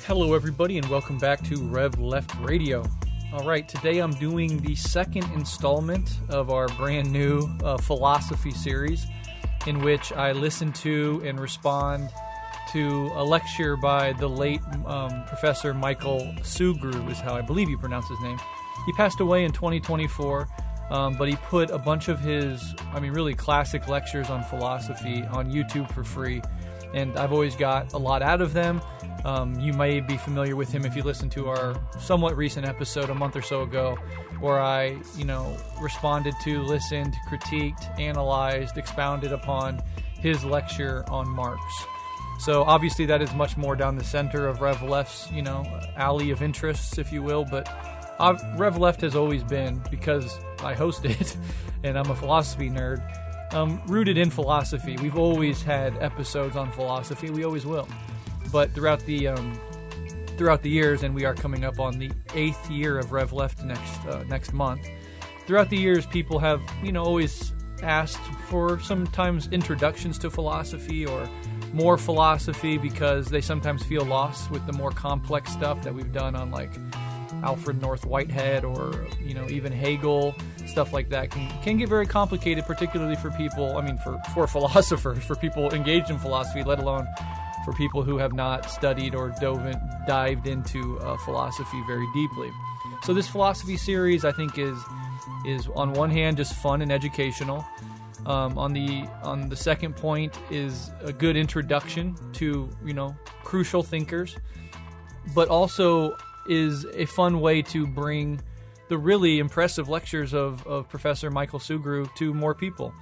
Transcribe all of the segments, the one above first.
Hello everybody and welcome back to Rev Left Radio. Alright, today I'm doing the second installment of our brand new philosophy series in which I listen to and respond to a lecture by the late Professor Michael Sugrue, is how I believe you pronounce his name. He passed away in 2024, but he put a bunch of his, really classic lectures on philosophy on YouTube for free, and I've always got a lot out of them. You may be familiar with him if you listen to our somewhat recent episode a month or so ago, where I, responded to, listened, critiqued, analyzed, expounded upon his lecture on Marx. So obviously that is much more down the center of Rev Left's, alley of interests, if you will, but Rev Left has always been, because I host it and I'm a philosophy nerd, rooted in philosophy. We've always had episodes on philosophy. We always will. But throughout the years, and we are coming up on the 8th year of Rev Left next month. Throughout the years, people have always asked for sometimes introductions to philosophy or more philosophy because they sometimes feel lost with the more complex stuff that we've done on like Alfred North Whitehead or even Hegel. Stuff like that can get very complicated, particularly for people. For philosophers, for people engaged in philosophy, let alone for people who have not studied or dived into philosophy very deeply. So this philosophy series, I think, is on one hand just fun and educational. On the second point is a good introduction to crucial thinkers, but also is a fun way to bring the really impressive lectures of Professor Michael Sugrue to more people.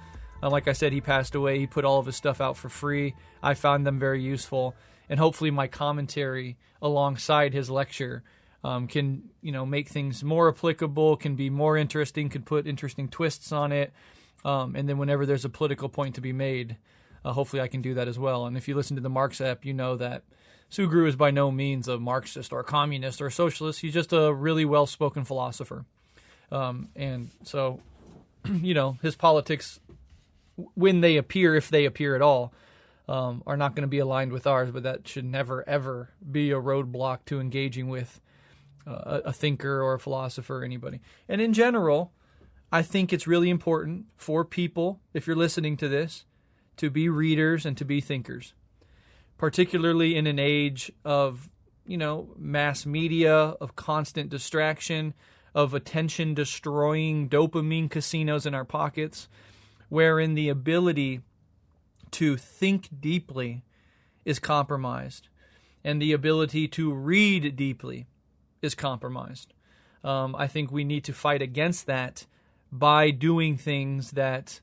Like I said, he passed away. He put all of his stuff out for free. I found them very useful. And hopefully my commentary alongside his lecture can, make things more applicable, can be more interesting, can put interesting twists on it. And then whenever there's a political point to be made, hopefully I can do that as well. And if you listen to the Marx ep, you know that Sugrue is by no means a Marxist or a communist or a socialist. He's just a really well-spoken philosopher. And so, his politics, when they appear, if they appear at all, are not going to be aligned with ours, but that should never, ever be a roadblock to engaging with a thinker or a philosopher or anybody. And in general, I think it's really important for people, if you're listening to this, to be readers and to be thinkers, particularly in an age of, mass media, of constant distraction, of attention-destroying dopamine casinos in our pockets, wherein the ability to think deeply is compromised, and the ability to read deeply is compromised. I think we need to fight against that by doing things that,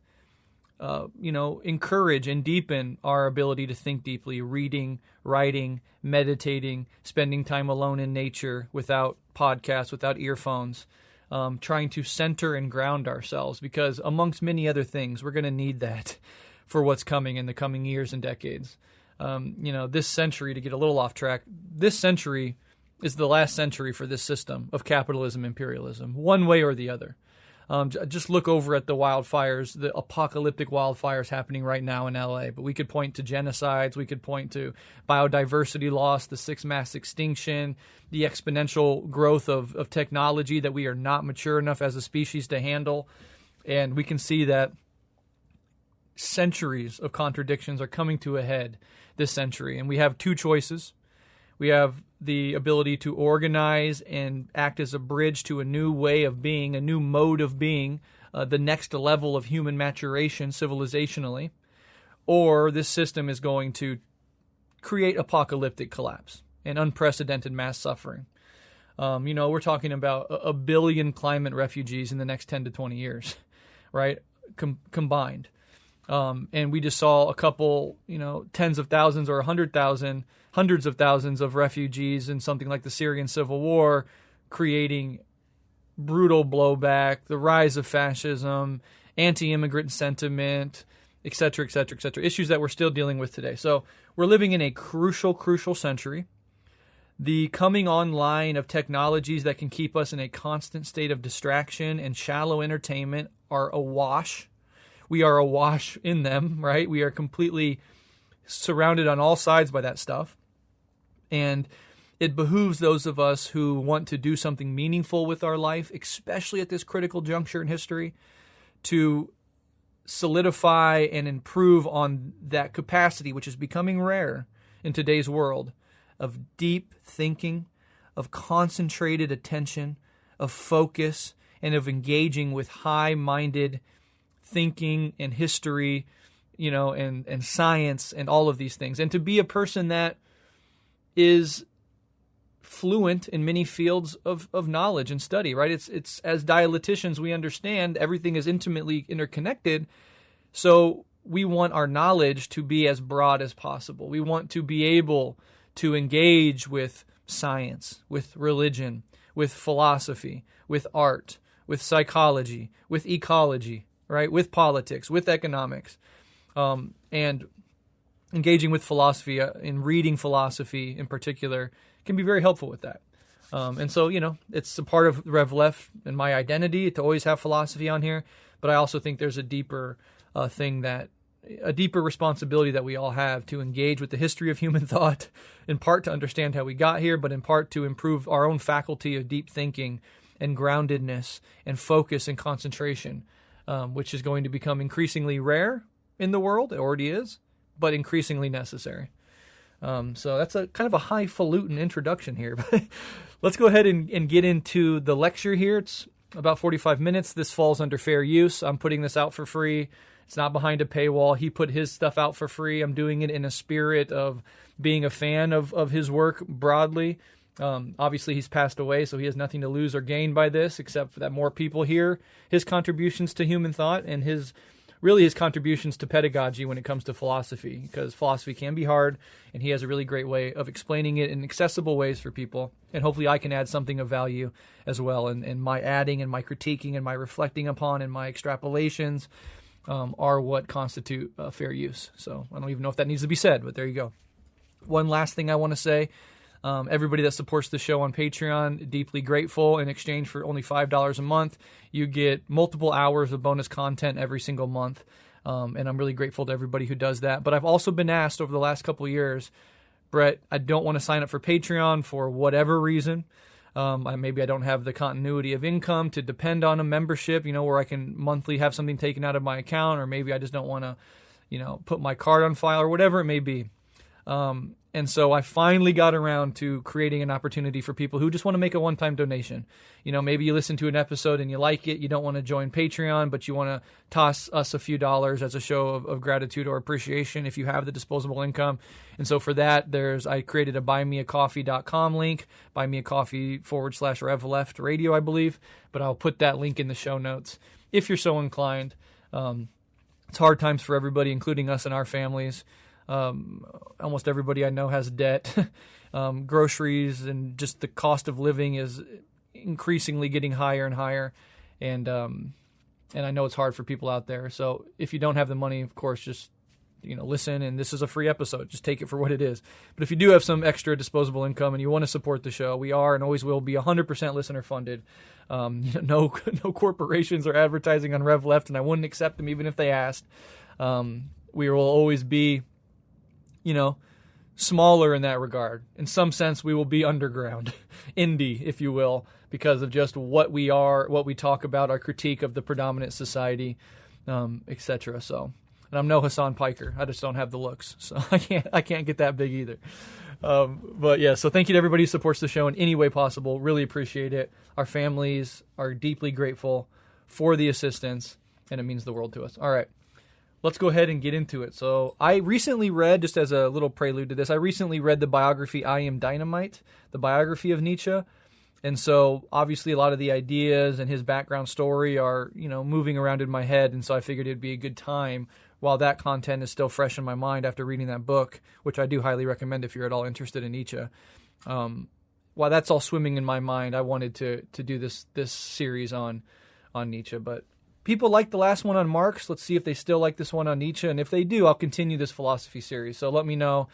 encourage and deepen our ability to think deeply, reading, writing, meditating, spending time alone in nature without podcasts, without earphones, trying to center and ground ourselves, because amongst many other things, we're going to need that for what's coming in the coming years and decades. This century, to get a little off track, this century is the last century for this system of capitalism, imperialism, one way or the other. Just look over at the wildfires, the apocalyptic wildfires happening right now in LA. But we could point to genocides, we could point to biodiversity loss, the sixth mass extinction, the exponential growth of technology that we are not mature enough as a species to handle. And we can see that centuries of contradictions are coming to a head this century. And we have two choices. We have the ability to organize and act as a bridge to a new way of being, a new mode of being, the next level of human maturation civilizationally, or this system is going to create apocalyptic collapse and unprecedented mass suffering. We're talking about a billion climate refugees in the next 10 to 20 years, right, combined. And we just saw a couple, tens of thousands or 100,000, hundreds of thousands of refugees in something like the Syrian civil war, creating brutal blowback, the rise of fascism, anti-immigrant sentiment, et cetera, et cetera, et cetera. Issues that we're still dealing with today. So we're living in a crucial century. The coming online of technologies that can keep us in a constant state of distraction and shallow entertainment are awash. We are awash in them, right? We are completely surrounded on all sides by that stuff. And it behooves those of us who want to do something meaningful with our life, especially at this critical juncture in history, to solidify and improve on that capacity, which is becoming rare in today's world, of deep thinking, of concentrated attention, of focus, and of engaging with high-minded thinking and history, and science and all of these things. And to be a person that is fluent in many fields of knowledge and study, right? It's as dialecticians, we understand everything is intimately interconnected. So we want our knowledge to be as broad as possible. We want to be able to engage with science, with religion, with philosophy, with art, with psychology, with ecology, right? With politics, with economics, and engaging with philosophy and reading philosophy in particular can be very helpful with that. And so, it's a part of Rev Left and my identity to always have philosophy on here. But I also think there's a deeper a deeper responsibility that we all have to engage with the history of human thought, in part to understand how we got here, but in part to improve our own faculty of deep thinking and groundedness and focus and concentration, which is going to become increasingly rare in the world. It already is, but increasingly necessary. So that's a kind of a highfalutin introduction here. But let's go ahead and get into the lecture here. It's about 45 minutes. This falls under fair use. I'm putting this out for free. It's not behind a paywall. He put his stuff out for free. I'm doing it in a spirit of being a fan of his work broadly. Obviously, he's passed away, so he has nothing to lose or gain by this, except for that more people hear his contributions to human thought and his contributions to pedagogy when it comes to philosophy, because philosophy can be hard, and he has a really great way of explaining it in accessible ways for people. And hopefully I can add something of value as well. And my adding and my critiquing and my reflecting upon and my extrapolations are what constitute fair use. So I don't even know if that needs to be said, but there you go. One last thing I want to say. Everybody that supports the show on Patreon, deeply grateful. In exchange for only $5 a month, you get multiple hours of bonus content every single month. And I'm really grateful to everybody who does that. But I've also been asked over the last couple of years, Brett, I don't want to sign up for Patreon for whatever reason. Maybe I don't have the continuity of income to depend on a membership, where I can monthly have something taken out of my account, or maybe I just don't want to, put my card on file or whatever it may be. And so I finally got around to creating an opportunity for people who just want to make a one-time donation. Maybe you listen to an episode and you like it. You don't want to join Patreon, but you want to toss us a few dollars as a show of gratitude or appreciation if you have the disposable income. And so for that, I created a buymeacoffee.com link, buymeacoffee/Rev Radio, I believe. But I'll put that link in the show notes if you're so inclined. It's hard times for everybody, including us and our families. Almost everybody I know has debt. Groceries and just the cost of living is increasingly getting higher and higher. And I know it's hard for people out there. So if you don't have the money, of course, just, listen. And this is a free episode. Just take it for what it is. But if you do have some extra disposable income and you want to support the show, we are and always will be 100% listener funded. No corporations are advertising on Rev Left, and I wouldn't accept them even if they asked. We will always be smaller in that regard. In some sense, we will be underground, indie, if you will, because of just what we are, what we talk about, our critique of the predominant society, etc. So, and I'm no Hassan Piker. I just don't have the looks, so I can't get that big either. But yeah, so thank you to everybody who supports the show in any way possible. Really appreciate it. Our families are deeply grateful for the assistance, and it means the world to us. All right. Let's go ahead and get into it. So I recently read, just as a little prelude to this, the biography I Am Dynamite, the biography of Nietzsche. And so obviously a lot of the ideas and his background story are, moving around in my head. And so I figured it'd be a good time while that content is still fresh in my mind after reading that book, which I do highly recommend if you're at all interested in Nietzsche. While that's all swimming in my mind, I wanted to do this series on Nietzsche. But people like the last one on Marx. Let's see if they still like this one on Nietzsche. And if they do, I'll continue this philosophy series. So let me know.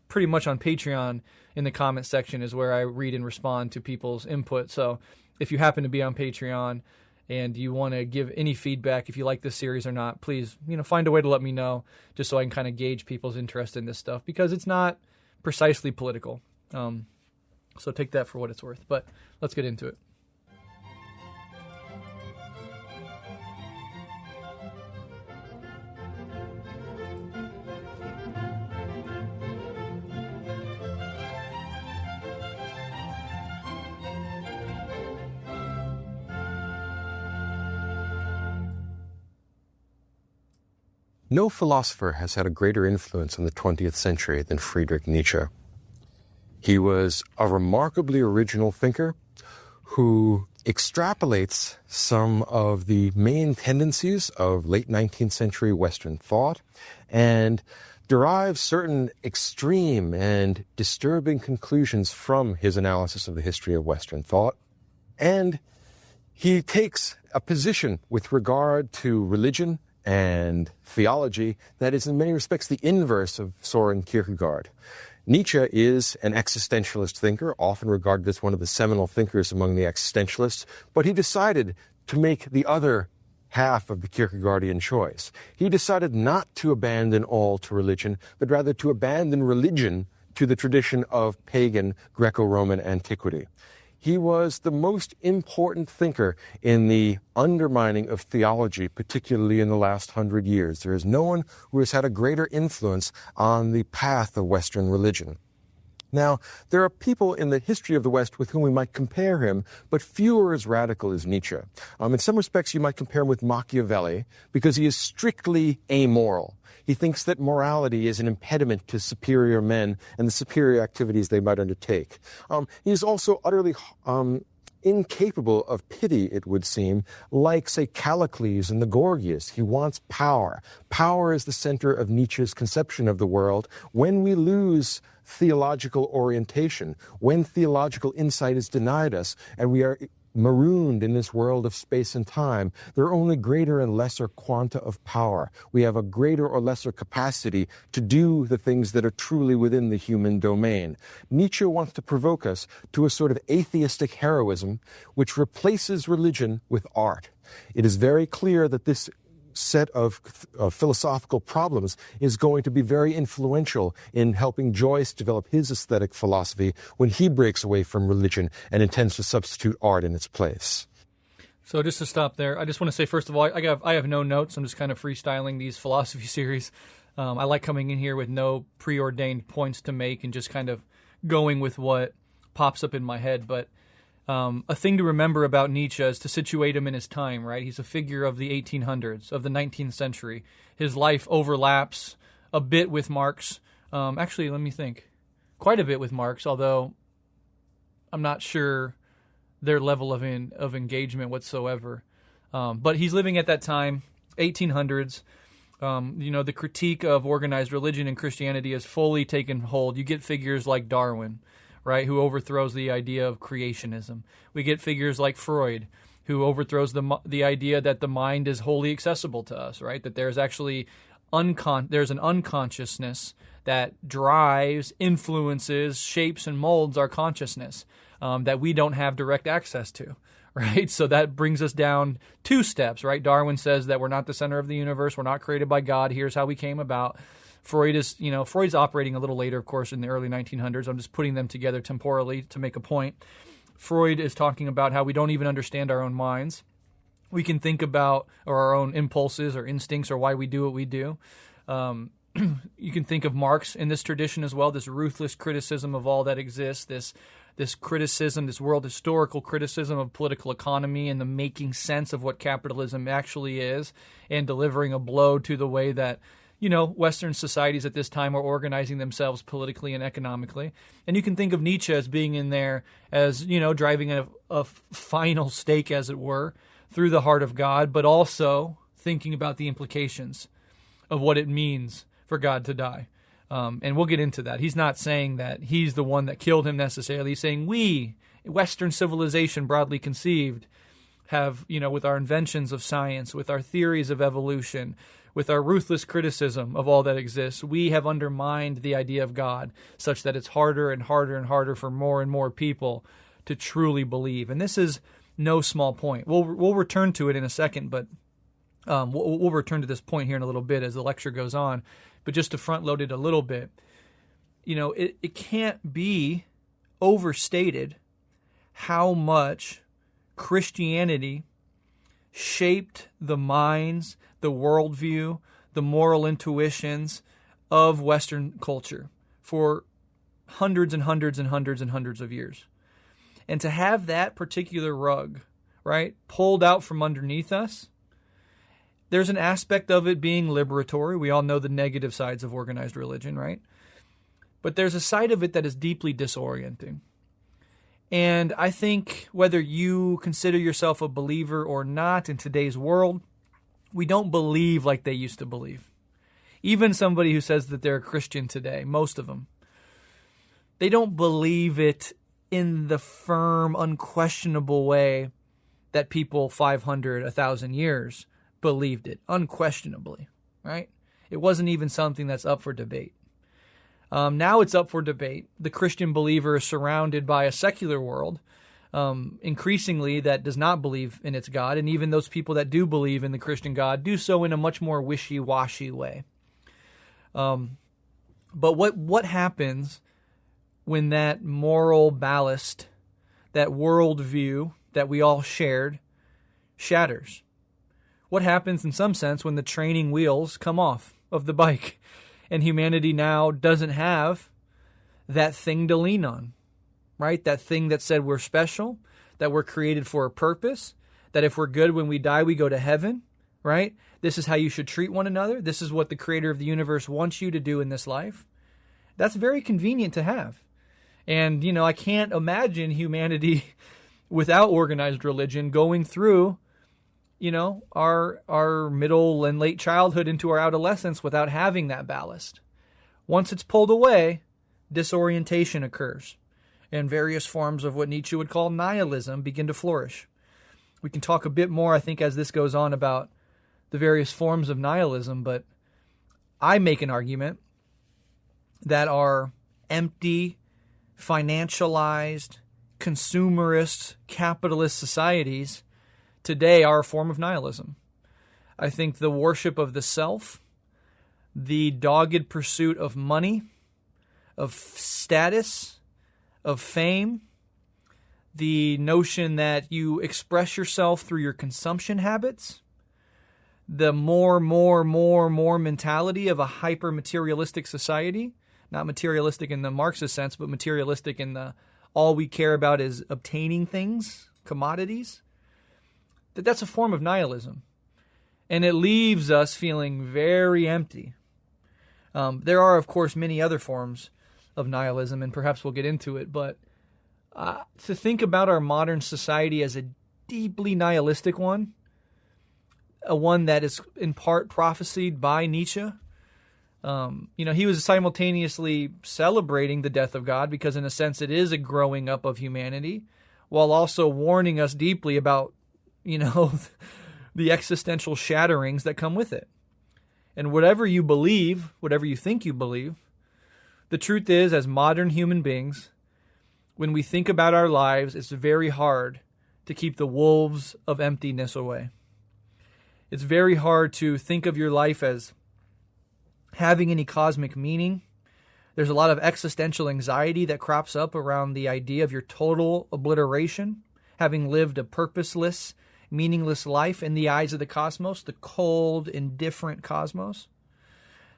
Pretty much on Patreon in the comment section is where I read and respond to people's input. So if you happen to be on Patreon and you want to give any feedback, if you like this series or not, please, find a way to let me know just so I can kind of gauge people's interest in this stuff, because it's not precisely political. So take that for what it's worth. But let's get into it. No philosopher has had a greater influence on the 20th century than Friedrich Nietzsche. He was a remarkably original thinker who extrapolates some of the main tendencies of late 19th century Western thought and derives certain extreme and disturbing conclusions from his analysis of the history of Western thought. And he takes a position with regard to religion and theology that is in many respects the inverse of Soren Kierkegaard. Nietzsche is an existentialist thinker, often regarded as one of the seminal thinkers among the existentialists, but he decided to make the other half of the Kierkegaardian choice. He decided not to abandon all to religion, but rather to abandon religion to the tradition of pagan Greco-Roman antiquity. He was the most important thinker in the undermining of theology, particularly in the last 100 years. There is no one who has had a greater influence on the path of Western religion. Now, there are people in the history of the West with whom we might compare him, but few are as radical as Nietzsche. In some respects, you might compare him with Machiavelli because he is strictly amoral. He thinks that morality is an impediment to superior men and the superior activities they might undertake. He is also utterly incapable of pity, it would seem, like, say, Callicles and the Gorgias. He wants power. Power is the center of Nietzsche's conception of the world. When we lose theological orientation, when theological insight is denied us, and we are marooned in this world of space and time, there are only greater and lesser quanta of power. We have a greater or lesser capacity to do the things that are truly within the human domain. Nietzsche wants to provoke us to a sort of atheistic heroism which replaces religion with art. It is very clear that this set of philosophical problems is going to be very influential in helping Joyce develop his aesthetic philosophy when he breaks away from religion and intends to substitute art in its place. So just to stop there, I just want to say, first of all, I have no notes. I'm just kind of freestyling these philosophy series. I like coming in here with no preordained points to make and just kind of going with what pops up in my head. But a thing to remember about Nietzsche is to situate him in his time, right? He's a figure of the 1800s, of the 19th century. His life overlaps a bit with Marx. Actually, let me think. Quite a bit with Marx, although I'm not sure their level of engagement whatsoever. But he's living at that time, 1800s. The critique of organized religion and Christianity has fully taken hold. You get figures like Darwin, right, who overthrows the idea of creationism. We get figures like Freud, who overthrows the idea that the mind is wholly accessible to us, right, that there's actually there's an unconsciousness that drives, influences, shapes, and molds our consciousness that we don't have direct access to, right? So that brings us down 2 steps, right? Darwin says that we're not the center of the universe, we're not created by God, here's how we came about. Freud's operating a little later, of course, in the early 1900s. I'm just putting them together temporally to make a point. Freud is talking about how we don't even understand our own minds. We can think about our own impulses or instincts or why we do what we do. You can think of Marx in this tradition as well, this ruthless criticism of all that exists, this criticism, this world historical criticism of political economy and the making sense of what capitalism actually is and delivering a blow to the way that Western societies at this time are organizing themselves politically and economically. And you can think of Nietzsche as being in there as, driving a final stake, as it were, through the heart of God, but also thinking about the implications of what it means for God to die. And we'll get into that. He's not saying that he's the one that killed him necessarily. He's saying we, Western civilization broadly conceived, have, with our inventions of science, with our theories of evolution, with our ruthless criticism of all that exists, we have undermined the idea of God such that it's harder and harder and harder for more and more people to truly believe. And this is no small point. We'll return to it in a second, but we'll return to this point here in a little bit as the lecture goes on. But just to front load it a little bit, it can't be overstated how much Christianity shaped the minds, the worldview, the moral intuitions of Western culture for hundreds and hundreds and hundreds and hundreds of years. And to have that particular rug, right, pulled out from underneath us, there's an aspect of it being liberatory. We all know the negative sides of organized religion, right? But there's a side of it that is deeply disorienting. And I think whether you consider yourself a believer or not in today's world, we don't believe like they used to believe. Even somebody who says that they're a Christian today, most of them, they don't believe it in the firm, unquestionable way that people 500, 1,000 years believed it, unquestionably, right? It wasn't even something that's up for debate. Now it's up for debate. The Christian believer is surrounded by a secular world, increasingly, that does not believe in its God, and even those people that do believe in the Christian God do so in a much more wishy-washy way. But what happens when that moral ballast, that worldview that we all shared, shatters? What happens in some sense when the training wheels come off of the bike and humanity now doesn't have that thing to lean on, right? That thing that said we're special, that we're created for a purpose, that if we're good when we die, we go to heaven, right? This is how you should treat one another. This is what the creator of the universe wants you to do in this life. That's very convenient to have. And, I can't imagine humanity without organized religion going through, our middle and late childhood into our adolescence without having that ballast. Once it's pulled away, disorientation occurs, and various forms of what Nietzsche would call nihilism begin to flourish. We can talk a bit more, I think, as this goes on about the various forms of nihilism, but I make an argument that our empty, financialized, consumerist, capitalist societies today are a form of nihilism. I think the worship of the self, the dogged pursuit of money, of status, of fame, the notion that you express yourself through your consumption habits, the more mentality of a hyper-materialistic society, not materialistic in the Marxist sense, but materialistic in the all we care about is obtaining things, commodities, that's a form of nihilism. And it leaves us feeling very empty. There are, of course, many other forms of nihilism, and perhaps we'll get into it, but to think about our modern society as a deeply nihilistic one, a one that is in part prophesied by Nietzsche. He was simultaneously celebrating the death of God because, in a sense, it is a growing up of humanity, while also warning us deeply about, the existential shatterings that come with it. And whatever you believe, whatever you think you believe, the truth is, as modern human beings, when we think about our lives, it's very hard to keep the wolves of emptiness away. It's very hard to think of your life as having any cosmic meaning. There's a lot of existential anxiety that crops up around the idea of your total obliteration, having lived a purposeless, meaningless life in the eyes of the cosmos, the cold, indifferent cosmos.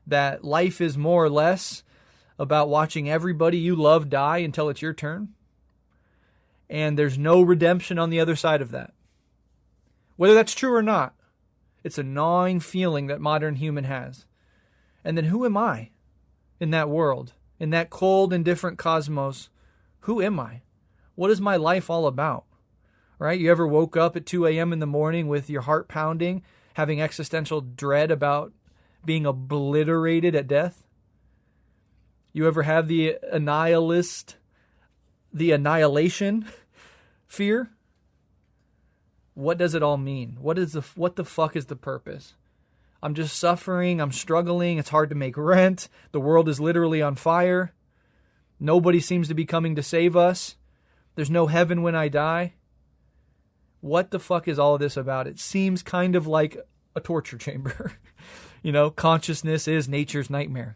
That life is more or less about watching everybody you love die until it's your turn. And there's no redemption on the other side of that. Whether that's true or not, it's a gnawing feeling that modern human has. And then who am I in that world? In that cold, indifferent cosmos, who am I? What is my life all about? Right? You ever woke up at 2 a.m. in the morning with your heart pounding, having existential dread about being obliterated at death? You ever have the annihilation fear? What does it all mean? What the fuck is the purpose? I'm just suffering, I'm struggling, it's hard to make rent, the world is literally on fire, nobody seems to be coming to save us, there's no heaven when I die. What the fuck is all of this about? It seems kind of like a torture chamber. Consciousness is nature's nightmare,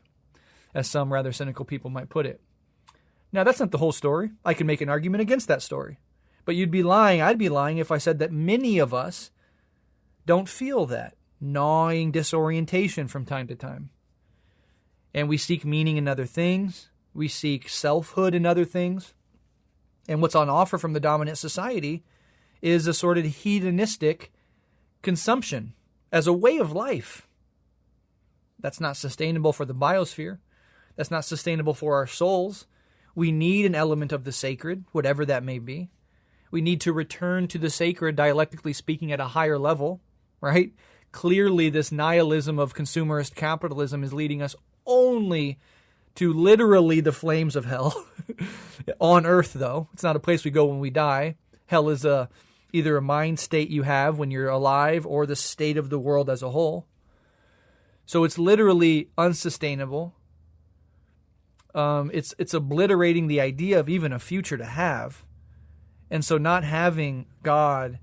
as some rather cynical people might put it. Now, that's not the whole story. I could make an argument against that story. But you'd be lying, I'd be lying if I said that many of us don't feel that gnawing disorientation from time to time. And we seek meaning in other things. We seek selfhood in other things. And what's on offer from the dominant society is a sort of hedonistic consumption as a way of life. That's not sustainable for the biosphere. That's not sustainable for our souls. We need an element of the sacred, whatever that may be. We need to return to the sacred, dialectically speaking, at a higher level, right? Clearly, this nihilism of consumerist capitalism is leading us only to literally the flames of hell. On earth, though. It's not a place we go when we die. Hell is either a mind state you have when you're alive or the state of the world as a whole. So it's literally unsustainable. It's obliterating the idea of even a future to have. And so not having God,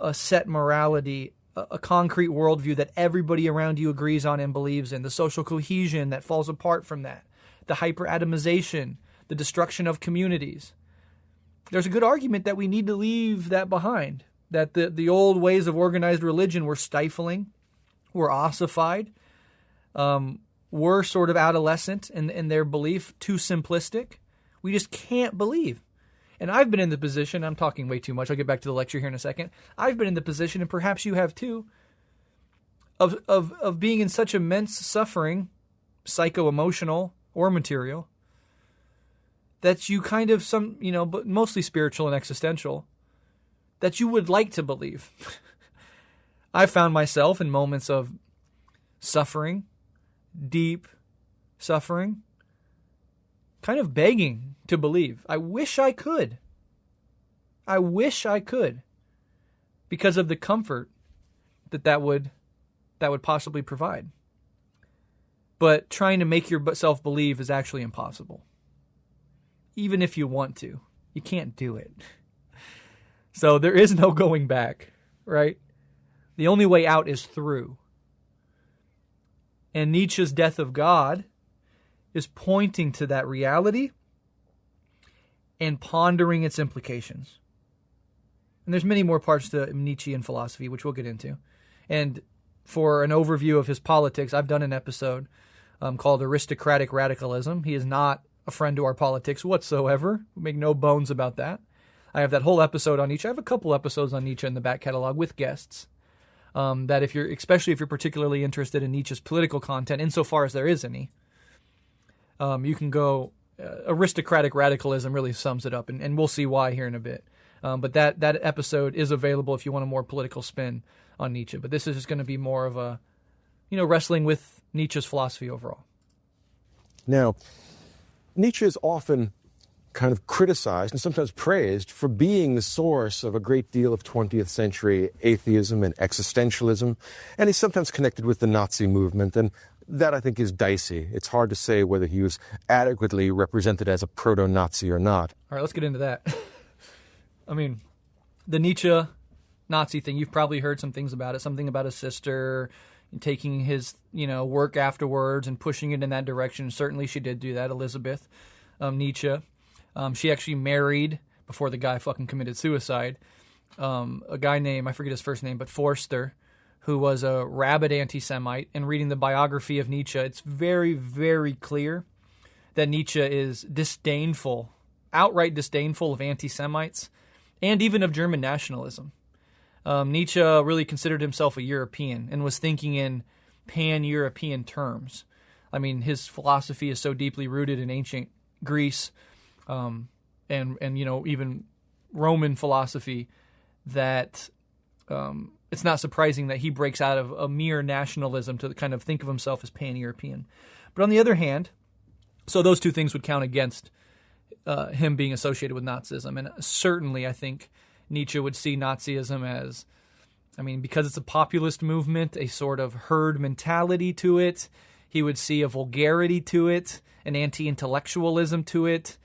a set morality, a concrete worldview that everybody around you agrees on and believes in, the social cohesion that falls apart from that, the hyper-atomization, the destruction of communities. There's a good argument that we need to leave that behind, that the old ways of organized religion were stifling, were ossified, were sort of adolescent in their belief, too simplistic. We just can't believe. And I've been in the position, I'm talking way too much, I'll get back to the lecture here in a second. I've been in the position, and perhaps you have too, of being in such immense suffering, psycho-emotional or material, that you kind of but mostly spiritual and existential, that you would like to believe. I found myself in moments of suffering, deep suffering, kind of begging to believe. I wish I could. I wish I could, because of the comfort that would possibly provide. But trying to make yourself believe is actually impossible. Even if you want to, you can't do it. So there is no going back, right? The only way out is through. And Nietzsche's Death of God is pointing to that reality and pondering its implications. And there's many more parts to Nietzschean philosophy, which we'll get into. And for an overview of his politics, I've done an episode called Aristocratic Radicalism. He is not a friend to our politics whatsoever. We make no bones about that. I have that whole episode on Nietzsche. I have a couple episodes on Nietzsche in the back catalog with guests. That especially if you're particularly interested in Nietzsche's political content, insofar as there is any, you can go. Aristocratic radicalism really sums it up, and we'll see why here in a bit. But that episode is available if you want a more political spin on Nietzsche. But this is just going to be more of a, wrestling with Nietzsche's philosophy overall. Now, Nietzsche is often kind of criticized and sometimes praised for being the source of a great deal of 20th century atheism and existentialism, and he's sometimes connected with the Nazi movement, and that I think is dicey. It's hard to say whether he was adequately represented as a proto-Nazi or not. All right, let's get into that. I mean, the Nietzsche Nazi thing, you've probably heard some things about it, something about his sister taking his, work afterwards and pushing it in that direction. Certainly she did do that, Elizabeth Nietzsche. She actually married, before the guy fucking committed suicide, a guy named, I forget his first name, but Forster, who was a rabid anti-Semite. And reading the biography of Nietzsche, it's very, very clear that Nietzsche is disdainful, outright disdainful of anti-Semites and even of German nationalism. Nietzsche really considered himself a European and was thinking in pan-European terms. I mean, his philosophy is so deeply rooted in ancient Greece and even Roman philosophy that it's not surprising that he breaks out of a mere nationalism to kind of think of himself as pan-European. But on the other hand, so those two things would count against him being associated with Nazism. And certainly I think Nietzsche would see Nazism as, because it's a populist movement, a sort of herd mentality to it. He would see a vulgarity to it, an anti-intellectualism to it.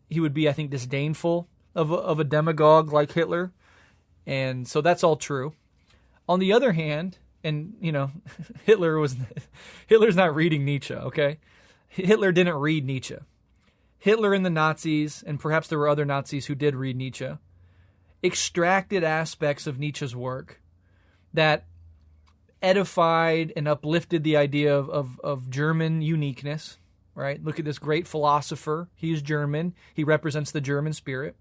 He would be, I think, disdainful of a demagogue like Hitler. And so that's all true. On the other hand, and, Hitler's not reading Nietzsche, okay? Hitler didn't read Nietzsche. Hitler and the Nazis, and perhaps there were other Nazis who did read Nietzsche, extracted aspects of Nietzsche's work that edified and uplifted the idea of German uniqueness, right? Look at this great philosopher. He's German. He represents the German spirit.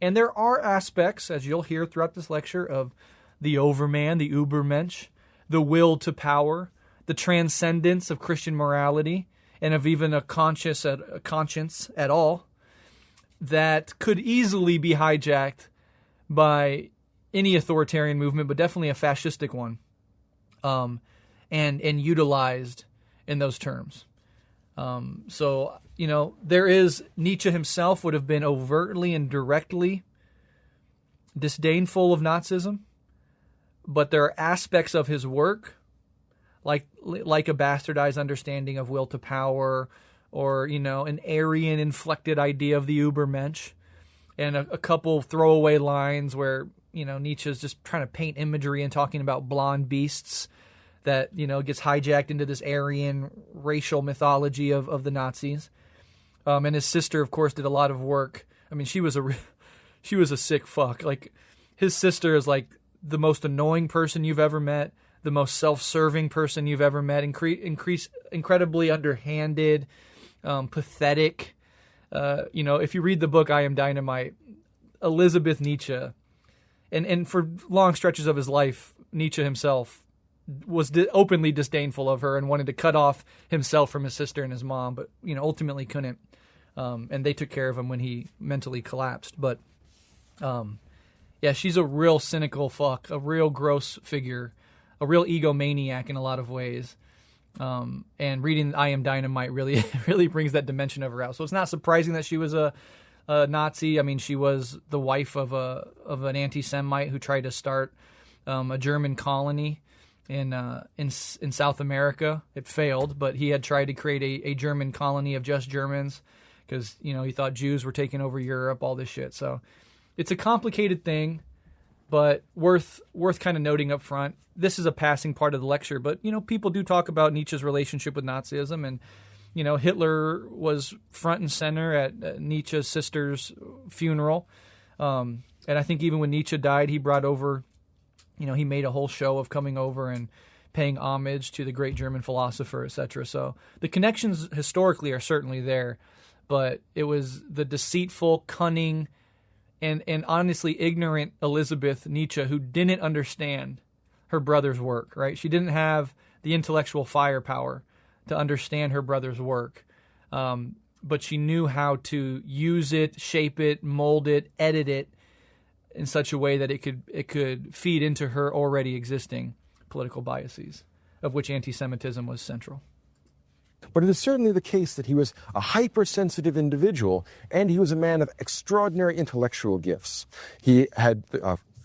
And there are aspects, as you'll hear throughout this lecture, of the overman, the Ubermensch, the will to power, the transcendence of Christian morality, and of even a conscience at all, that could easily be hijacked by any authoritarian movement, but definitely a fascistic one, and utilized in those terms. So, there is, Nietzsche himself would have been overtly and directly disdainful of Nazism, but there are aspects of his work, like a bastardized understanding of will to power, or, an Aryan-inflected idea of the Ubermensch, and a couple throwaway lines where, Nietzsche's just trying to paint imagery and talking about blonde beasts that, gets hijacked into this Aryan racial mythology of the Nazis. And his sister, of course, did a lot of work. I mean, she was a sick fuck. Like, his sister is like the most annoying person you've ever met, the most self-serving person you've ever met, incredibly underhanded, pathetic. If you read the book I Am Dynamite, Elizabeth Nietzsche, and for long stretches of his life, Nietzsche himself was openly disdainful of her and wanted to cut off himself from his sister and his mom, but ultimately couldn't. And they took care of him when he mentally collapsed. But she's a real cynical fuck, a real gross figure, a real egomaniac in a lot of ways. And reading I Am Dynamite really really brings that dimension of her out. So it's not surprising that she was a Nazi. I mean, she was the wife of an anti-Semite who tried to start a German colony in South America. It failed, but he had tried to create a German colony of just Germans because, he thought Jews were taking over Europe, all this shit. So it's a complicated thing, but worth kind of noting up front. This is a passing part of the lecture, but, people do talk about Nietzsche's relationship with Nazism, and, Hitler was front and center at Nietzsche's sister's funeral. And I think even when Nietzsche died, he brought over, he made a whole show of coming over and paying homage to the great German philosopher, etc. So the connections historically are certainly there, but it was the deceitful, cunning, and honestly ignorant Elizabeth Nietzsche who didn't understand her brother's work, right? She didn't have the intellectual firepower to understand her brother's work, but she knew how to use it, shape it, mold it, edit it in such a way that it could feed into her already existing political biases, of which anti-Semitism was central. But it is certainly the case that he was a hypersensitive individual, and he was a man of extraordinary intellectual gifts. He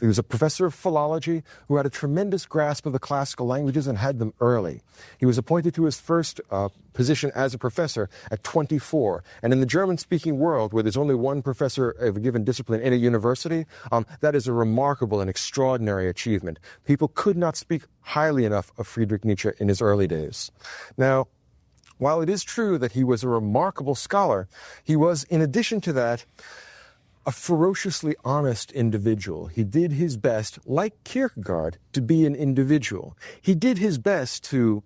was a professor of philology who had a tremendous grasp of the classical languages and had them early. He was appointed to his first position as a professor at 24. And in the German-speaking world, where there's only one professor of a given discipline in a university, that is a remarkable and extraordinary achievement. People could not speak highly enough of Friedrich Nietzsche in his early days. Now, while it is true that he was a remarkable scholar, he was, in addition to that, a ferociously honest individual. He did his best, like Kierkegaard, to be an individual. He did his best to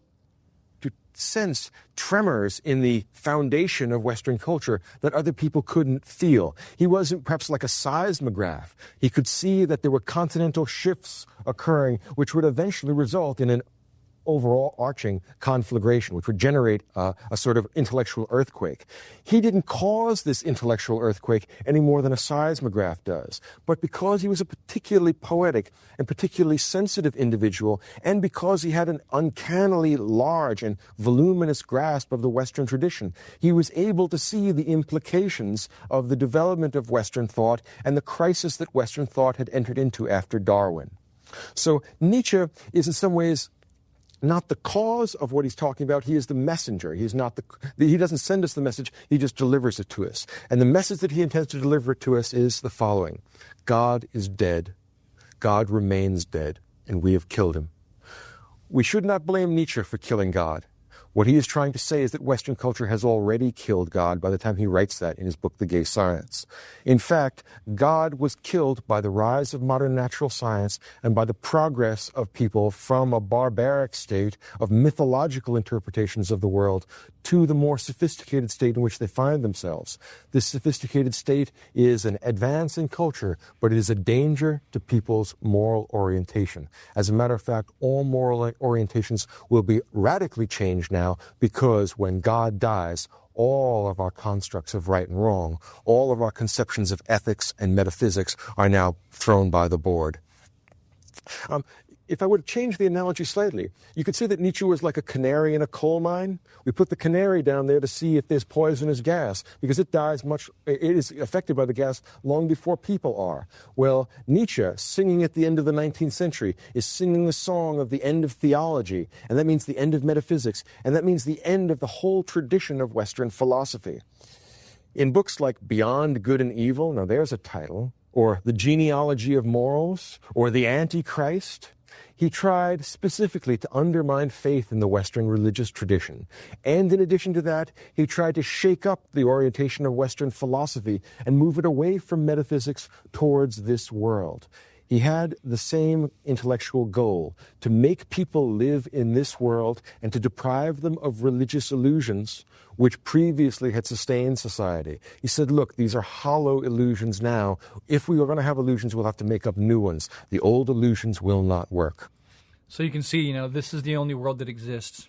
sense tremors in the foundation of Western culture that other people couldn't feel. He wasn't perhaps like a seismograph. He could see that there were continental shifts occurring, which would eventually result in an overall arching conflagration, which would generate a sort of intellectual earthquake. He didn't cause this intellectual earthquake any more than a seismograph does. But because he was a particularly poetic and particularly sensitive individual, and because he had an uncannily large and voluminous grasp of the Western tradition, he was able to see the implications of the development of Western thought and the crisis that Western thought had entered into after Darwin. So Nietzsche is in some ways not the cause of what he's talking about. He is the messenger. He doesn't send us the message, he just delivers it to us. And the message that he intends to deliver to us is the following: God is dead. God remains dead, and we have killed him. We should not blame Nietzsche for killing God. What he is trying to say is that Western culture has already killed God by the time he writes that in his book, The Gay Science. In fact, God was killed by the rise of modern natural science and by the progress of people from a barbaric state of mythological interpretations of the world to the more sophisticated state in which they find themselves. This sophisticated state is an advance in culture, but it is a danger to people's moral orientation. As a matter of fact, all moral orientations will be radically changed now, because when God dies, all of our constructs of right and wrong, all of our conceptions of ethics and metaphysics are now thrown by the board. If I were to change the analogy slightly, you could say that Nietzsche was like a canary in a coal mine. We put the canary down there to see if there's poisonous gas, because it is affected by the gas long before people are. Well, Nietzsche, singing at the end of the 19th century, is singing the song of the end of theology, and that means the end of metaphysics, and that means the end of the whole tradition of Western philosophy. In books like Beyond Good and Evil, now there's a title, or The Genealogy of Morals, or The Antichrist, he tried specifically to undermine faith in the Western religious tradition. And in addition to that, he tried to shake up the orientation of Western philosophy and move it away from metaphysics towards this world. He had the same intellectual goal, to make people live in this world and to deprive them of religious illusions which previously had sustained society. He said, look, these are hollow illusions now. If we are going to have illusions, we'll have to make up new ones. The old illusions will not work. So you can see, this is the only world that exists.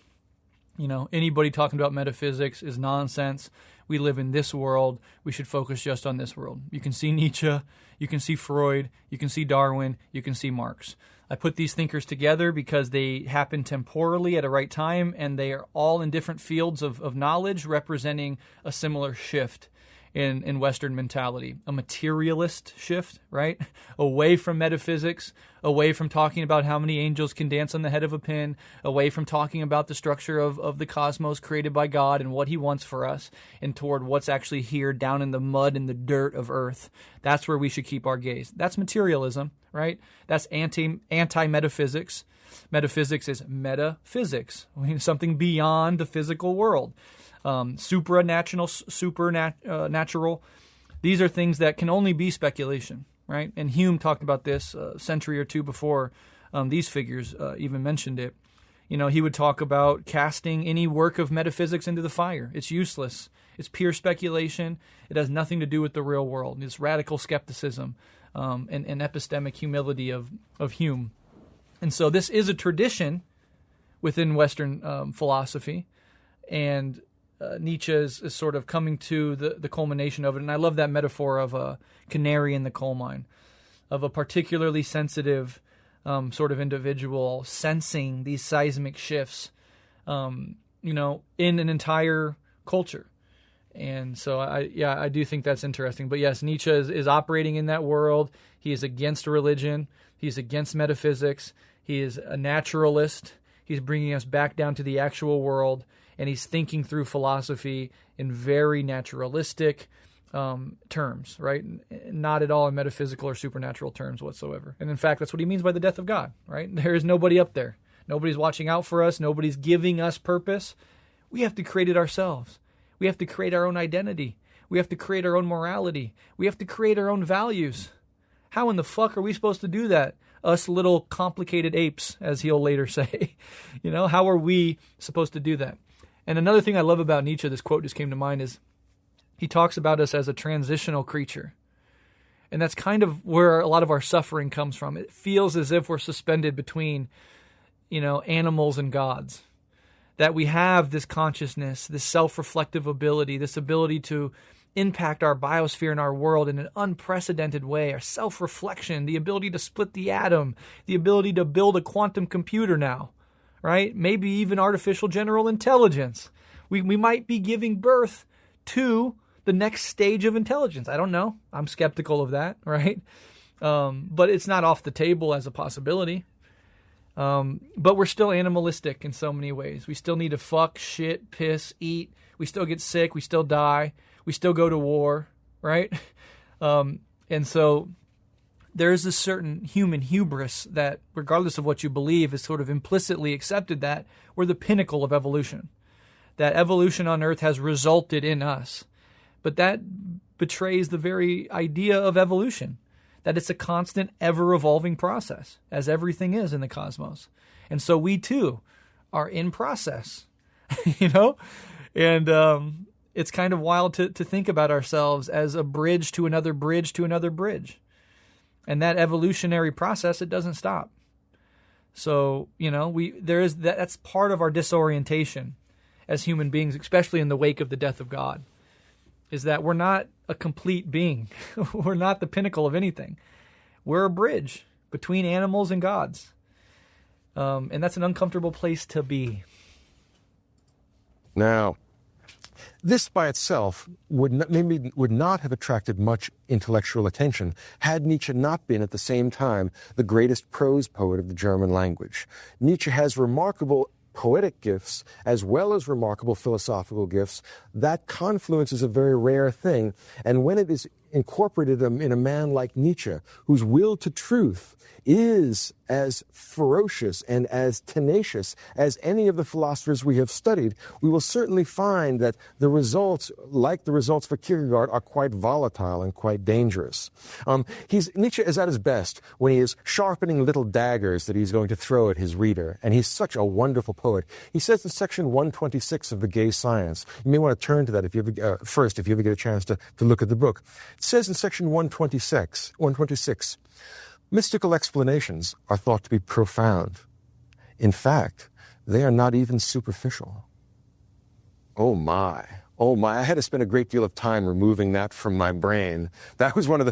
Anybody talking about metaphysics is nonsense. We live in this world. We should focus just on this world. You can see Nietzsche, you can see Freud, you can see Darwin, you can see Marx. I put these thinkers together because they happen temporally at a right time, and they are all in different fields of knowledge representing a similar shift in Western mentality. A materialist shift, right? Away from metaphysics, away from talking about how many angels can dance on the head of a pin, away from talking about the structure of the cosmos created by God and what he wants for us, and toward what's actually here down in the mud and the dirt of earth. That's where we should keep our gaze. That's materialism, right? That's anti-metaphysics. Metaphysics is metaphysics, something beyond the physical world. Supernatural. These are things that can only be speculation, right? And Hume talked about this a century or two before these figures even mentioned it. He would talk about casting any work of metaphysics into the fire. It's useless. It's pure speculation. It has nothing to do with the real world. It's radical skepticism and epistemic humility of Hume. And so this is a tradition within Western philosophy, and Nietzsche is sort of coming to the culmination of it. And I love that metaphor of a canary in the coal mine, of a particularly sensitive sort of individual sensing these seismic shifts, in an entire culture. And so I do think that's interesting. But yes, Nietzsche is operating in that world. He is against religion. He's against metaphysics. He is a naturalist. He's bringing us back down to the actual world. And he's thinking through philosophy in very naturalistic terms, right? Not at all in metaphysical or supernatural terms whatsoever. And in fact, that's what he means by the death of God, right? There is nobody up there. Nobody's watching out for us. Nobody's giving us purpose. We have to create it ourselves. We have to create our own identity. We have to create our own morality. We have to create our own values. How in the fuck are we supposed to do that? Us little complicated apes, as he'll later say. How are we supposed to do that? And another thing I love about Nietzsche, this quote just came to mind, is he talks about us as a transitional creature. And that's kind of where a lot of our suffering comes from. It feels as if we're suspended between, animals and gods. That we have this consciousness, this self-reflective ability, this ability to impact our biosphere and our world in an unprecedented way, our self-reflection, the ability to split the atom, the ability to build a quantum computer now. Right? Maybe even artificial general intelligence. We might be giving birth to the next stage of intelligence. I don't know. I'm skeptical of that, right? But it's not off the table as a possibility. But we're still animalistic in so many ways. We still need to fuck, shit, piss, eat. We still get sick. We still die. We still go to war, right? And so there is a certain human hubris that, regardless of what you believe, is sort of implicitly accepted that we're the pinnacle of evolution. that evolution on Earth has resulted in us. But that betrays the very idea of evolution, that it's a constant, ever-evolving process, as everything is in the cosmos. And so we, too, are in process, you know? And it's kind of wild to think about ourselves as a bridge to another bridge to another bridge. And that evolutionary process, it doesn't stop. So, you know, that's part of our disorientation as human beings, especially in the wake of the death of God, is that we're not a complete being. We're not the pinnacle of anything. We're a bridge between animals and gods. And that's an uncomfortable place to be. Now, this by itself would not have attracted much intellectual attention had Nietzsche not been at the same time the greatest prose poet of the German language. Nietzsche has remarkable poetic gifts as well as remarkable philosophical gifts. That confluence is a very rare thing, and when it is incorporated in a man like Nietzsche, whose will to truth is as ferocious and as tenacious as any of the philosophers we have studied, we will certainly find that the results, like the results for Kierkegaard, are quite volatile and quite dangerous. Nietzsche is at his best when he is sharpening little daggers that he's going to throw at his reader, and he's such a wonderful poet. He says in section 126 of The Gay Science, you may want to turn to that if you ever get a chance to look at the book. It says in section 126, mystical explanations are thought to be profound. In fact, they are not even superficial. Oh my, I had to spend a great deal of time removing that from my brain. That was one of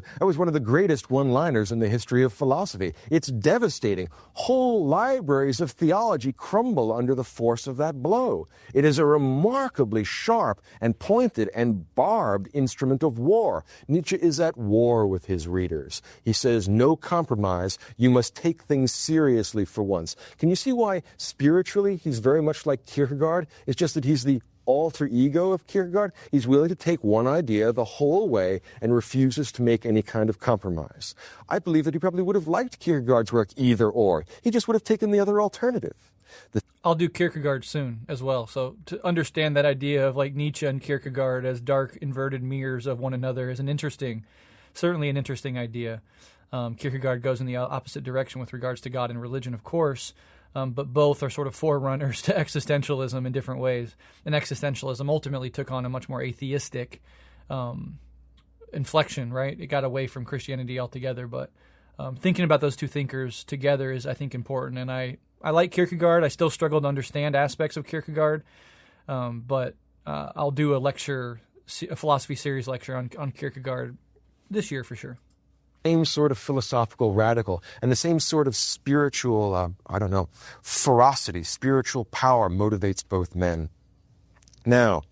the greatest one-liners in the history of philosophy. It's devastating. Whole libraries of theology crumble under the force of that blow. It is a remarkably sharp and pointed and barbed instrument of war. Nietzsche is at war with his readers. He says, no compromise. You must take things seriously for once. Can you see why spiritually he's very much like Kierkegaard? It's just that he's the alter ego of Kierkegaard. He's willing to take one idea the whole way and refuses to make any kind of compromise. I believe that he probably would have liked Kierkegaard's work either or. He just would have taken the other alternative. I'll do Kierkegaard soon as well. So to understand that idea of like Nietzsche and Kierkegaard as dark inverted mirrors of one another is certainly an interesting idea. Kierkegaard goes in the opposite direction with regards to God and religion, of course. But both are sort of forerunners to existentialism in different ways. And existentialism ultimately took on a much more atheistic inflection, right? It got away from Christianity altogether. But thinking about those two thinkers together is, I think, important. And I like Kierkegaard. I still struggle to understand aspects of Kierkegaard. But I'll do a philosophy series lecture on Kierkegaard this year for sure. Same sort of philosophical radical and the same sort of spiritual, ferocity, spiritual power motivates both men. Now,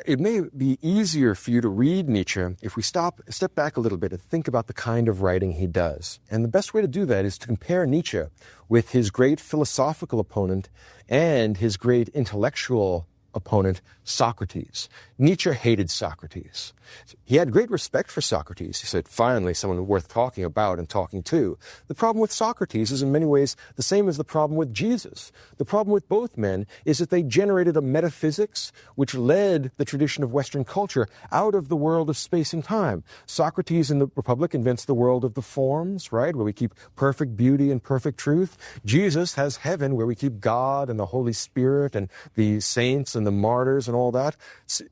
it may be easier for you to read Nietzsche if we step back a little bit and think about the kind of writing he does. And the best way to do that is to compare Nietzsche with his great philosophical opponent and his great intellectual opponent, Socrates. Nietzsche hated Socrates. He had great respect for Socrates. He said, finally, someone worth talking about and talking to. The problem with Socrates is in many ways the same as the problem with Jesus. The problem with both men is that they generated a metaphysics which led the tradition of Western culture out of the world of space and time. Socrates in the Republic invents the world of the forms, right, where we keep perfect beauty and perfect truth. Jesus has heaven, where we keep God and the Holy Spirit and the saints and the martyrs and all that.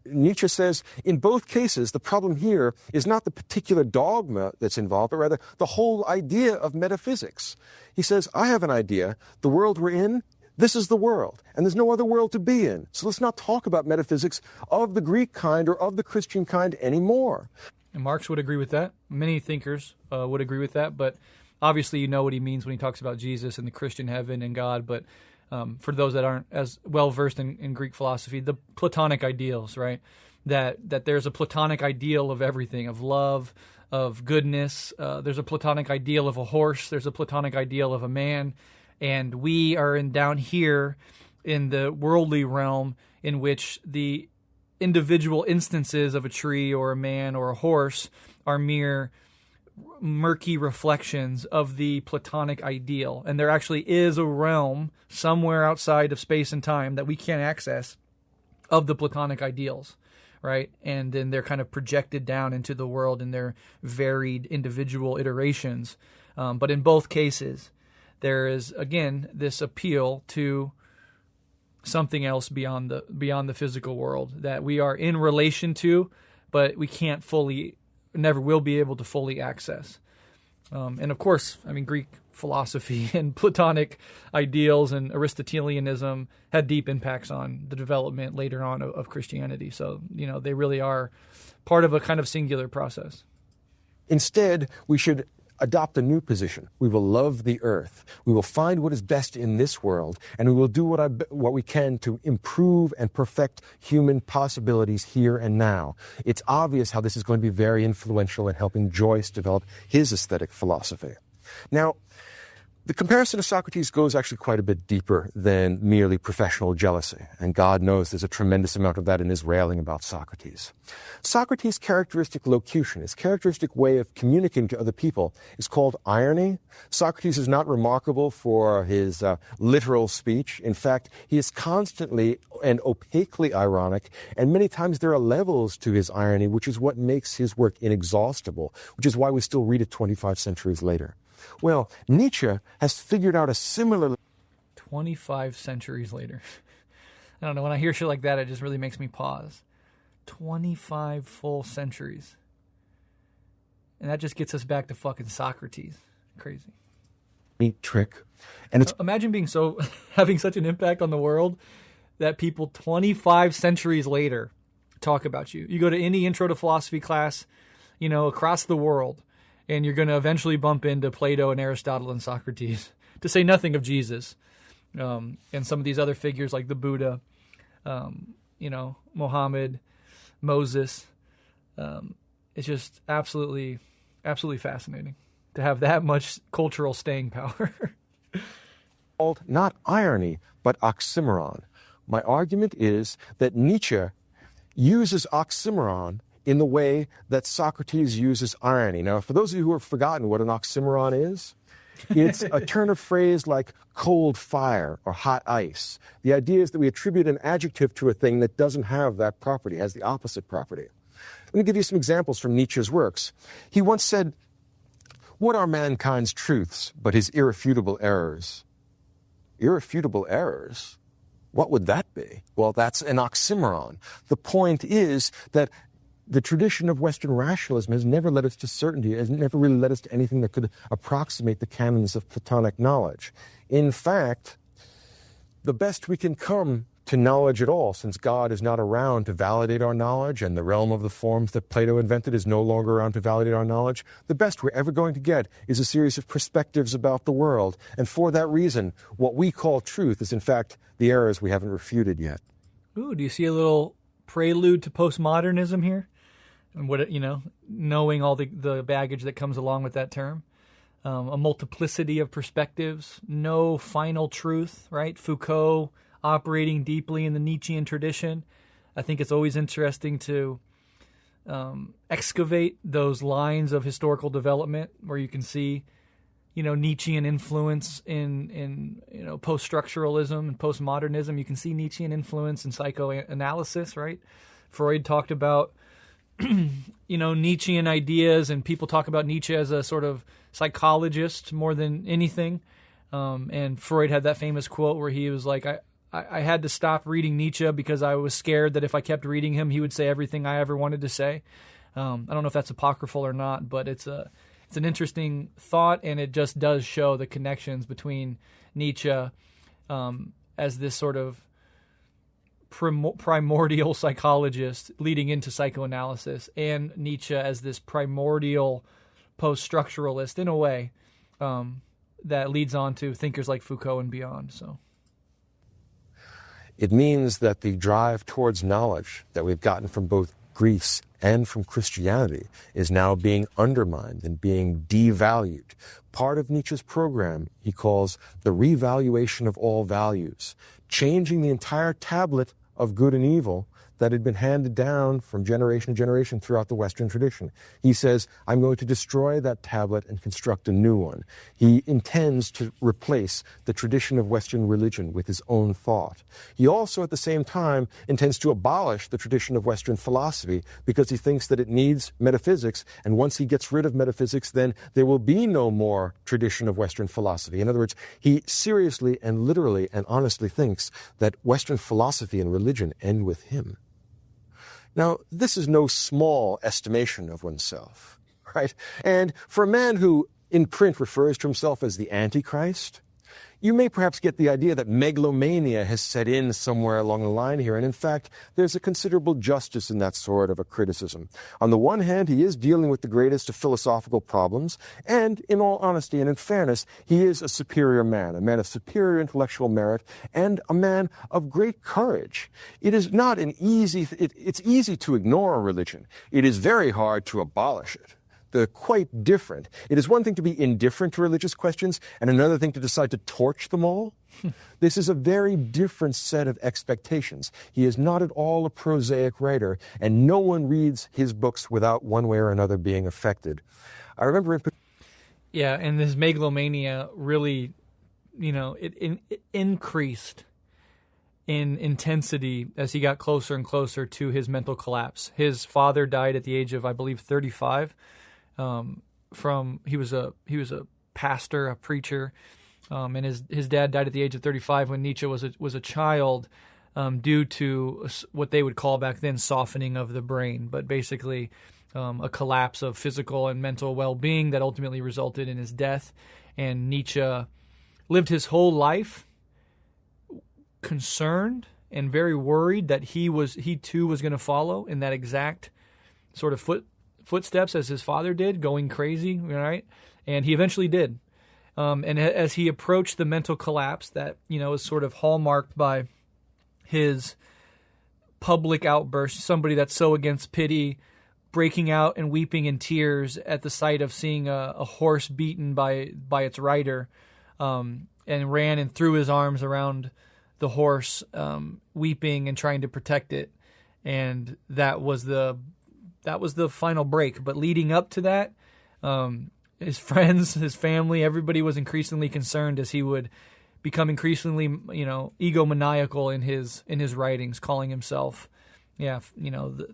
Nietzsche says, in both cases, the problem here is not the particular dogma that's involved, but rather the whole idea of metaphysics. He says, I have an idea. The world we're in, this is the world, and there's no other world to be in. So let's not talk about metaphysics of the Greek kind or of the Christian kind anymore. And Marx would agree with that. Many thinkers would agree with that, but obviously you know what he means when he talks about Jesus and the Christian heaven and God, but for those that aren't as well-versed in Greek philosophy, the Platonic ideals, right? That there's a Platonic ideal of everything, of love, of goodness. There's a Platonic ideal of a horse. There's a Platonic ideal of a man. And we are down here in the worldly realm in which the individual instances of a tree or a man or a horse are mere murky reflections of the Platonic ideal. And there actually is a realm somewhere outside of space and time that we can't access of the Platonic ideals, right? And then they're kind of projected down into the world in their varied individual iterations. But in both cases, there is, again, this appeal to something else beyond the physical world that we are in relation to, but we can't fully, never will be able to fully access. And of course, I mean, Greek philosophy and Platonic ideals and Aristotelianism had deep impacts on the development later on of Christianity. So, they really are part of a kind of singular process. Instead, we should adopt a new position. We will love the earth. We will find what is best in this world, and we will do what we can to improve and perfect human possibilities here and now. It's obvious how this is going to be very influential in helping Joyce develop his aesthetic philosophy. Now, the comparison of Socrates goes actually quite a bit deeper than merely professional jealousy, and God knows there's a tremendous amount of that in his railing about Socrates. Socrates' characteristic locution, his characteristic way of communicating to other people, is called irony. Socrates is not remarkable for his literal speech. In fact, he is constantly and opaquely ironic, and many times there are levels to his irony, which is what makes his work inexhaustible, which is why we still read it 25 centuries later. Well, Nietzsche has figured out a similar... 25 centuries later. I don't know, when I hear shit like that, it just really makes me pause. 25 full centuries. And that just gets us back to fucking Socrates. Crazy. Neat trick. And it's... Imagine being having such an impact on the world that people 25 centuries later talk about you. You go to any intro to philosophy class, across the world, and you're going to eventually bump into Plato and Aristotle and Socrates, to say nothing of Jesus, and some of these other figures like the Buddha, Muhammad, Moses. It's just absolutely, absolutely fascinating to have that much cultural staying power. Called not irony, but oxymoron. My argument is that Nietzsche uses oxymoron in the way that Socrates uses irony. Now, for those of you who have forgotten what an oxymoron is, it's a turn of phrase like cold fire or hot ice. The idea is that we attribute an adjective to a thing that doesn't have that property, has the opposite property. Let me give you some examples from Nietzsche's works. He once said, "What are mankind's truths but his irrefutable errors?" Irrefutable errors? What would that be? Well, that's an oxymoron. The point is that the tradition of Western rationalism has never led us to certainty, has never really led us to anything that could approximate the canons of Platonic knowledge. In fact, the best we can come to knowledge at all, since God is not around to validate our knowledge, and the realm of the forms that Plato invented is no longer around to validate our knowledge, the best we're ever going to get is a series of perspectives about the world. And for that reason, what we call truth is in fact the errors we haven't refuted yet. Ooh, do you see a little prelude to postmodernism here? And what, knowing all the baggage that comes along with that term, a multiplicity of perspectives, no final truth, right? Foucault operating deeply in the Nietzschean tradition. I think it's always interesting to excavate those lines of historical development where you can see, Nietzschean influence in post-structuralism and postmodernism. You can see Nietzschean influence in psychoanalysis, right? Freud talked about Nietzschean ideas, and people talk about Nietzsche as a sort of psychologist more than anything. And Freud had that famous quote where he was like, I had to stop reading Nietzsche because I was scared that if I kept reading him, he would say everything I ever wanted to say. I don't know if that's apocryphal or not, but it's an interesting thought, and it just does show the connections between Nietzsche as this sort of primordial psychologist leading into psychoanalysis, and Nietzsche as this primordial post-structuralist in a way that leads on to thinkers like Foucault and beyond. So it means that the drive towards knowledge that we've gotten from both Greece and from Christianity is now being undermined and being devalued. Part of Nietzsche's program he calls the revaluation of all values, changing the entire tablet of good and evil that had been handed down from generation to generation throughout the Western tradition. He says, I'm going to destroy that tablet and construct a new one. He intends to replace the tradition of Western religion with his own thought. He also, at the same time, intends to abolish the tradition of Western philosophy because he thinks that it needs metaphysics, and once he gets rid of metaphysics, then there will be no more tradition of Western philosophy. In other words, he seriously and literally and honestly thinks that Western philosophy and religion end with him. Now, this is no small estimation of oneself, right? And for a man who in print refers to himself as the Antichrist, you may perhaps get the idea that megalomania has set in somewhere along the line here, and in fact, there's a considerable justice in that sort of a criticism. On the one hand, he is dealing with the greatest of philosophical problems, and in all honesty and in fairness, he is a superior man, a man of superior intellectual merit, and a man of great courage. It is not an easy, it's easy to ignore a religion. It is very hard to abolish it. They're quite different. It is one thing to be indifferent to religious questions and another thing to decide to torch them all. This is a very different set of expectations. He is not at all a prosaic writer, and no one reads his books without one way or another being affected. I remember Yeah, and this megalomania really, it increased in intensity as he got closer and closer to his mental collapse. His father died at the age of, I believe, 35. He was a pastor, a preacher, and his dad died at the age of 35 when Nietzsche was a child, due to what they would call back then softening of the brain, but basically a collapse of physical and mental well-being that ultimately resulted in his death. And Nietzsche lived his whole life concerned and very worried that he too was going to follow in that exact sort of footsteps as his father did, going crazy, right? And he eventually did. And as he approached the mental collapse that, is sort of hallmarked by his public outburst, somebody that's so against pity, breaking out and weeping in tears at the sight of seeing a horse beaten by its rider, and ran and threw his arms around the horse, weeping and trying to protect it. And that was the final break. But leading up to that, his friends, his family, everybody was increasingly concerned as he would become increasingly, egomaniacal in his writings, calling himself, the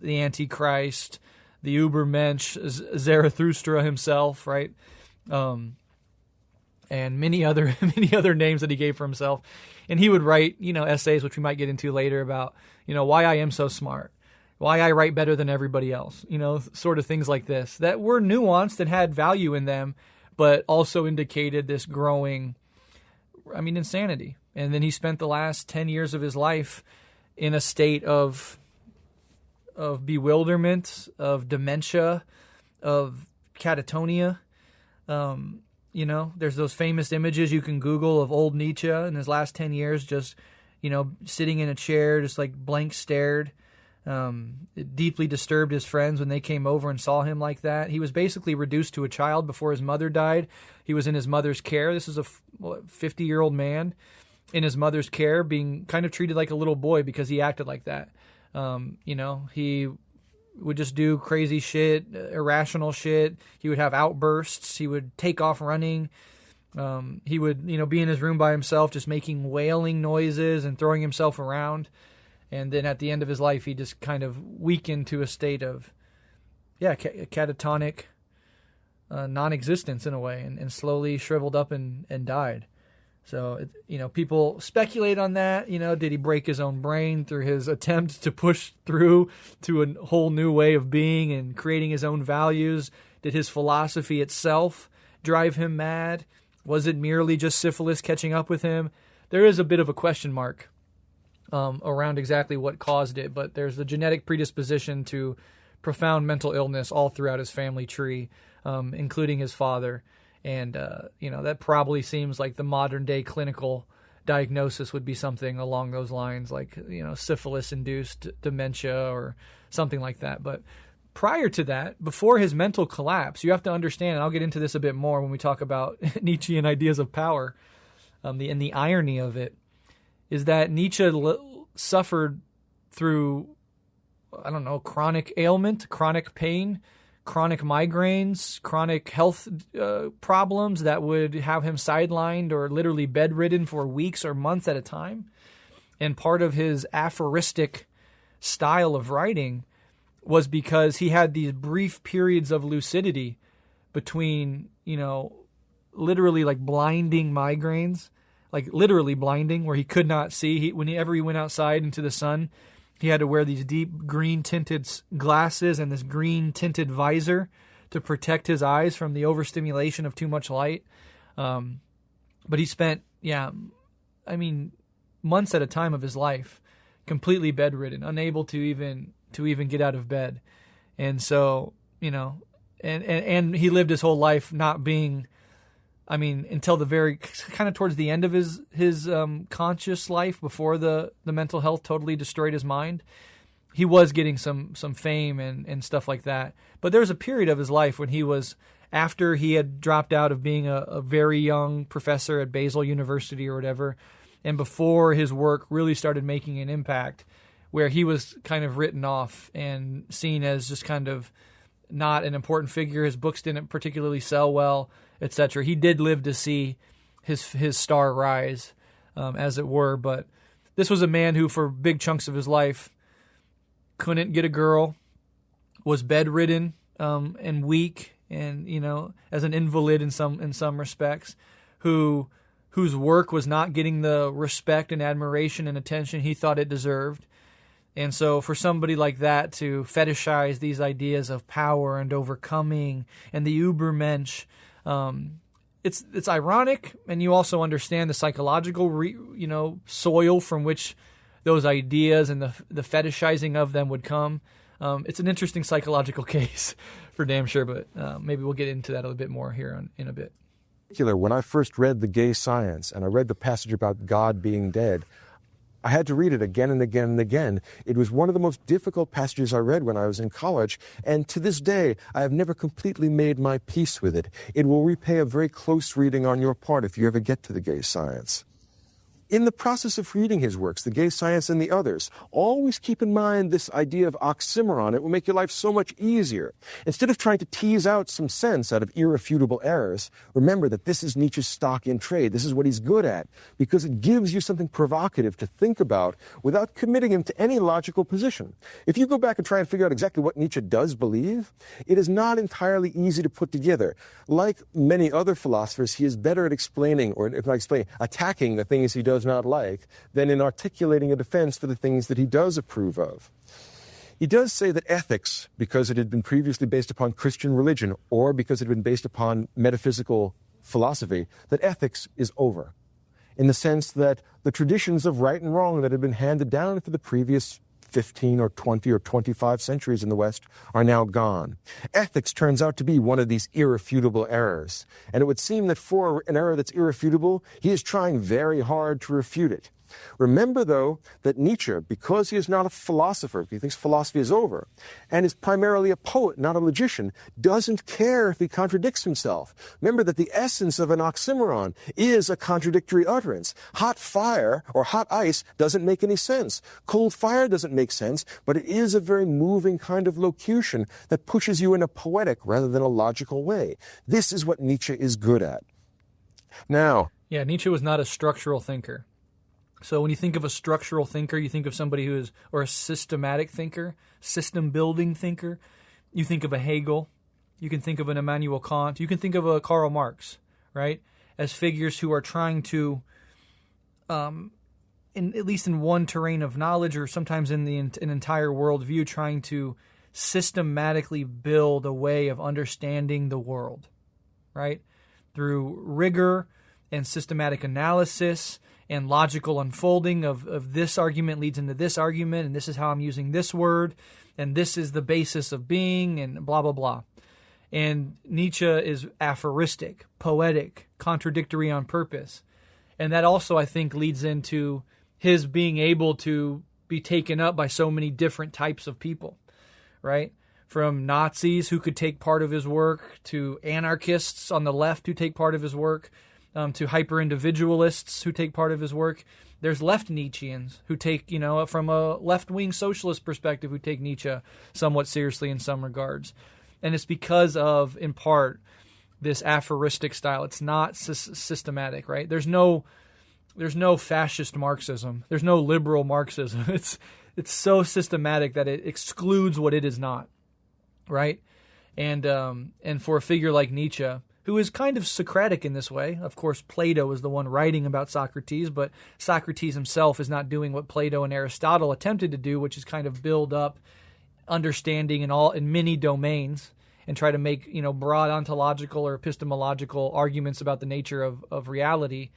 Antichrist, the Ubermensch, Zarathustra himself, right? And many other names that he gave for himself. And he would write, essays, which we might get into later, about, why I am so smart, why I write better than everybody else, sort of things like this that were nuanced and had value in them, but also indicated this growing, insanity. And then he spent the last 10 years of his life in a state of bewilderment, of dementia, of catatonia. There's those famous images you can Google of old Nietzsche in his last 10 years, just, sitting in a chair, just like blank stared. It deeply disturbed his friends when they came over and saw him like that. He was basically reduced to a child before his mother died. He was in his mother's care. This is a 50-year-old man in his mother's care, being kind of treated like a little boy because he acted like that. He would just do crazy shit, irrational shit. He would have outbursts. He would take off running. He would, be in his room by himself, just making wailing noises and throwing himself around. And then at the end of his life, he just kind of weakened to a state of, catatonic non-existence in a way, and slowly shriveled up and died. So, people speculate on that. Did he break his own brain through his attempt to push through to a whole new way of being and creating his own values? Did his philosophy itself drive him mad? Was it merely just syphilis catching up with him? There is a bit of a question mark around exactly what caused it, but there's the genetic predisposition to profound mental illness all throughout his family tree, including his father. And, that probably seems like the modern day clinical diagnosis would be something along those lines, like, syphilis-induced dementia or something like that. But prior to that, before his mental collapse, you have to understand, and I'll get into this a bit more when we talk about Nietzschean ideas of power, and the irony of it, is that Nietzsche suffered through chronic ailment, chronic pain, chronic migraines, chronic health problems that would have him sidelined or literally bedridden for weeks or months at a time. And part of his aphoristic style of writing was because he had these brief periods of lucidity between, literally like blinding migraines, like literally blinding, where he could not see. Whenever he went outside into the sun, he had to wear these deep green tinted glasses and this green tinted visor to protect his eyes from the overstimulation of too much light. But he spent, months at a time of his life completely bedridden, unable to even get out of bed. And so, and he lived his whole life not being, until the very kind of towards the end of his conscious life, before the mental health totally destroyed his mind, he was getting some fame and stuff like that. But there was a period of his life when he was, after he had dropped out of being a very young professor at Basel University or whatever, and before his work really started making an impact, where he was kind of written off and seen as just kind of not an important figure. His books didn't particularly sell well, etc. He did live to see his star rise, as it were. But this was a man who, for big chunks of his life, couldn't get a girl, was bedridden and weak, and as an invalid in some respects, whose work was not getting the respect and admiration and attention he thought it deserved. And so for somebody like that to fetishize these ideas of power and overcoming and the Ubermensch, it's ironic, and you also understand the psychological soil from which those ideas and the fetishizing of them would come. It's an interesting psychological case for damn sure, but maybe we'll get into that a little bit more here in a bit. When I first read The Gay Science and I read the passage about God being dead, I had to read it again and again and again. It was one of the most difficult passages I read when I was in college, and to this day, I have never completely made my peace with it. It will repay a very close reading on your part if you ever get to The Gay Science. In the process of reading his works, The Gay Science and the others, always keep in mind this idea of oxymoron. It will make your life so much easier. Instead of trying to tease out some sense out of irrefutable errors, remember that this is Nietzsche's stock in trade. This is what he's good at, because it gives you something provocative to think about without committing him to any logical position. If you go back and try and figure out exactly what Nietzsche does believe, it is not entirely easy to put together. Like many other philosophers, he is better at explaining, or if I explain, attacking the things he does not like, than in articulating a defense for the things that he does approve of. He does say that ethics, because it had been previously based upon Christian religion or because it had been based upon metaphysical philosophy, that ethics is over, in the sense that the traditions of right and wrong that had been handed down for the previous 15 or 20 or 25 centuries in the West are now gone. Ethics turns out to be one of these irrefutable errors. And it would seem that for an error that's irrefutable, he is trying very hard to refute it. Remember, though, that Nietzsche, because he is not a philosopher, he thinks philosophy is over, and is primarily a poet, not a logician, doesn't care if he contradicts himself. Remember that the essence of an oxymoron is a contradictory utterance. Hot fire or hot ice doesn't make any sense. Cold fire doesn't make sense, but it is a very moving kind of locution that pushes you in a poetic rather than a logical way. This is what Nietzsche is good at. Now, Nietzsche was not a structural thinker. So when you think of a structural thinker, you think of somebody who is, or a systematic thinker, system-building thinker. You think of a Hegel. You can think of an Immanuel Kant. You can think of a Karl Marx, right, as figures who are trying to, at least in one terrain of knowledge, or sometimes in an entire worldview, trying to systematically build a way of understanding the world, right, through rigor and systematic analysis and logical unfolding of this argument leads into this argument, and this is how I'm using this word, and this is the basis of being, and blah, blah, blah. And Nietzsche is aphoristic, poetic, contradictory on purpose. And that also, I think, leads into his being able to be taken up by so many different types of people, right? From Nazis who could take part of his work, to anarchists on the left who take part of his work, to hyper-individualists who take part of his work. There's left Nietzscheans who take, from a left-wing socialist perspective, who take Nietzsche somewhat seriously in some regards. And it's because of, in part, this aphoristic style. It's not systematic, right? There's no fascist Marxism. There's no liberal Marxism. It's so systematic that it excludes what it is not, right? And for a figure like Nietzsche, who is kind of Socratic in this way. Of course, Plato is the one writing about Socrates, but Socrates himself is not doing what Plato and Aristotle attempted to do, which is kind of build up understanding in many domains and try to make broad ontological or epistemological arguments about the nature of reality.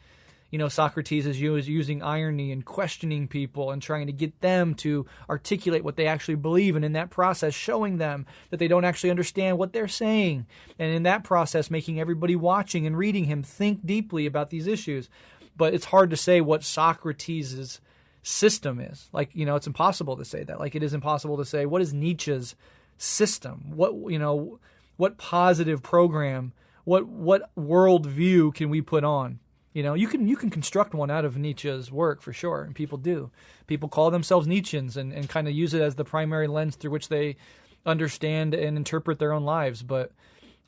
Socrates is using irony and questioning people and trying to get them to articulate what they actually believe, and in that process showing them that they don't actually understand what they're saying, and in that process making everybody watching and reading him think deeply about these issues. But it's hard to say what Socrates' system is. It's impossible to say that. Like, it is impossible to say what is Nietzsche's system, what positive program, what worldview can we put on. You can construct one out of Nietzsche's work for sure, and people do. People call themselves Nietzscheans and kind of use it as the primary lens through which they understand and interpret their own lives. But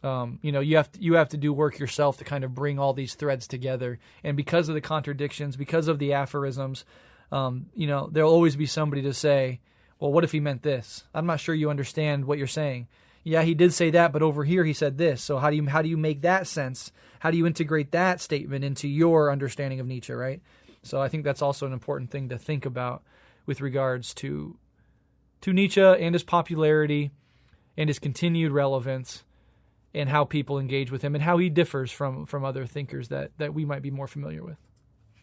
you have to do work yourself to kind of bring all these threads together. And because of the contradictions, because of the aphorisms, there'll always be somebody to say, "Well, what if he meant this? I'm not sure you understand what you're saying." Yeah, he did say that, but over here he said this. So how do you make that sense? How do you integrate that statement into your understanding of Nietzsche, right? So I think that's also an important thing to think about with regards to Nietzsche and his popularity and his continued relevance and how people engage with him and how he differs from other thinkers that we might be more familiar with.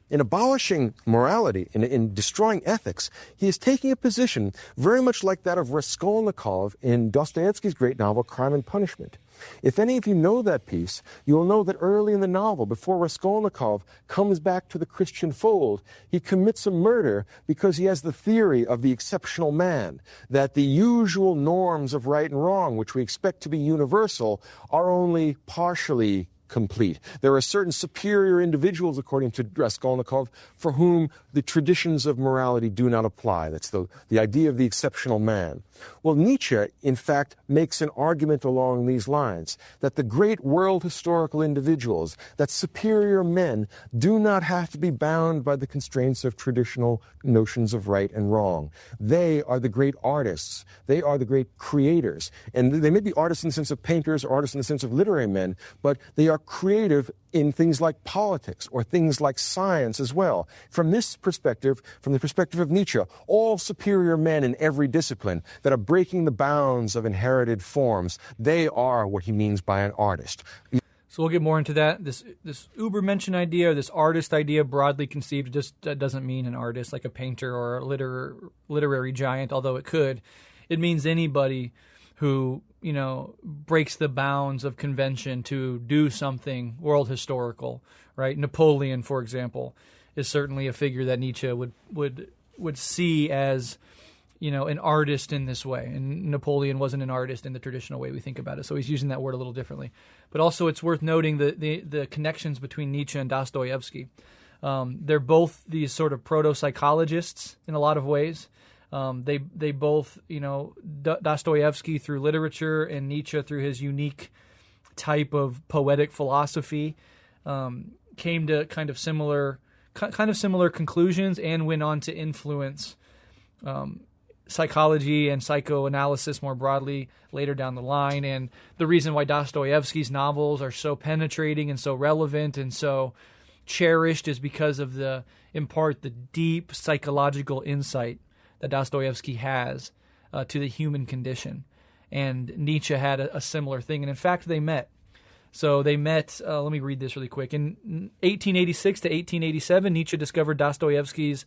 In abolishing morality, in destroying ethics, he is taking a position very much like that of Raskolnikov in Dostoevsky's great novel, Crime and Punishment. If any of you know that piece, you will know that early in the novel, before Raskolnikov comes back to the Christian fold, he commits a murder because he has the theory of the exceptional man, that the usual norms of right and wrong, which we expect to be universal, are only partially complete. There are certain superior individuals, according to Raskolnikov, for whom the traditions of morality do not apply. That's the idea of the exceptional man. Well, Nietzsche, in fact, makes an argument along these lines, that the great world historical individuals, that superior men, do not have to be bound by the constraints of traditional notions of right and wrong. They are the great artists. They are the great creators. And they may be artists in the sense of painters or artists in the sense of literary men, but they are creative in things like politics or things like science as well. From this perspective, from the perspective of Nietzsche, all superior men in every discipline that are breaking the bounds of inherited forms, they are what he means by an artist. So we'll get more into that. This Ubermensch idea, this artist idea, broadly conceived, just doesn't mean an artist like a painter or a literary giant, although it could. It means anybody who breaks the bounds of convention to do something world historical, right? Napoleon, for example, is certainly a figure that Nietzsche would see as, an artist in this way. And Napoleon wasn't an artist in the traditional way we think about it, so he's using that word a little differently. But also it's worth noting the connections between Nietzsche and Dostoevsky. They're both these sort of proto-psychologists in a lot of ways. They both, Dostoevsky through literature and Nietzsche through his unique type of poetic philosophy, came to kind of similar conclusions and went on to influence psychology and psychoanalysis more broadly later down the line. And the reason why Dostoevsky's novels are so penetrating and so relevant and so cherished is because of in part, the deep psychological insight that Dostoevsky has to the human condition. And Nietzsche had a similar thing. And in fact, they met. So they met, let me read this really quick. In 1886 to 1887, Nietzsche discovered Dostoevsky's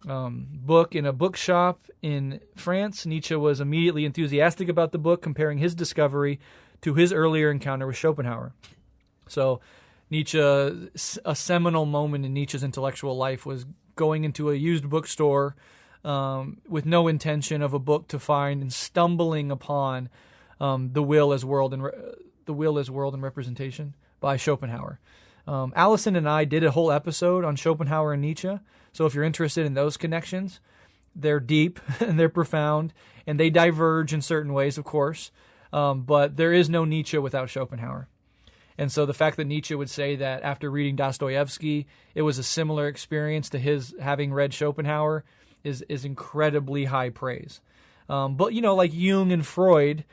book in a bookshop in France. Nietzsche was immediately enthusiastic about the book, comparing his discovery to his earlier encounter with Schopenhauer. So Nietzsche, a seminal moment in Nietzsche's intellectual life was going into a used bookstore with no intention of a book to find and stumbling upon The Will as World and Representation by Schopenhauer. Allison and I did a whole episode on Schopenhauer and Nietzsche, So if you're interested in those connections, they're deep and they're profound, and they diverge in certain ways, of course. But there is no Nietzsche without Schopenhauer. And so the fact that Nietzsche would say that after reading Dostoevsky, it was a similar experience to his having read Schopenhauer is incredibly high praise. But, like Jung and Freud,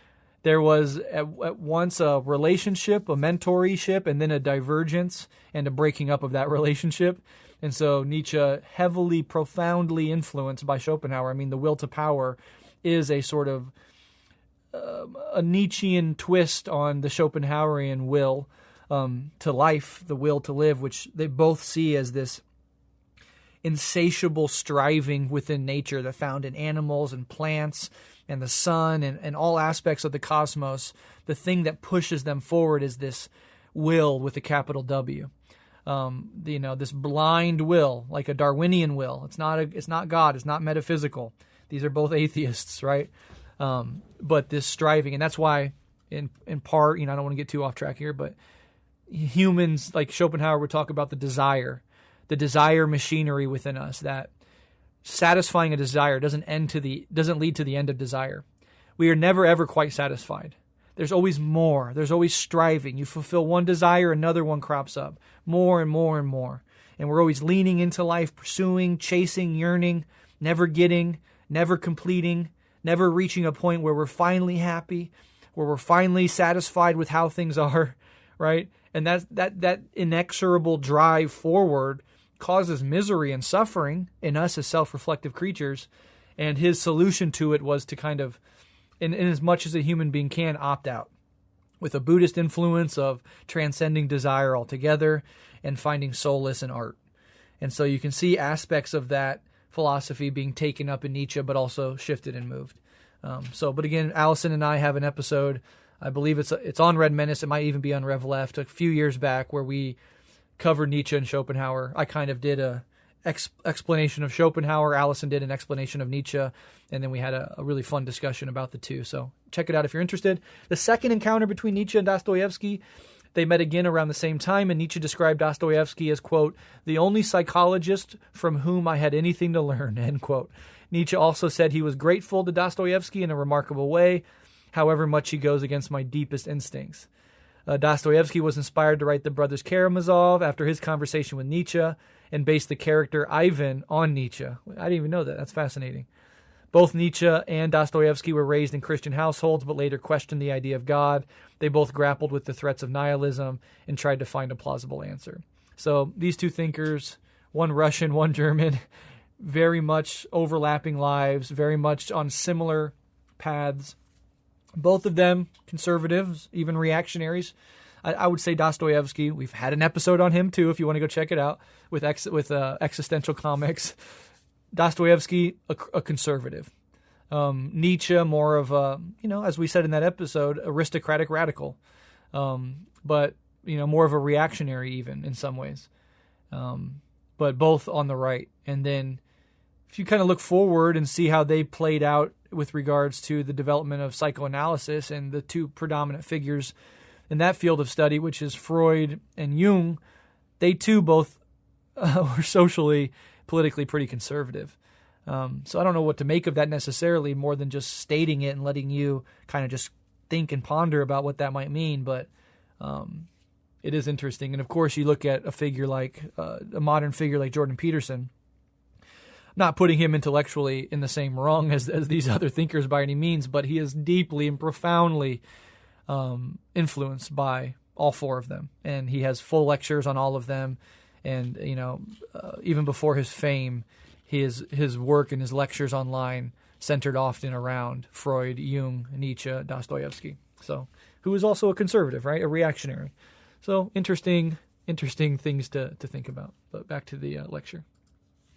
there was at once a relationship, a mentorship, and then a divergence and a breaking up of that relationship. And so Nietzsche, heavily, profoundly influenced by Schopenhauer. I mean, the will to power is a sort of a Nietzschean twist on the Schopenhauerian will to life, the will to live, which they both see as this insatiable striving within nature that found in animals and plants and the sun and all aspects of the cosmos. The thing that pushes them forward is this will with a capital W. This blind will, like a Darwinian will. It's not God. It's not metaphysical. These are both atheists, right? But this striving, and that's why, in part, I don't want to get too off track here, but humans, like Schopenhauer would talk about the desire machinery within us, that satisfying a desire doesn't lead to the end of desire. We are never ever quite satisfied. There's always more. There's always striving. You fulfill one desire, another one crops up. More and more and more. And we're always leaning into life, pursuing, chasing, yearning, never getting, never completing, never reaching a point where we're finally happy, where we're finally satisfied with how things are, right? And that inexorable drive forward causes misery and suffering in us as self-reflective creatures. And his solution to it was to kind of, in as much as a human being can, opt out, with a Buddhist influence of transcending desire altogether and finding solace in art. And so you can see aspects of that philosophy being taken up in Nietzsche, but also shifted and moved. But again, Allison and I have an episode, I believe it's on Red Menace, it might even be on Rev Left, a few years back, where we covered Nietzsche and Schopenhauer. I kind of did a explanation of Schopenhauer, Allison did an explanation of Nietzsche, and then we had a really fun discussion about the two. So check it out if you're interested. The second encounter between Nietzsche and Dostoevsky, they met again around the same time, and Nietzsche described Dostoevsky as, quote, the only psychologist from whom I had anything to learn, end quote. Nietzsche also said he was grateful to Dostoevsky in a remarkable way, however much he goes against my deepest instincts. Dostoevsky was inspired to write The Brothers Karamazov after his conversation with Nietzsche and based the character Ivan on Nietzsche. I didn't even know that. That's fascinating. Both Nietzsche and Dostoevsky were raised in Christian households, but later questioned the idea of God. They both grappled with the threats of nihilism and tried to find a plausible answer. So these two thinkers, one Russian, one German, very much overlapping lives, very much on similar paths. Both of them conservatives, even reactionaries. I would say Dostoevsky, we've had an episode on him too, if you want to go check it out, with existential comics. Dostoevsky, a conservative. Nietzsche, more of a, as we said in that episode, aristocratic radical. But, more of a reactionary even in some ways. But both on the right. And then if you kind of look forward and see how they played out with regards to the development of psychoanalysis and the two predominant figures in that field of study, which is Freud and Jung, they too both were socially, politically pretty conservative. So I don't know what to make of that necessarily, more than just stating it and letting you kind of just think and ponder about what that might mean. But it is interesting. And of course, you look at a figure like a modern figure like Jordan Peterson, not putting him intellectually in the same rung as these other thinkers by any means, but he is deeply and profoundly influenced by all four of them. And he has full lectures on all of them. And, even before his fame, his work and his lectures online centered often around Freud, Jung, Nietzsche, Dostoevsky. So, who is also a conservative, right? A reactionary. So, interesting things to think about. But back to the lecture.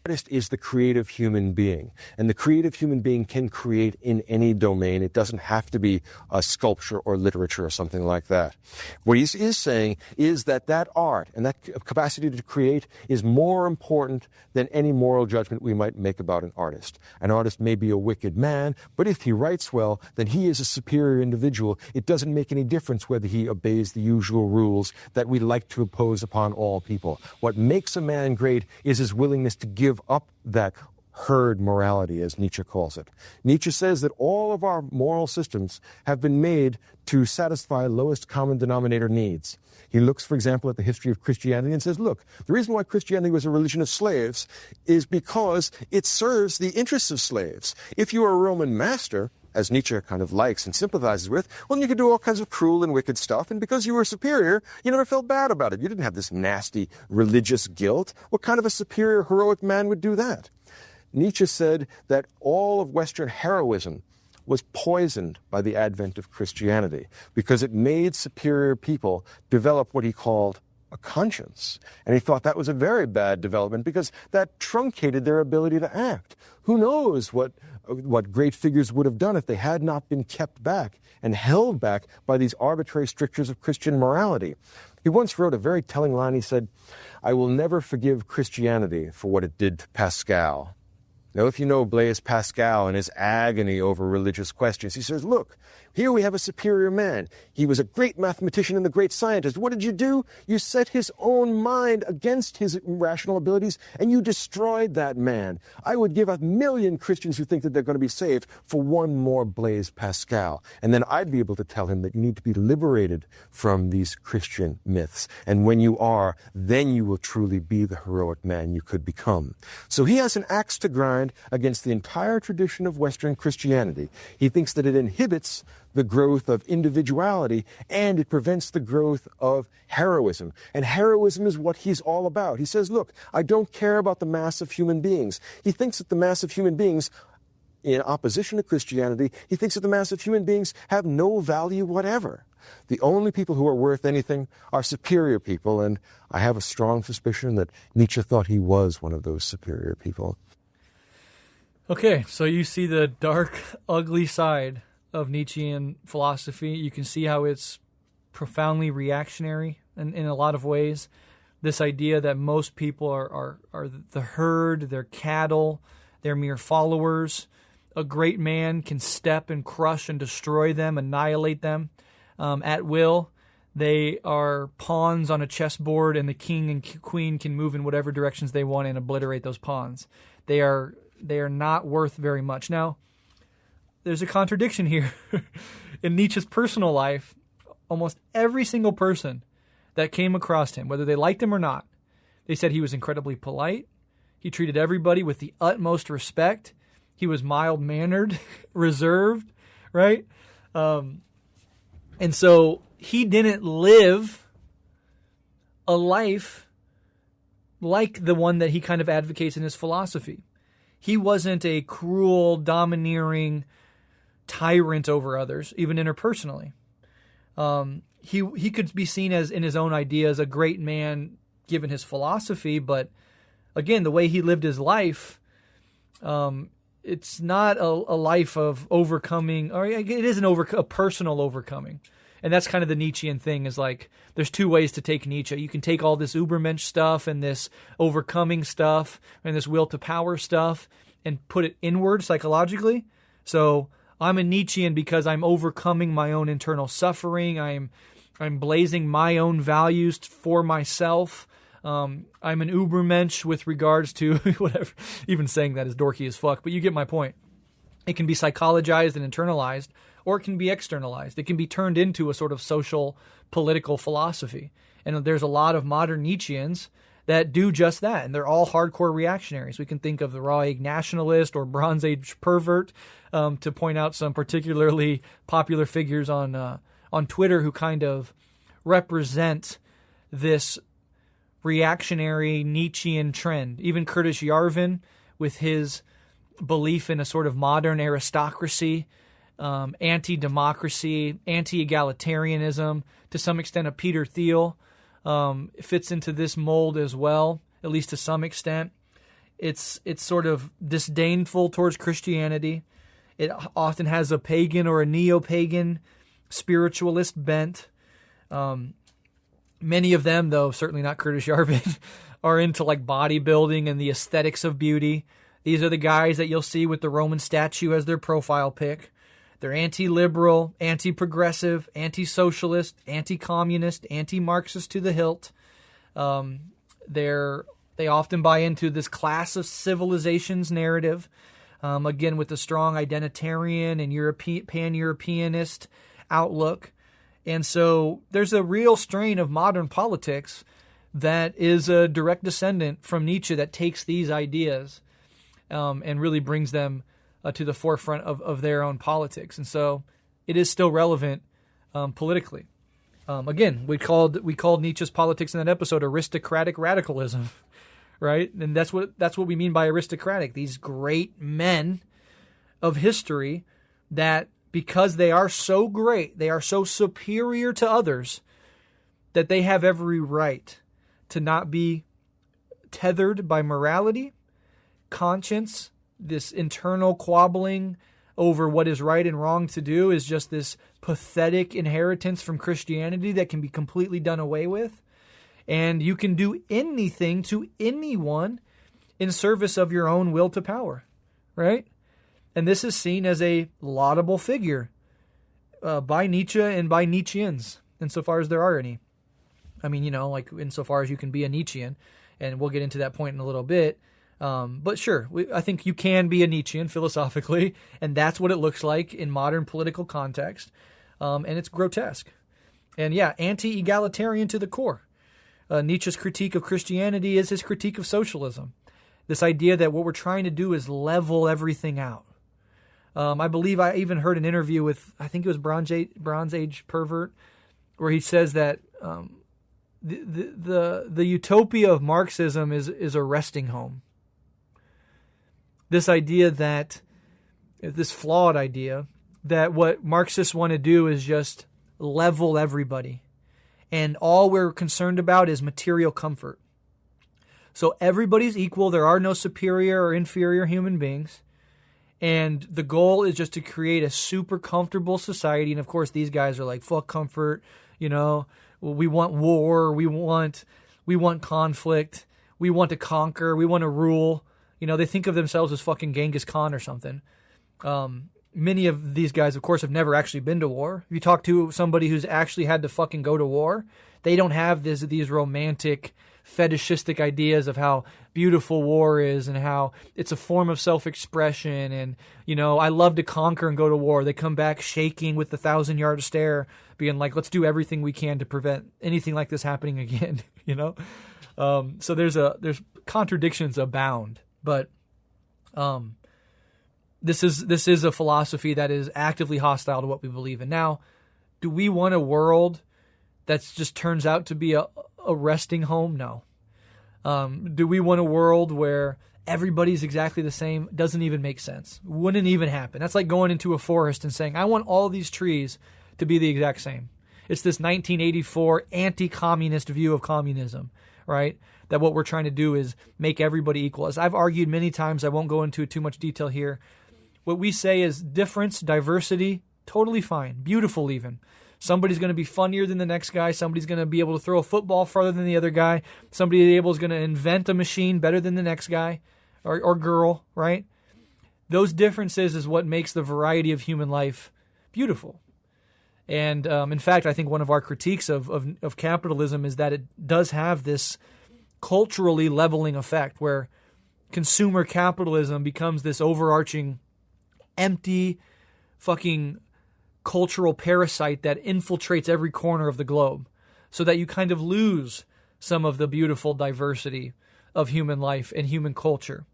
Artist is the creative human being, and the creative human being can create in any domain. It doesn't have to be a sculpture or literature or something like that. What he is saying is that art and that capacity to create is more important than any moral judgment we might make about an artist. An artist may be a wicked man, but if he writes well, then he is a superior individual. It doesn't make any difference whether he obeys the usual rules that we like to impose upon all people. What makes a man great is his willingness to give give up that herd morality, as Nietzsche calls it. Nietzsche says that all of our moral systems have been made to satisfy lowest common denominator needs. He looks, for example, at the history of Christianity and says, look, the reason why Christianity was a religion of slaves is because it serves the interests of slaves. If you are a Roman master, as Nietzsche kind of likes and sympathizes with, well, you could do all kinds of cruel and wicked stuff, and because you were superior, you never felt bad about it. You didn't have this nasty religious guilt. What kind of a superior, heroic man would do that? Nietzsche said that all of Western heroism was poisoned by the advent of Christianity because it made superior people develop what he called a conscience. And he thought that was a very bad development because that truncated their ability to act. Who knows what great figures would have done if they had not been kept back and held back by these arbitrary strictures of Christian morality. He once wrote a very telling line. He said, "I will never forgive Christianity for what it did to Pascal." Now, if you know Blaise Pascal and his agony over religious questions, he says, look, here we have a superior man. He was a great mathematician and a great scientist. What did you do? You set his own mind against his rational abilities, and you destroyed that man. I would give 1,000,000 Christians who think that they're going to be saved for one more Blaise Pascal. And then I'd be able to tell him that you need to be liberated from these Christian myths. And when you are, then you will truly be the heroic man you could become. So he has an axe to grind against the entire tradition of Western Christianity. He thinks that it inhibits the growth of individuality and it prevents the growth of heroism. And heroism is what he's all about. He says, look, I don't care about the mass of human beings. He thinks that the mass of human beings, in opposition to Christianity, he thinks that the mass of human beings have no value whatever. The only people who are worth anything are superior people, and I have a strong suspicion that Nietzsche thought he was one of those superior people. Okay, so you see the dark, ugly side of Nietzschean philosophy. You can see how it's profoundly reactionary in a lot of ways. This idea that most people are the herd, they're cattle, they're mere followers. A great man can step and crush and destroy them, annihilate them at will. They are pawns on a chessboard, and the king and queen can move in whatever directions they want and obliterate those pawns. They are not worth very much. Now, there's a contradiction here. In Nietzsche's personal life, almost every single person that came across him, whether they liked him or not, they said he was incredibly polite. He treated everybody with the utmost respect. He was mild-mannered, reserved, right? And so he didn't live a life like the one that he kind of advocates in his philosophy. He wasn't a cruel, domineering tyrant over others, even interpersonally. He could be seen as, in his own ideas, a great man given his philosophy, but again, the way he lived his life, it's not a life of overcoming, or it is a personal overcoming. And that's kind of the Nietzschean thing, is like, there's two ways to take Nietzsche. You can take all this Ubermensch stuff and this overcoming stuff and this will to power stuff and put it inward psychologically. So I'm a Nietzschean because I'm overcoming my own internal suffering. I'm blazing my own values for myself. I'm an Ubermensch with regards to whatever. Even saying that is dorky as fuck, but you get my point. It can be psychologized and internalized, or it can be externalized. It can be turned into a sort of social, political philosophy. And there's a lot of modern Nietzscheans that do just that, and they're all hardcore reactionaries. We can think of the raw egg nationalist or Bronze Age pervert, to point out some particularly popular figures on Twitter who kind of represent this reactionary Nietzschean trend. Even Curtis Yarvin, with his belief in a sort of modern aristocracy, anti-democracy, anti-egalitarianism, to some extent a Peter Thiel, fits into this mold as well, at least to some extent. It's sort of disdainful towards Christianity. It often has a pagan or a neo-pagan spiritualist bent. Many of them, though certainly not Curtis Yarvin, are into like bodybuilding and the aesthetics of beauty. These are the guys that you'll see with the Roman statue as their profile pic. They're anti-liberal, anti-progressive, anti-socialist, anti-communist, anti-Marxist to the hilt. They're They often buy into this class of civilizations narrative, again with the strong identitarian and pan-Europeanist outlook. And so there's a real strain of modern politics that is a direct descendant from Nietzsche that takes these ideas and really brings them to the forefront of their own politics. And so it is still relevant politically. Again, we called Nietzsche's politics in that episode aristocratic radicalism, right? And that's what we mean by aristocratic. These great men of history that, because they are so great, they are so superior to others, that they have every right to not be tethered by morality, conscience. This internal quabbling over what is right and wrong to do is just this pathetic inheritance from Christianity that can be completely done away with. And you can do anything to anyone in service of your own will to power, right? And this is seen as a laudable figure by Nietzsche and by Nietzscheans, insofar as there are any. I mean, like insofar as you can be a Nietzschean, and we'll get into that point in a little bit. But sure, I think you can be a Nietzschean philosophically, and that's what it looks like in modern political context. And it's grotesque. And yeah, anti-egalitarian to the core. Nietzsche's critique of Christianity is his critique of socialism. This idea that what we're trying to do is level everything out. I believe I even heard an interview with, I think it was Bronze Age Pervert, where he says that the utopia of Marxism is a resting home. This idea that, this flawed idea, that what Marxists want to do is just level everybody. And all we're concerned about is material comfort. So everybody's equal. There are no superior or inferior human beings. And the goal is just to create a super comfortable society. And of course, these guys are like, fuck comfort. We want war. We want conflict. We want to conquer. We want to rule. They think of themselves as fucking Genghis Khan or something. Many of these guys, of course, have never actually been to war. If you talk to somebody who's actually had to fucking go to war, they don't have these romantic, fetishistic ideas of how beautiful war is and how it's a form of self-expression. And, I love to conquer and go to war. They come back shaking with the 1,000-yard stare, being like, let's do everything we can to prevent anything like this happening again, So there's contradictions abound. But this is a philosophy that is actively hostile to what we believe in. Now, do we want a world that just turns out to be a resting home? No. Do we want a world where everybody's exactly the same? Doesn't even make sense. Wouldn't even happen. That's like going into a forest and saying, I want all these trees to be the exact same. It's this 1984 anti-communist view of communism, right? That what we're trying to do is make everybody equal. As I've argued many times, I won't go into too much detail here. What we say is difference, diversity, totally fine, beautiful even. Somebody's going to be funnier than the next guy. Somebody's going to be able to throw a football farther than the other guy. Somebody is going to invent a machine better than the next guy or girl, right? Those differences is what makes the variety of human life beautiful. And in fact, I think one of our critiques of capitalism is that it does have this culturally leveling effect where consumer capitalism becomes this overarching, empty, fucking cultural parasite that infiltrates every corner of the globe so that you kind of lose some of the beautiful diversity of human life and human culture,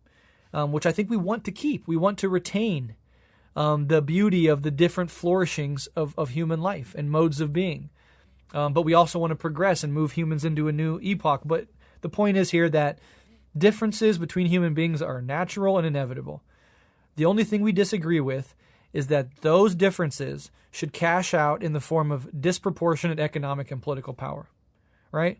which I think we want to keep. We want to retain the beauty of the different flourishings of human life and modes of being. But we also want to progress and move humans into a new epoch. But the point is here that differences between human beings are natural and inevitable. The only thing we disagree with is that those differences should cash out in the form of disproportionate economic and political power, right?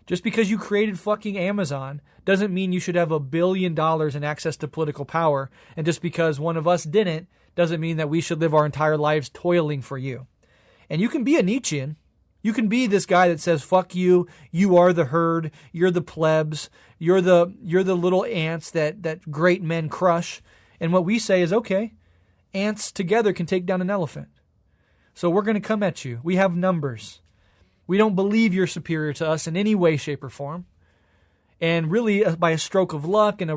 Just because you created fucking Amazon doesn't mean you should have $1 billion in access to political power. And just because one of us didn't doesn't mean that we should live our entire lives toiling for you. And you can be a Nietzschean. You can be this guy that says, fuck you, you are the herd, you're the plebs, you're the little ants that great men crush. And what we say is, okay, ants together can take down an elephant. So we're going to come at you. We have numbers. We don't believe you're superior to us in any way, shape, or form. And really, by a stroke of luck and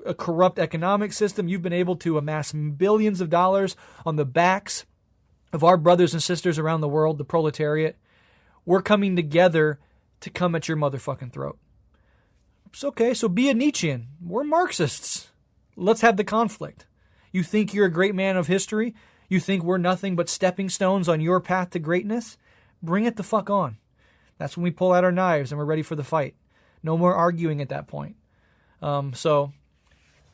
a corrupt economic system, you've been able to amass billions of dollars on the backs of our brothers and sisters around the world, the proletariat. We're coming together to come at your motherfucking throat. It's okay, so be a Nietzschean. We're Marxists. Let's have the conflict. You think you're a great man of history? You think we're nothing but stepping stones on your path to greatness? Bring it the fuck on. That's when we pull out our knives and we're ready for the fight. No more arguing at that point. So,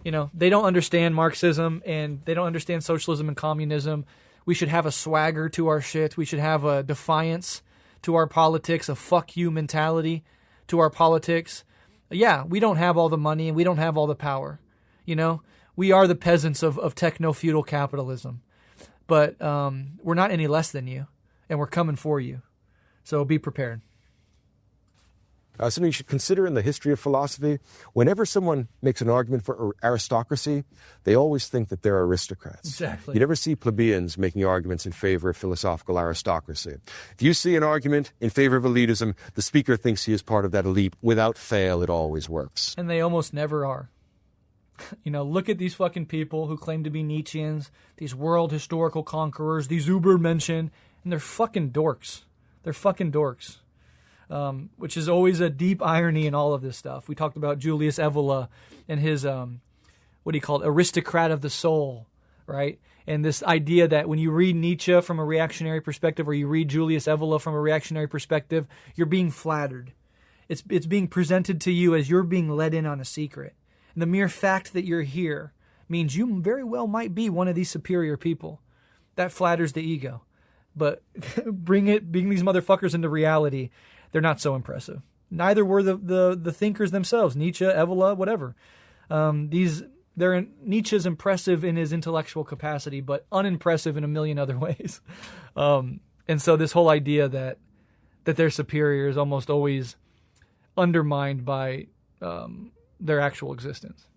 they don't understand Marxism and they don't understand socialism and communism. We should have a swagger to our shit. We should have a defiance to our politics, a fuck you mentality to our politics. Yeah, we don't have all the money and we don't have all the power. We are the peasants of techno-feudal capitalism. But we're not any less than you, and we're coming for you. So be prepared. Something you should consider in the history of philosophy, whenever someone makes an argument for aristocracy, they always think that they're aristocrats. Exactly. You never see plebeians making arguments in favor of philosophical aristocracy. If you see an argument in favor of elitism, the speaker thinks he is part of that elite. Without fail, it always works. And they almost never are. Look at these fucking people who claim to be Nietzscheans, these world historical conquerors, these Ubermensch, and they're fucking dorks. They're fucking dorks. Which is always a deep irony in all of this stuff. We talked about Julius Evola and his, what he called aristocrat of the soul, right? And this idea that when you read Nietzsche from a reactionary perspective or you read Julius Evola from a reactionary perspective, you're being flattered. It's being presented to you as you're being let in on a secret. And the mere fact that you're here means you very well might be one of these superior people. That flatters the ego. But bring these motherfuckers into reality, they're not so impressive. Neither were the thinkers themselves, Nietzsche, Evola, whatever. Nietzsche's impressive in his intellectual capacity, but unimpressive in a million other ways. And so this whole idea that they're superior is almost always undermined by their actual existence.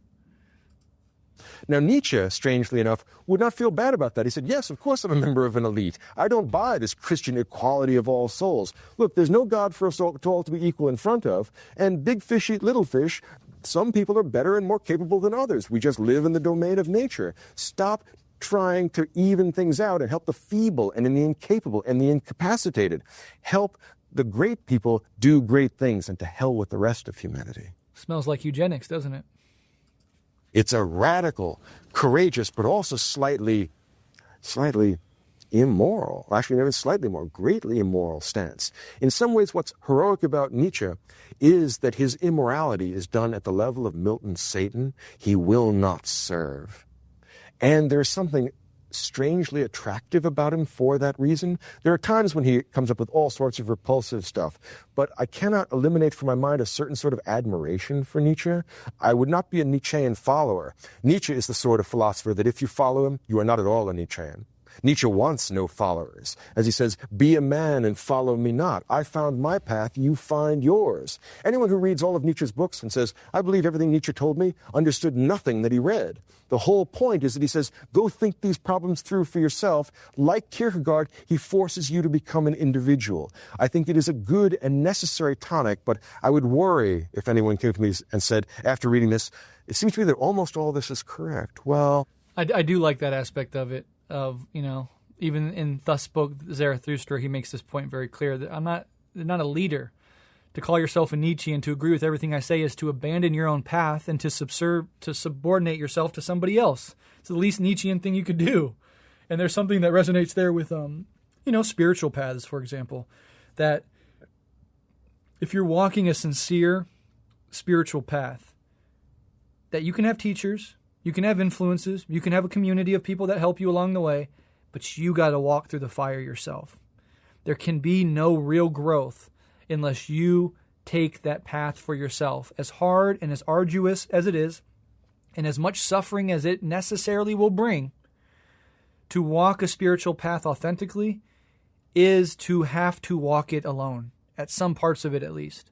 Now, Nietzsche, strangely enough, would not feel bad about that. He said, yes, of course I'm a member of an elite. I don't buy this Christian equality of all souls. Look, there's no God for us all to be equal in front of, and big fish eat little fish. Some people are better and more capable than others. We just live in the domain of nature. Stop trying to even things out and help the feeble and the incapable and the incapacitated. Help the great people do great things, and to hell with the rest of humanity. Smells like eugenics, doesn't it? It's a radical, courageous, but also slightly immoral, actually never slightly more, greatly immoral stance. In some ways, what's heroic about Nietzsche is that his immorality is done at the level of Milton's Satan. He will not serve. And there's something strangely attractive about him for that reason. There are times when he comes up with all sorts of repulsive stuff, but I cannot eliminate from my mind a certain sort of admiration for Nietzsche. I would not be a Nietzschean follower. Nietzsche is the sort of philosopher that if you follow him, you are not at all a Nietzschean. Nietzsche wants no followers. As he says, be a man and follow me not. I found my path, you find yours. Anyone who reads all of Nietzsche's books and says, I believe everything Nietzsche told me, understood nothing that he read. The whole point is that he says, go think these problems through for yourself. Like Kierkegaard, he forces you to become an individual. I think it is a good and necessary tonic, but I would worry if anyone came to me and said, after reading this, it seems to me that almost all this is correct. Well, I do like that aspect of it. Even in Thus Spoke Zarathustra, he makes this point very clear that I'm not a leader. To call yourself a Nietzsche and to agree with everything I say is to abandon your own path and to subordinate yourself to somebody else. It's the least Nietzschean thing you could do. And there's something that resonates there with, spiritual paths, for example, that if you're walking a sincere spiritual path, that you can have teachers, you can have influences, you can have a community of people that help you along the way, but you got to walk through the fire yourself. There can be no real growth unless you take that path for yourself. As hard and as arduous as it is, and as much suffering as it necessarily will bring, to walk a spiritual path authentically is to have to walk it alone, at some parts of it at least.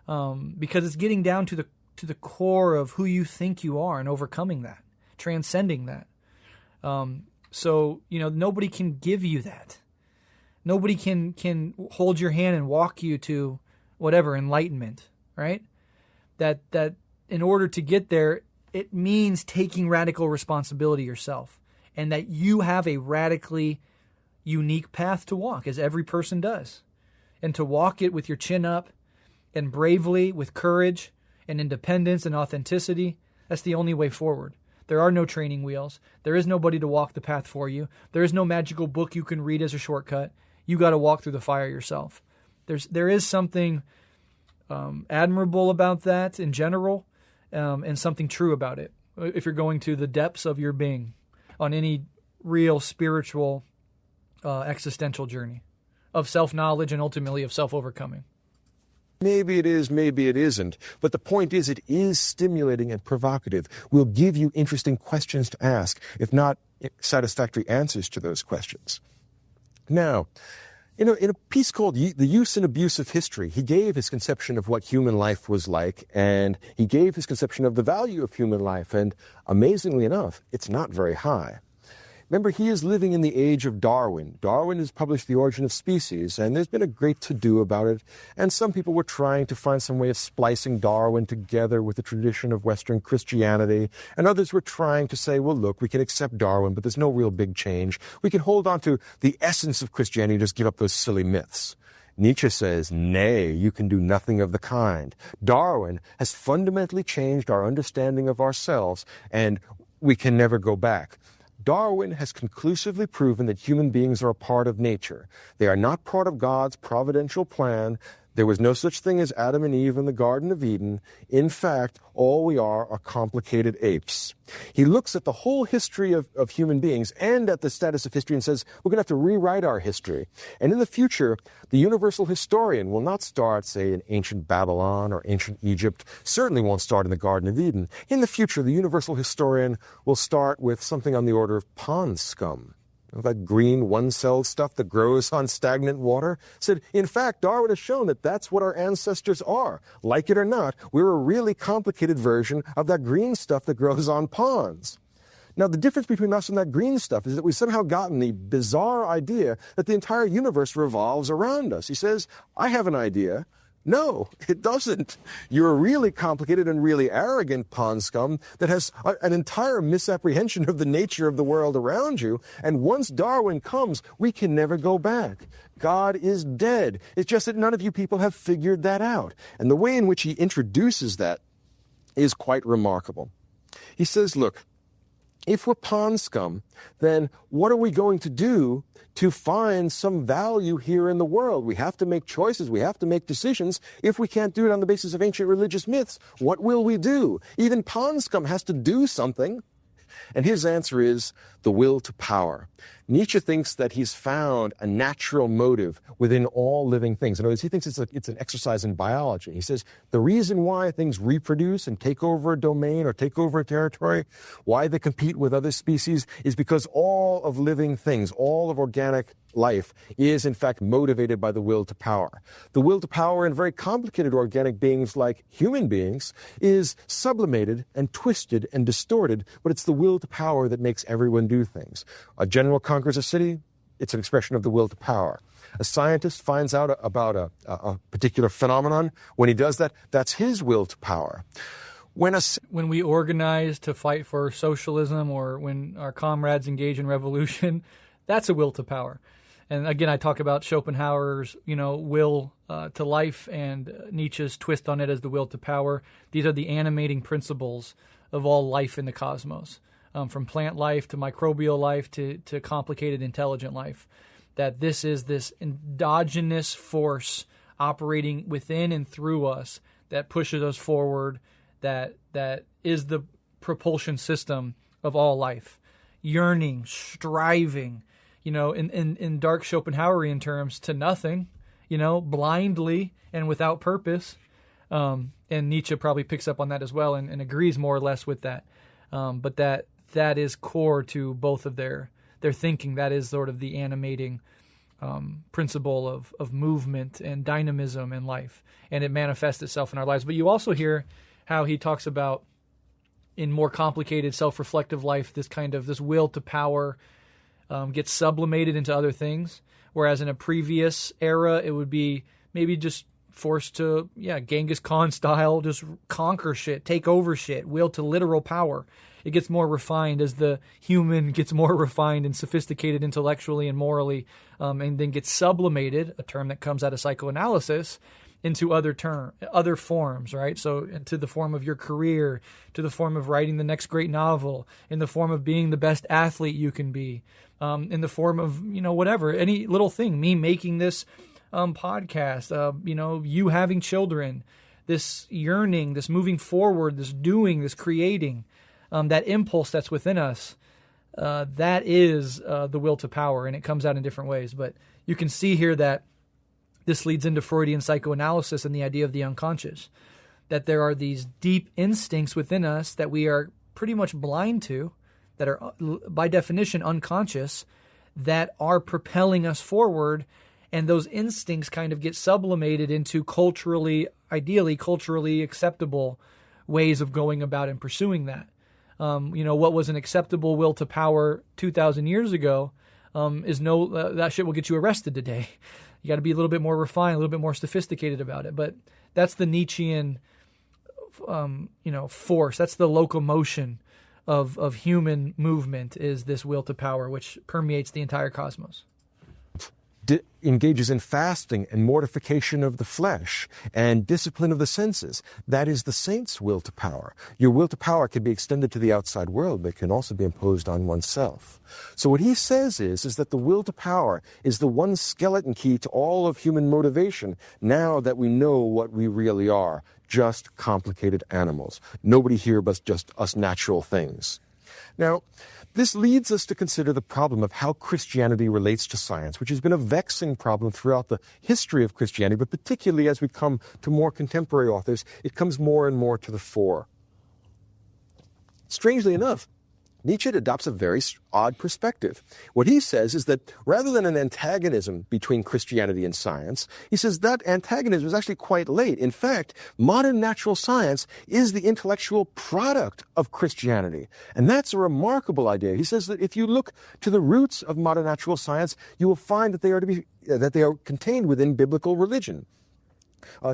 Because it's getting down to the core of who you think you are and overcoming that, transcending that. Nobody can give you that. Nobody can hold your hand and walk you to whatever, enlightenment, right? that in order to get there, it means taking radical responsibility yourself, and that you have a radically unique path to walk, as every person does, and to walk it with your chin up and bravely, with courage and independence and authenticity. That's the only way forward. There are no training wheels. There is nobody to walk the path for you. There is no magical book you can read as a shortcut. You got to walk through the fire yourself. There is something admirable about that in general, and something true about it, if you're going to the depths of your being on any real spiritual existential journey of self-knowledge and ultimately of self-overcoming. Maybe it is, maybe it isn't. But the point is, it is stimulating and provocative. We'll give you interesting questions to ask, if not satisfactory answers to those questions. Now, in a piece called The Use and Abuse of History, he gave his conception of what human life was like, and he gave his conception of the value of human life, and amazingly enough, it's not very high. Remember, he is living in the age of Darwin. Darwin has published The Origin of Species, and there's been a great to-do about it, and some people were trying to find some way of splicing Darwin together with the tradition of Western Christianity, and others were trying to say, well, look, we can accept Darwin, but there's no real big change. We can hold on to the essence of Christianity and just give up those silly myths. Nietzsche says, nay, you can do nothing of the kind. Darwin has fundamentally changed our understanding of ourselves, and we can never go back. Darwin has conclusively proven that human beings are a part of nature. They are not part of God's providential plan. There was no such thing as Adam and Eve in the Garden of Eden. In fact, all we are complicated apes. He looks at the whole history of human beings and at the status of history and says, we're going to have to rewrite our history. And in the future, the universal historian will not start, say, in ancient Babylon or ancient Egypt, certainly won't start in the Garden of Eden. In the future, the universal historian will start with something on the order of pond scum. That green one-celled stuff that grows on stagnant water, said, in fact, Darwin has shown that that's what our ancestors are. Like it or not, we're a really complicated version of that green stuff that grows on ponds. Now, the difference between us and that green stuff is that we've somehow gotten the bizarre idea that the entire universe revolves around us. He says, I have an idea. No, it doesn't. You're a really complicated and really arrogant pond scum that has an entire misapprehension of the nature of the world around you. And once Darwin comes, we can never go back. God is dead. It's just that none of you people have figured that out. And the way in which he introduces that is quite remarkable. He says, look, if we're pond scum, then what are we going to do to find some value here in the world? We have to make choices. We have to make decisions. If we can't do it on the basis of ancient religious myths, what will we do? Even pond scum has to do something. And his answer is the will to power. Nietzsche thinks that he's found a natural motive within all living things. In other words, he thinks it's an exercise in biology. He says the reason why things reproduce and take over a domain or take over a territory, why they compete with other species, is because all of living things, all of organic life is in fact motivated by the will to power. The will to power in very complicated organic beings like human beings is sublimated and twisted and distorted, but it's the will to power that makes everyone do things. A general conquers a city, it's an expression of the will to power. A scientist finds out about a particular phenomenon. When he does that, that's his will to power. When we organize to fight for socialism, or when our comrades engage in revolution, that's a will to power. And again, I talk about Schopenhauer's, will to life, and Nietzsche's twist on it as the will to power. These are the animating principles of all life in the cosmos, from plant life to microbial life to complicated intelligent life. That this is this endogenous force operating within and through us that pushes us forward, that is the propulsion system of all life. Yearning, striving, in dark Schopenhauerian terms, to nothing, blindly and without purpose. And Nietzsche probably picks up on that as well and agrees more or less with that. But that is core to both of their thinking. That is sort of the animating principle of movement and dynamism in life. And it manifests itself in our lives. But you also hear how he talks about, in more complicated self-reflective life, this will to power gets sublimated into other things, whereas in a previous era it would be maybe just forced to, Genghis Khan style, just conquer shit, take over shit, will to literal power. It gets more refined as the human gets more refined and sophisticated intellectually and morally, and then gets sublimated, a term that comes out of psychoanalysis, into other forms, right? So into the form of your career, to the form of writing the next great novel, in the form of being the best athlete you can be, in the form of, whatever, any little thing, me making this podcast, you having children, this yearning, this moving forward, this doing, this creating, that impulse that's within us, that is the will to power, and it comes out in different ways. But you can see here that this leads into Freudian psychoanalysis and the idea of the unconscious, that there are these deep instincts within us that we are pretty much blind to, that are by definition unconscious, that are propelling us forward. And those instincts kind of get sublimated into ideally culturally acceptable ways of going about and pursuing that. What was an acceptable will to power 2,000 years ago that shit will get you arrested today. You got to be a little bit more refined, a little bit more sophisticated about it. But that's the Nietzschean, force. That's the locomotion of human movement, is this will to power, which permeates the entire cosmos. Engages in fasting and mortification of the flesh and discipline of the senses. That is the saint's will to power. Your will to power can be extended to the outside world, but can also be imposed on oneself. So what he says is that the will to power is the one skeleton key to all of human motivation, now that we know what we really are, just complicated animals. Nobody here but just us natural things. Now, this leads us to consider the problem of how Christianity relates to science, which has been a vexing problem throughout the history of Christianity, but particularly as we come to more contemporary authors, it comes more and more to the fore. Strangely enough, Nietzsche adopts a very odd perspective. What he says is that rather than an antagonism between Christianity and science, he says that antagonism is actually quite late. In fact, modern natural science is the intellectual product of Christianity. And that's a remarkable idea. He says that if you look to the roots of modern natural science, you will find that they are contained within biblical religion.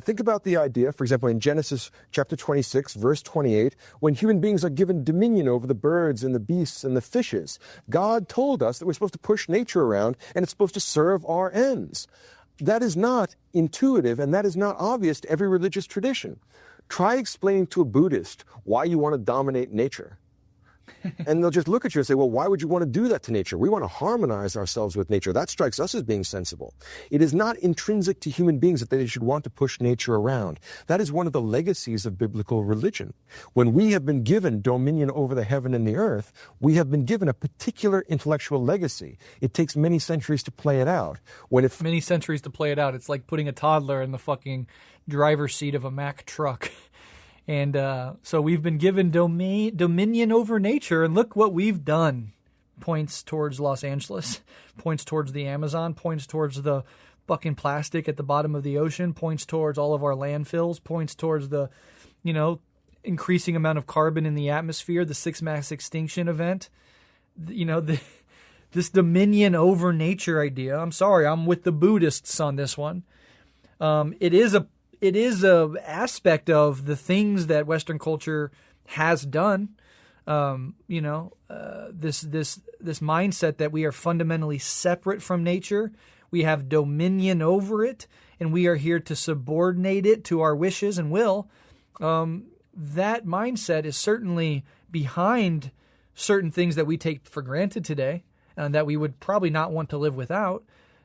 Think about the idea, for example, in Genesis chapter 26, verse 28, when human beings are given dominion over the birds and the beasts and the fishes. God told us that we're supposed to push nature around and it's supposed to serve our ends. That is not intuitive and that is not obvious to every religious tradition. Try explaining to a Buddhist why you want to dominate nature. And they'll just look at you and say, well, why would you want to do that to nature? We want to harmonize ourselves with nature. That strikes us as being sensible. It is not intrinsic to human beings that they should want to push nature around. That is one of the legacies of biblical religion. When we have been given dominion over the heaven and the earth, we have been given a particular intellectual legacy. It takes many centuries to play it out. Many centuries to play it out. It's like putting a toddler in the fucking driver's seat of a Mack truck. And so we've been given dominion over nature, and look what we've done. Points towards Los Angeles, points towards the Amazon, points towards the fucking plastic at the bottom of the ocean, points towards all of our landfills, points towards the, increasing amount of carbon in the atmosphere, the sixth mass extinction event. This dominion over nature idea. I'm sorry, I'm with the Buddhists on this one. It is a aspect of the things that Western culture has done. This mindset that we are fundamentally separate from nature. We have dominion over it, and we are here to subordinate it to our wishes and will. That mindset is certainly behind certain things that we take for granted today, and that we would probably not want to live without.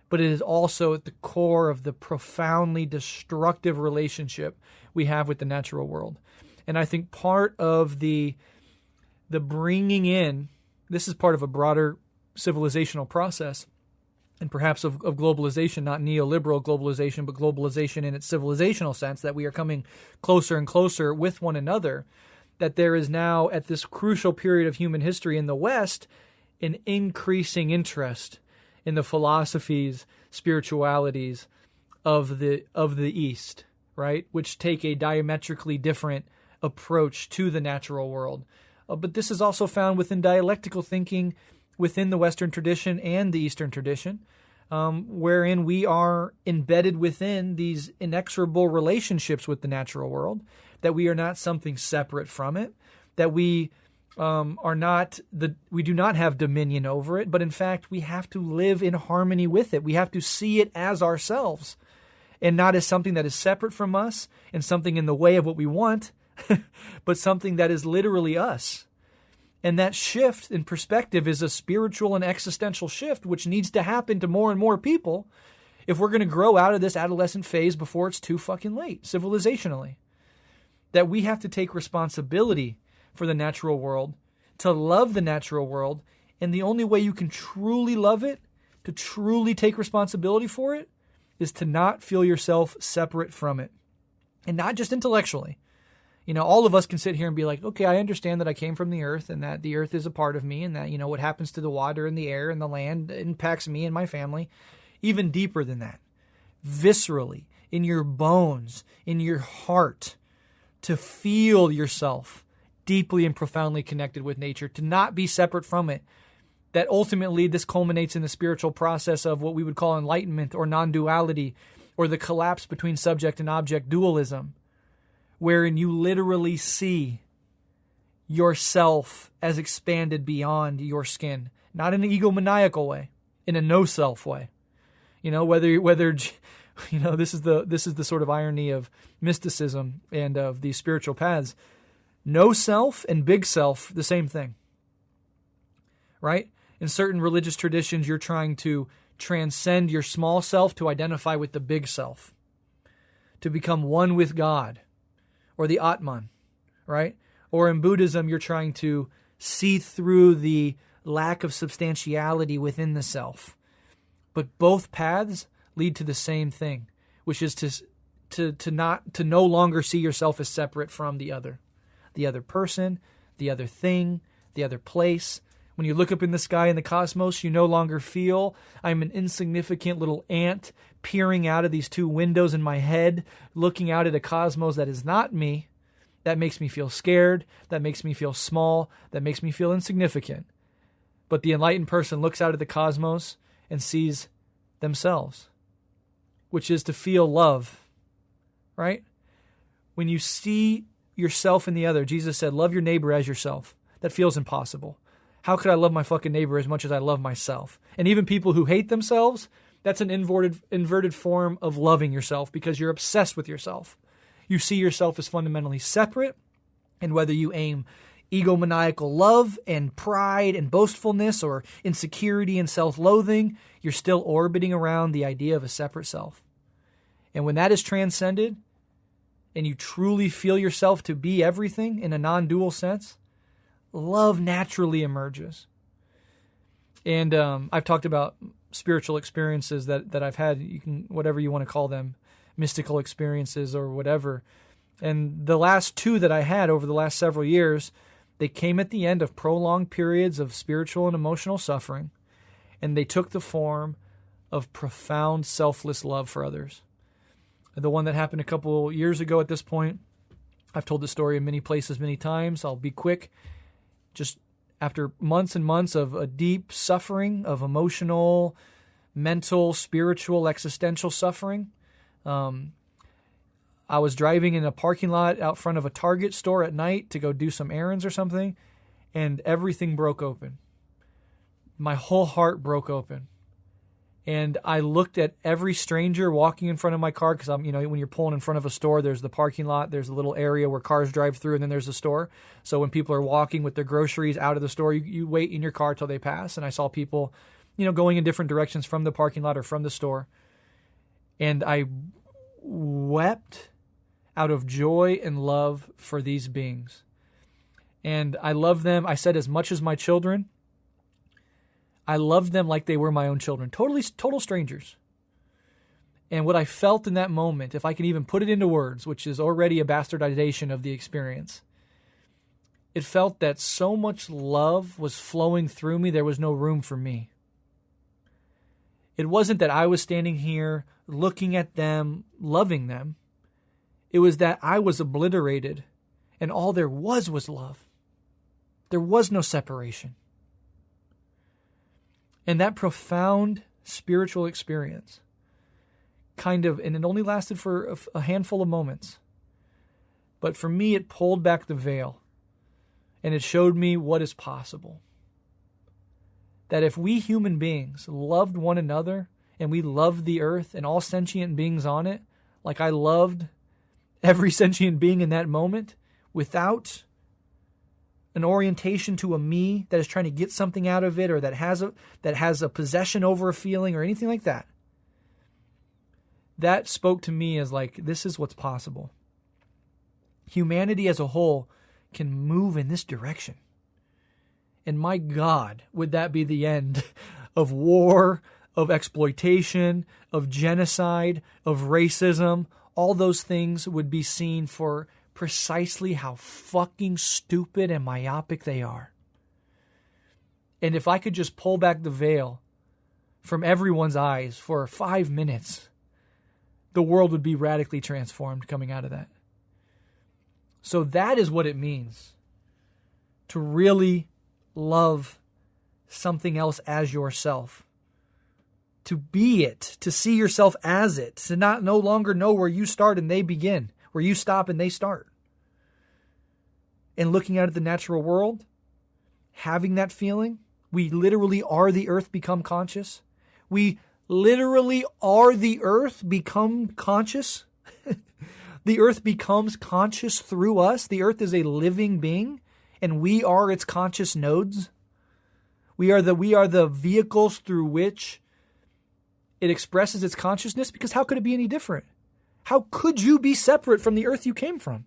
But it is also at the core of the profoundly destructive relationship we have with the natural world. And I think part of the bringing in, this is part of a broader civilizational process, and perhaps of globalization, not neoliberal globalization, but globalization in its civilizational sense, that we are coming closer and closer with one another, that there is now, at this crucial period of human history in the West, an increasing interest in the philosophies, spiritualities of the East, right? Which take a diametrically different approach to the natural world. But this is also found within dialectical thinking within the Western tradition and the Eastern tradition. wherein we are embedded within these inexorable relationships with the natural world, that we are not something separate from it, that we we do not have dominion over it, but in fact we have to live in harmony with it. We have to see it as ourselves and not as something that is separate from us and something in the way of what we want, but something that is literally us. And that shift in perspective is a spiritual and existential shift, which needs to happen to more and more people if we're going to grow out of this adolescent phase before it's too fucking late, civilizationally. That we have to take responsibility for the natural world, to love the natural world, and the only way you can truly love it, to truly take responsibility for it, is to not feel yourself separate from it. And not just intellectually. You know, all of us can sit here and be like, okay, I understand that I came from the earth and that the earth is a part of me and that, you know, what happens to the water and the air and the land impacts me and my family. Even deeper than that, viscerally, in your bones, in your heart, to feel yourself deeply and profoundly connected with nature, to not be separate from it. That ultimately this culminates in the spiritual process of what we would call enlightenment or non-duality, or the collapse between subject and object dualism, wherein you literally see yourself as expanded beyond your skin, not in an egomaniacal way, in a no-self way. You know, whether you know, this is the sort of irony of mysticism and of these spiritual paths. No self and big self, the same thing, right? In certain religious traditions, you're trying to transcend your small self to identify with the big self, to become one with God, or the Atman, right? Or in Buddhism, you're trying to see through the lack of substantiality within the self. But both paths lead to the same thing, which is to no longer see yourself as separate from the other person, the other thing, the other place. When you look up in the sky in the cosmos, you no longer feel I'm an insignificant little ant peering out of these two windows in my head, looking out at a cosmos that is not me. That makes me feel scared. That makes me feel small. That makes me feel insignificant. But the enlightened person looks out at the cosmos and sees themselves, which is to feel love, right? When you see yourself in the other, Jesus said, love your neighbor as yourself. That feels impossible. How could I love my fucking neighbor as much as I love myself? And even people who hate themselves, that's an inverted form of loving yourself because you're obsessed with yourself. You see yourself as fundamentally separate, and whether you aim egomaniacal love and pride and boastfulness or insecurity and self-loathing, you're still orbiting around the idea of a separate self. And when that is transcended and you truly feel yourself to be everything in a non-dual sense, love naturally emerges. And I've talked about spiritual experiences that I've had, you can, whatever you want to call them, mystical experiences or whatever. And the last two that I had over the last several years, they came at the end of prolonged periods of spiritual and emotional suffering, and they took the form of profound selfless love for others. The one that happened a couple years ago at this point, I've told the story in many places many times. I'll be quick. Just after months and months of a deep suffering, of emotional, mental, spiritual, existential suffering, I was driving in a parking lot out front of a Target store at night to go do some errands or something, and everything broke open. My whole heart broke open. And I looked at every stranger walking in front of my car, because when you're pulling in front of a store, there's the parking lot, there's a little area where cars drive through, and then there's the store. So when people are walking with their groceries out of the store, you wait in your car till they pass. And I saw people, going in different directions from the parking lot or from the store. And I wept out of joy and love for these beings. And I love them, I said, as much as my children. I loved them like they were my own children, total strangers. And what I felt in that moment, if I can even put it into words, which is already a bastardization of the experience, it felt that so much love was flowing through me, there was no room for me. It wasn't that I was standing here looking at them, loving them. It was that I was obliterated, and all there was love. There was no separation. And that profound spiritual experience. And it only lasted for a handful of moments. But for me, it pulled back the veil. And it showed me what is possible. That if we human beings loved one another, and we loved the earth and all sentient beings on it, like I loved every sentient being in that moment, without an orientation to a me that is trying to get something out of it, or that has a possession over a feeling or anything like that. That spoke to me as like, this is what's possible. Humanity as a whole can move in this direction. And my God, would that be the end of war, of exploitation, of genocide, of racism? All those things would be seen for precisely how fucking stupid and myopic they are. And if I could just pull back the veil from everyone's eyes for 5 minutes, the world would be radically transformed coming out of that. So that is what it means to really love something else as yourself. To be it, to see yourself as it, to no longer know where you start and they begin, where you stop and they start. And looking out at the natural world, having that feeling, we literally are the earth become conscious. We literally are the earth become conscious. The earth becomes conscious through us. The earth is a living being, and we are its conscious nodes. We are the vehicles through which it expresses its consciousness, because how could it be any different? How could you be separate from the earth you came from?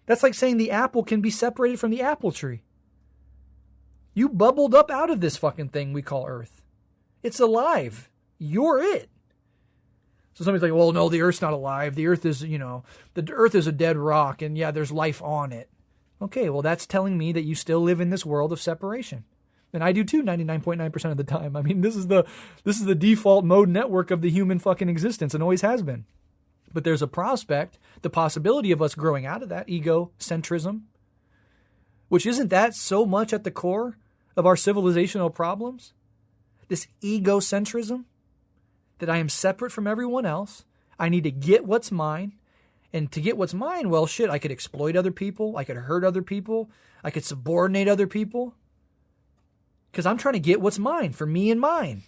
That's like saying the apple can be separated from the apple tree. You bubbled up out of this fucking thing we call earth. It's alive. You're it. So somebody's like, well, no, the earth's not alive. The earth is, the earth is a dead rock, and yeah, there's life on it. Okay, well, that's telling me that you still live in this world of separation. And I do too, 99.9% of the time. I mean, this is the default mode network of the human fucking existence, and always has been. But there's a prospect, the possibility of us growing out of that egocentrism, which isn't that so much at the core of our civilizational problems? This egocentrism, that I am separate from everyone else. I need to get what's mine. And to get what's mine, well, shit, I could exploit other people. I could hurt other people. I could subordinate other people. Because I'm trying to get what's mine for me and mine.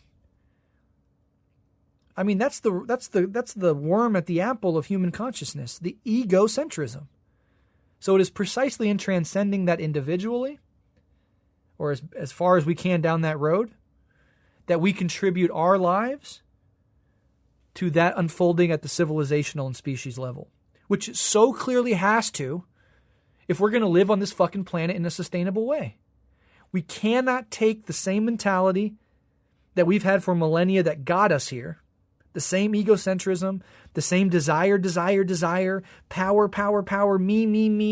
I mean, that's the worm at the apple of human consciousness, the egocentrism. So it is precisely in transcending that individually, or as far as we can down that road, that we contribute our lives to that unfolding at the civilizational and species level, which so clearly has to, if we're going to live on this fucking planet in a sustainable way. We cannot take the same mentality that we've had for millennia that got us here, the same egocentrism, the same desire, power, me,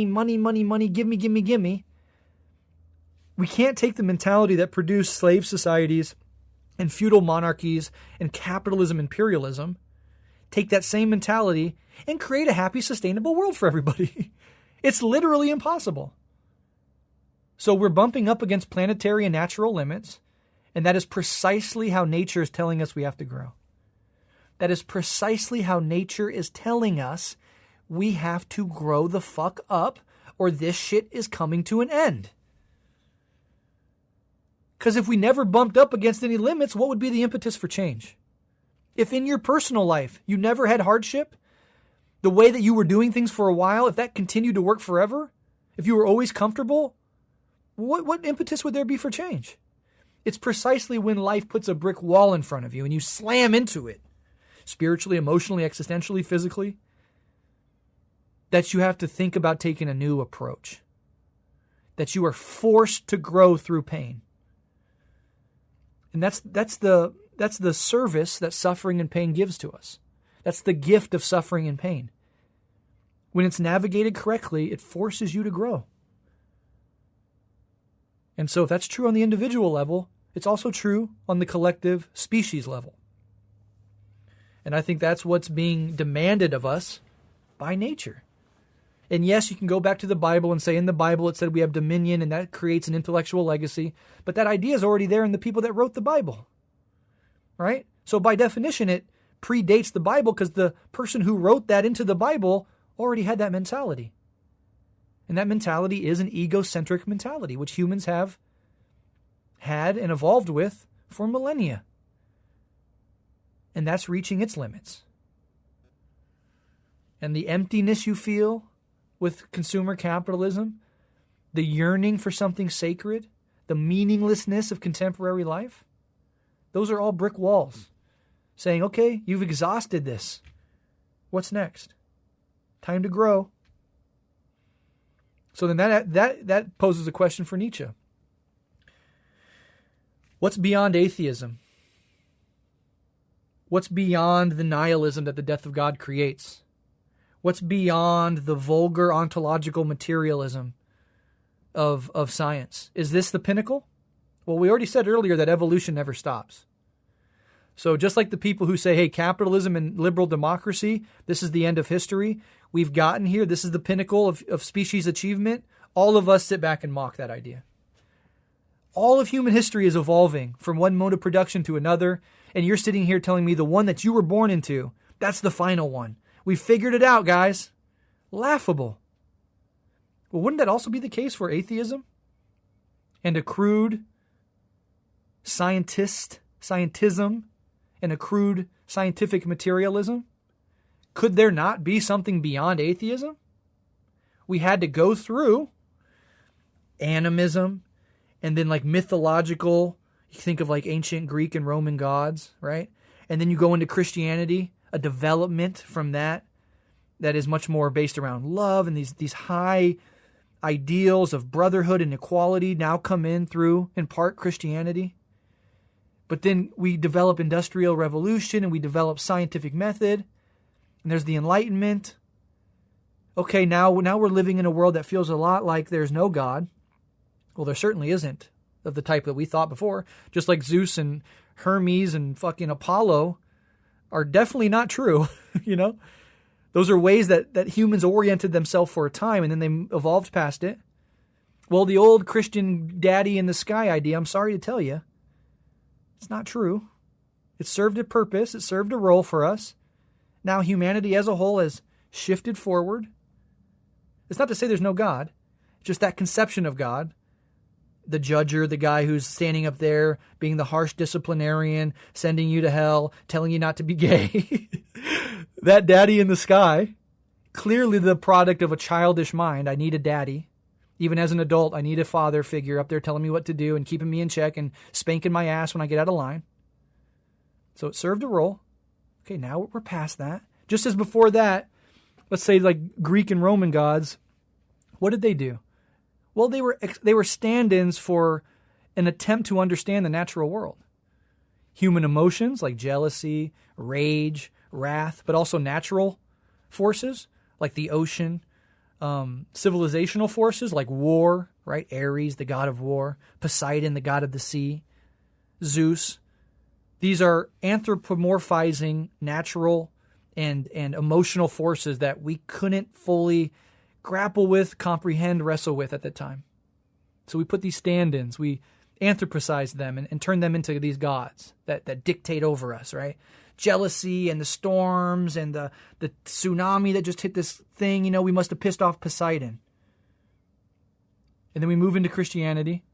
money, give me. We can't take the mentality that produced slave societies and feudal monarchies and capitalism, imperialism, take that same mentality and create a happy, sustainable world for everybody. It's literally impossible. So we're bumping up against planetary and natural limits, and that is precisely how nature is telling us we have to grow. That is precisely how nature is telling us we have to grow the fuck up, or this shit is coming to an end. Because if we never bumped up against any limits, what would be the impetus for change? If in your personal life you never had hardship, the way that you were doing things for a while, if that continued to work forever, if you were always comfortable, what impetus would there be for change? It's precisely when life puts a brick wall in front of you and you slam into it, spiritually, emotionally, existentially, physically, that you have to think about taking a new approach, that you are forced to grow through pain. And that's the service that suffering and pain gives to us. That's the gift of suffering and pain. When it's navigated correctly, it forces you to grow. And so if that's true on the individual level, it's also true on the collective species level. And I think that's what's being demanded of us by nature. And yes, you can go back to the Bible and say in the Bible it said we have dominion and that creates an intellectual legacy. But that idea is already there in the people that wrote the Bible. right? So by definition, it predates the Bible because the person who wrote that into the Bible already had that mentality. And that mentality is an egocentric mentality, which humans have had and evolved with for millennia. And that's reaching its limits. And the emptiness you feel with consumer capitalism, the yearning for something sacred, the meaninglessness of contemporary life, those are all brick walls saying, okay, you've exhausted this. What's next? Time to grow. So then that poses a question for Nietzsche. What's beyond atheism? What's beyond the nihilism that the death of God creates? What's beyond the vulgar ontological materialism of science? Is this the pinnacle? Well, we already said earlier that evolution never stops. So just like the people who say, hey, capitalism and liberal democracy, this is the end of history. We've gotten here. This is the pinnacle of species achievement. All of us sit back and mock that idea. All of human history is evolving from one mode of production to another. And you're sitting here telling me the one that you were born into, that's the final one. We figured it out, guys. Laughable. Well, wouldn't that also be the case for atheism? And a crude scientism, and a crude scientific materialism? Could there not be something beyond atheism? We had to go through animism, and then like mythological, you think of like ancient Greek and Roman gods, right? And then you go into Christianity, a development from that is much more based around love, and these high ideals of brotherhood and equality now come in through, in part, Christianity. But then we develop industrial revolution, and we develop scientific method, and there's the Enlightenment. Okay, now we're living in a world that feels a lot like there's no God. Well, there certainly isn't, of the type that we thought before. Just like Zeus and Hermes and fucking Apollo are definitely not true, you know? Those are ways that humans oriented themselves for a time, and then they evolved past it. Well, the old Christian daddy in the sky idea, I'm sorry to tell you, it's not true. It served a purpose. It served a role for us. Now humanity as a whole has shifted forward. It's not to say there's no God. It's just that conception of God. The judger, the guy who's standing up there, being the harsh disciplinarian, sending you to hell, telling you not to be gay. That daddy in the sky, clearly the product of a childish mind. I need a daddy. Even as an adult, I need a father figure up there telling me what to do and keeping me in check and spanking my ass when I get out of line. So it served a role. Okay, now we're past that. Just as before that, let's say like Greek and Roman gods, what did they do? Well, they were stand-ins for an attempt to understand the natural world. Human emotions like jealousy, rage, wrath, but also natural forces like the ocean, civilizational forces like war, right? Ares, the god of war, Poseidon, the god of the sea, Zeus. These are anthropomorphizing natural and emotional forces that we couldn't fully grapple with, comprehend, wrestle with at the time. So we put these stand-ins, we anthropocize them and turn them into these gods that dictate over us, right? Jealousy and the storms and the tsunami that just hit this thing, you know, we must have pissed off Poseidon. And then we move into Christianity.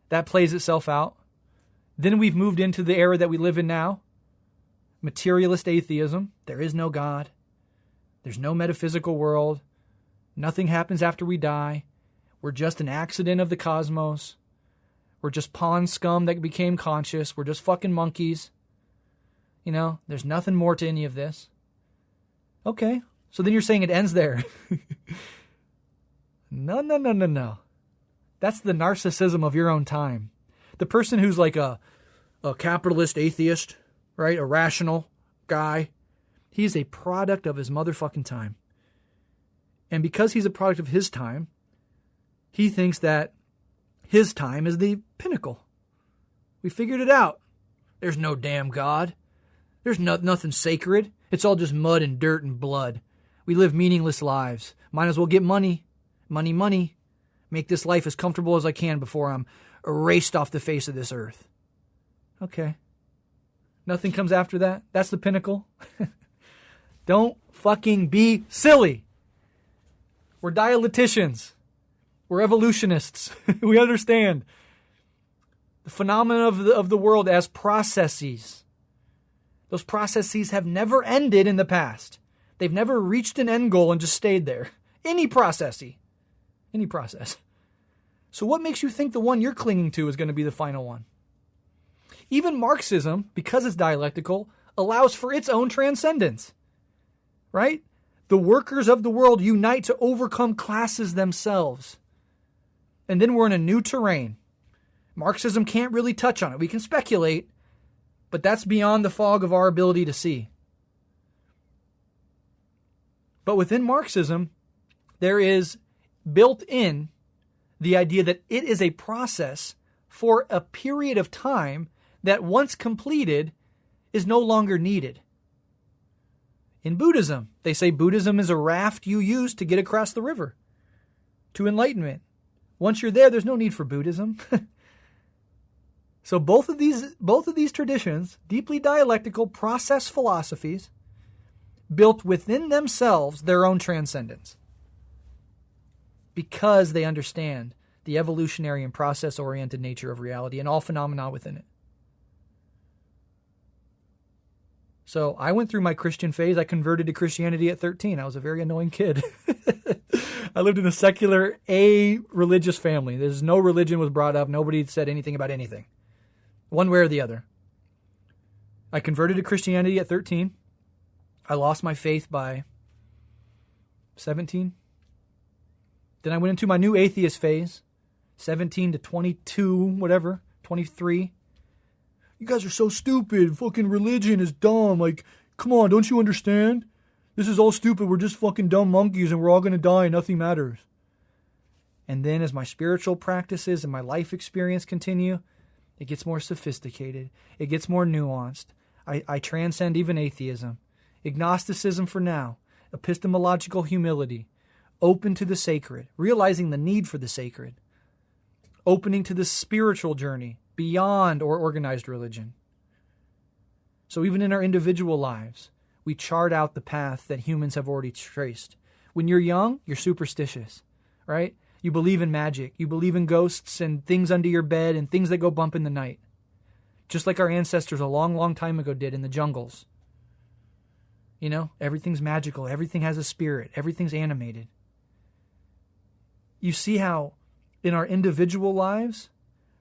That plays itself out. Then we've moved into the era that we live in now. Materialist atheism. There is no God. There's no metaphysical world. Nothing happens after we die. We're just an accident of the cosmos. We're just pond scum that became conscious. We're just fucking monkeys. You know, there's nothing more to any of this. Okay, so then you're saying it ends there. No. That's the narcissism of your own time. The person who's like a capitalist atheist, right? A rational guy. He's a product of his motherfucking time. And because he's a product of his time, he thinks that his time is the pinnacle. We figured it out. There's no damn God. There's nothing sacred. It's all just mud and dirt and blood. We live meaningless lives. Might as well get money. Money. Make this life as comfortable as I can before I'm erased off the face of this earth. Okay. Nothing comes after that? That's the pinnacle? Don't fucking be silly. We're dialecticians. We're evolutionists. We understand the phenomena of the world as processes. Those processes have never ended in the past. They've never reached an end goal and just stayed there. Any process. So what makes you think the one you're clinging to is going to be the final one? Even Marxism, because it's dialectical, allows for its own transcendence. Right? The workers of the world unite to overcome classes themselves. And then we're in a new terrain. Marxism can't really touch on it. We can speculate, but that's beyond the fog of our ability to see. But within Marxism, there is built in the idea that it is a process for a period of time that once completed is no longer needed. In Buddhism, they say Buddhism is a raft you use to get across the river to enlightenment. Once you're there, there's no need for Buddhism. So both of these traditions, deeply dialectical process philosophies, built within themselves their own transcendence because they understand the evolutionary and process-oriented nature of reality and all phenomena within it. So I went through my Christian phase. I converted to Christianity at 13. I was a very annoying kid. I lived in a secular, religious family. There's no religion was brought up. Nobody said anything about anything, one way or the other. I converted to Christianity at 13. I lost my faith by 17. Then I went into my new atheist phase, 17 to 22, whatever, 23. You guys are so stupid. Fucking religion is dumb. Like, come on, don't you understand? This is all stupid. We're just fucking dumb monkeys and we're all going to die and nothing matters. And then as my spiritual practices and my life experience continue, it gets more sophisticated. It gets more nuanced. I transcend even atheism. Agnosticism for now. Epistemological humility. Open to the sacred. Realizing the need for the sacred. Opening to the spiritual journey beyond or organized religion. So even in our individual lives, we chart out the path that humans have already traced. When you're young, you're superstitious, right? You believe in magic. You believe in ghosts and things under your bed and things that go bump in the night. Just like our ancestors a long, long time ago did in the jungles. You know, everything's magical. Everything has a spirit. Everything's animated. You see how in our individual lives,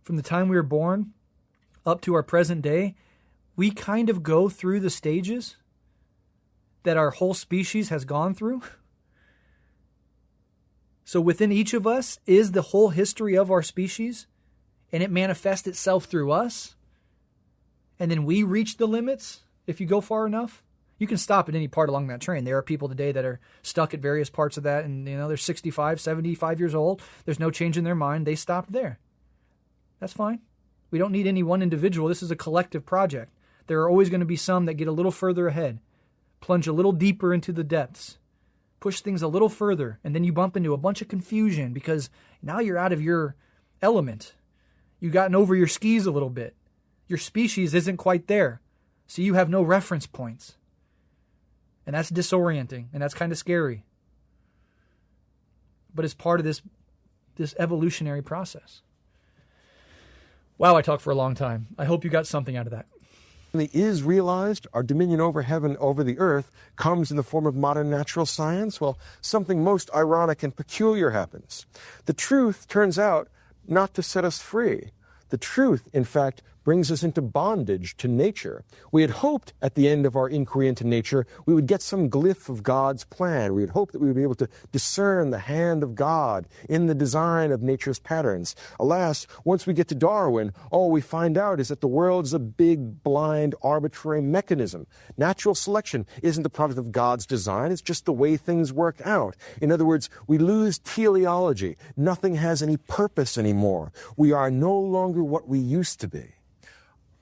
from the time we were born up to our present day, we kind of go through the stages that our whole species has gone through. So within each of us is the whole history of our species, and it manifests itself through us. And then we reach the limits if you go far enough. You can stop at any part along that train. There are people today that are stuck at various parts of that, and they're 65, 75 years old. There's no change in their mind. They stopped there. That's fine. We don't need any one individual. This is a collective project. There are always going to be some that get a little further ahead, plunge a little deeper into the depths, push things a little further, and then you bump into a bunch of confusion because now you're out of your element. You've gotten over your skis a little bit. Your species isn't quite there, so you have no reference points. And that's disorienting, and that's kind of scary. But it's part of this evolutionary process. Wow, I talked for a long time. I hope you got something out of that. Is realized, our dominion over heaven, over the earth, comes in the form of modern natural science, well, something most ironic and peculiar happens. The truth turns out not to set us free. The truth, in fact, brings us into bondage to nature. We had hoped at the end of our inquiry into nature we would get some glyph of God's plan. We had hoped that we would be able to discern the hand of God in the design of nature's patterns. Alas, once we get to Darwin, all we find out is that the world is a big, blind, arbitrary mechanism. Natural selection isn't the product of God's design, it's just the way things work out. In other words, we lose teleology. Nothing has any purpose anymore. We are no longer what we used to be.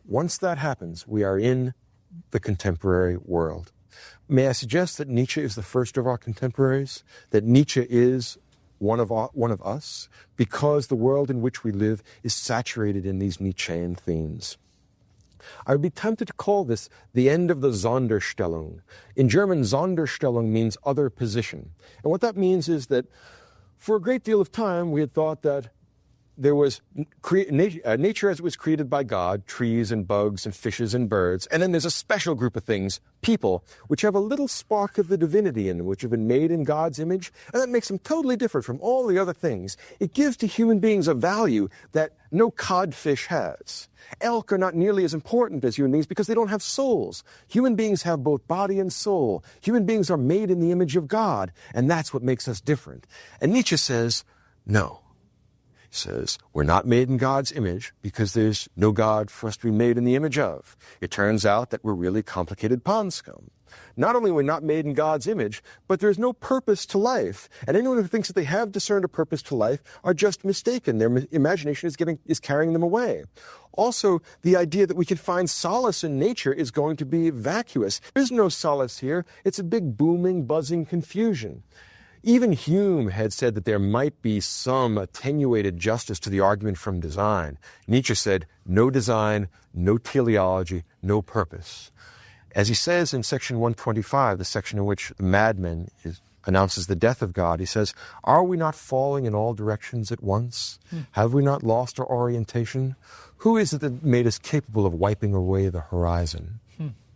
Once that happens, we are in the contemporary world. May I suggest that Nietzsche is the first of our contemporaries, that Nietzsche is one of us, because the world in which we live is saturated in these Nietzschean themes. I would be tempted to call this the end of the Sonderstellung. In German, Sonderstellung means other position. And what that means is that for a great deal of time, we had thought that there was nature as it was created by God, trees and bugs and fishes and birds. And then there's a special group of things, people, which have a little spark of the divinity in them, which have been made in God's image. And that makes them totally different from all the other things. It gives to human beings a value that no codfish has. Elk are not nearly as important as human beings because they don't have souls. Human beings have both body and soul. Human beings are made in the image of God, and that's what makes us different. And Nietzsche says, no. He says, we're not made in God's image because there's no God for us to be made in the image of. It turns out that we're really complicated pond scum. Not only are we not made in God's image, but there's no purpose to life. And anyone who thinks that they have discerned a purpose to life are just mistaken. Their imagination is carrying them away. Also, the idea that we can find solace in nature is going to be vacuous. There's no solace here. It's a big booming, buzzing confusion. Even Hume had said that there might be some attenuated justice to the argument from design. Nietzsche said, no design, no teleology, no purpose. As he says in section 125, the section in which the madman announces the death of God, he says, are we not falling in all directions at once? Have we not lost our orientation? Who is it that made us capable of wiping away the horizon?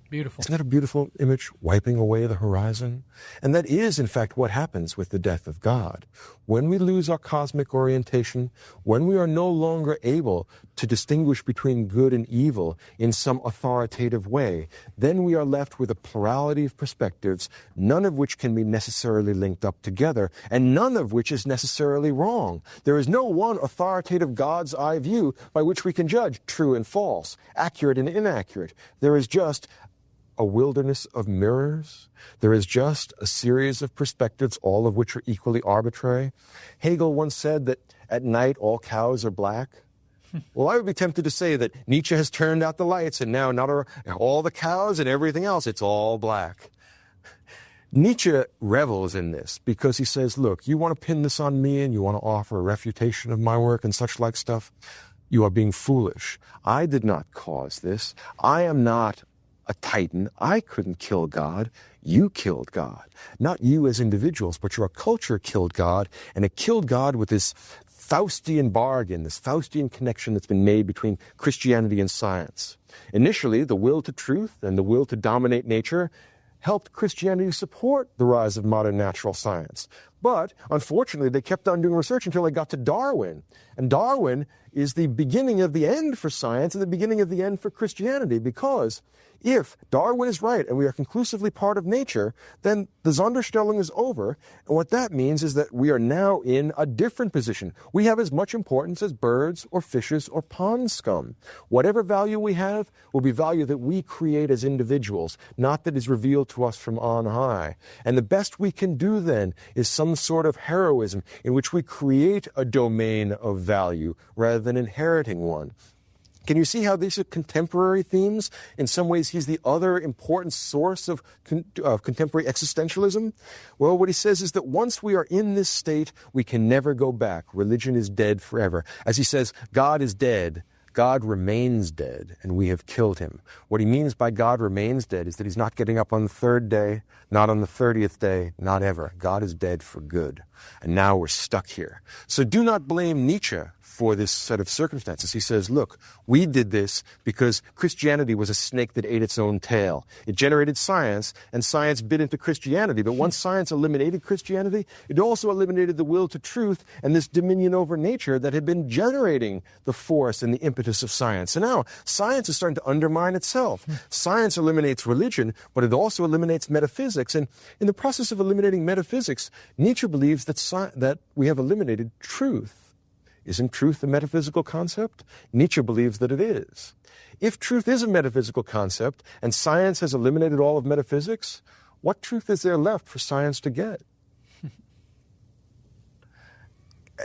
Beautiful. Isn't that a beautiful image, wiping away the horizon? And that is, in fact, what happens with the death of God. When we lose our cosmic orientation, when we are no longer able to distinguish between good and evil in some authoritative way, then we are left with a plurality of perspectives, none of which can be necessarily linked up together, and none of which is necessarily wrong. There is no one authoritative God's eye view by which we can judge true and false, accurate and inaccurate. There is just a wilderness of mirrors. There is just a series of perspectives, all of which are equally arbitrary. Hegel once said that at night all cows are black. Well, I would be tempted to say that Nietzsche has turned out the lights and now not all the cows and everything else, it's all black. Nietzsche revels in this because he says, look, you want to pin this on me and you want to offer a refutation of my work and such like stuff? You are being foolish. I did not cause this. I am not a titan. I couldn't kill God. You killed God. Not you as individuals, but your culture killed God, and it killed God with this Faustian bargain, this Faustian connection that's been made between Christianity and science. Initially, the will to truth and the will to dominate nature helped Christianity support the rise of modern natural science. But, unfortunately, they kept on doing research until they got to Darwin. And Darwin is the beginning of the end for science and the beginning of the end for Christianity, because if Darwin is right and we are conclusively part of nature, then the Sonderstellung is over. And what that means is that we are now in a different position. We have as much importance as birds or fishes or pond scum. Whatever value we have will be value that we create as individuals, not that is revealed to us from on high. And the best we can do then is some sort of heroism in which we create a domain of value rather than inheriting one. Can you see how these are contemporary themes? In some ways, he's the other important source of contemporary existentialism. Well, what he says is that once we are in this state, we can never go back. Religion is dead forever. As he says, God is dead. God remains dead, and we have killed him. What he means by God remains dead is that he's not getting up on the third day, not on the 30th day, not ever. God is dead for good. And now we're stuck here. So do not blame Nietzsche for this set of circumstances. He says, look, we did this because Christianity was a snake that ate its own tail. It generated science, and science bit into Christianity. But once science eliminated Christianity, it also eliminated the will to truth and this dominion over nature that had been generating the force and the impetus of science. And now science is starting to undermine itself. Science eliminates religion, but it also eliminates metaphysics. And in the process of eliminating metaphysics, Nietzsche believes that we have eliminated truth. Isn't truth a metaphysical concept? Nietzsche believes that it is. If truth is a metaphysical concept and science has eliminated all of metaphysics, what truth is there left for science to get?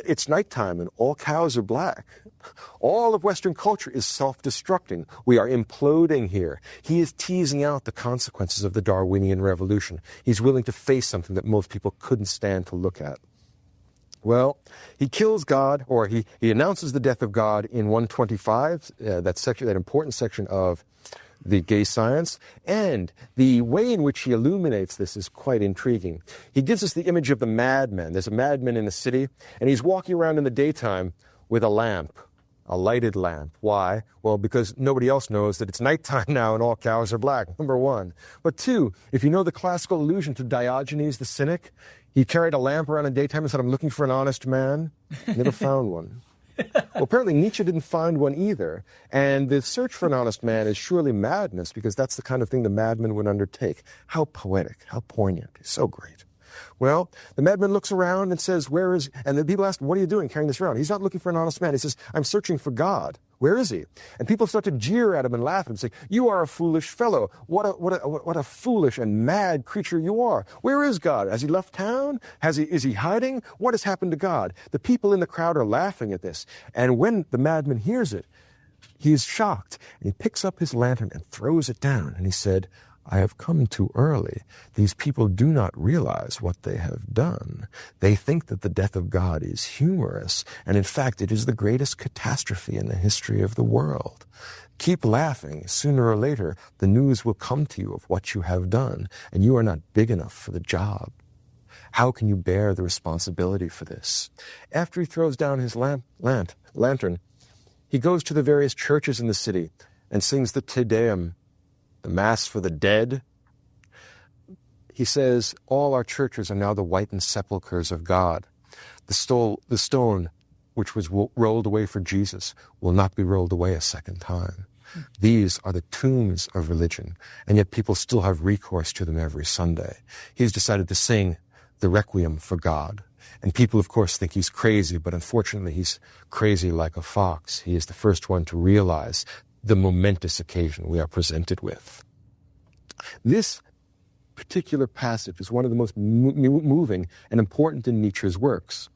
It's nighttime and all cows are black. All of Western culture is self-destructing. We are imploding here. He is teasing out the consequences of the Darwinian revolution. He's willing to face something that most people couldn't stand to look at. Well, he kills God, or he announces the death of God in 125, that important section of the Gay Science, and the way in which he illuminates this is quite intriguing. He gives us the image of the madman. There's a madman in the city, and he's walking around in the daytime with a lamp, a lighted lamp. Why? Well, because nobody else knows that it's nighttime now and all cows are black, number one. But two, if you know the classical allusion to Diogenes the cynic, he carried a lamp around in the daytime and said, I'm looking for an honest man. Never found one. Well, apparently Nietzsche didn't find one either. And the search for an honest man is surely madness, because that's the kind of thing the madman would undertake. How poetic, how poignant. It's so great. Well, the madman looks around and says, and the people ask him, what are you doing carrying this around? He's not looking for an honest man. He says, I'm searching for God. Where is he? And people start to jeer at him and laugh at him, saying, you are a foolish fellow. What a foolish and mad creature you are. Where is God? Has he left town? Is he hiding? What has happened to God? The people in the crowd are laughing at this. And when the madman hears it, he is shocked. And he picks up his lantern and throws it down. And he said, I have come too early. These people do not realize what they have done. They think that the death of God is humorous, and in fact it is the greatest catastrophe in the history of the world. Keep laughing. Sooner or later, the news will come to you of what you have done, and you are not big enough for the job. How can you bear the responsibility for this? After he throws down his lantern, he goes to the various churches in the city and sings the Te Deum, the Mass for the dead. He says, all our churches are now the whitened sepulchres of God. The stone which was rolled away for Jesus will not be rolled away a second time. These are the tombs of religion, and yet people still have recourse to them every Sunday. He's decided to sing the Requiem for God. And people, of course, think he's crazy, but unfortunately he's crazy like a fox. He is the first one to realize the momentous occasion we are presented with. This particular passage is one of the most moving and important in Nietzsche's works.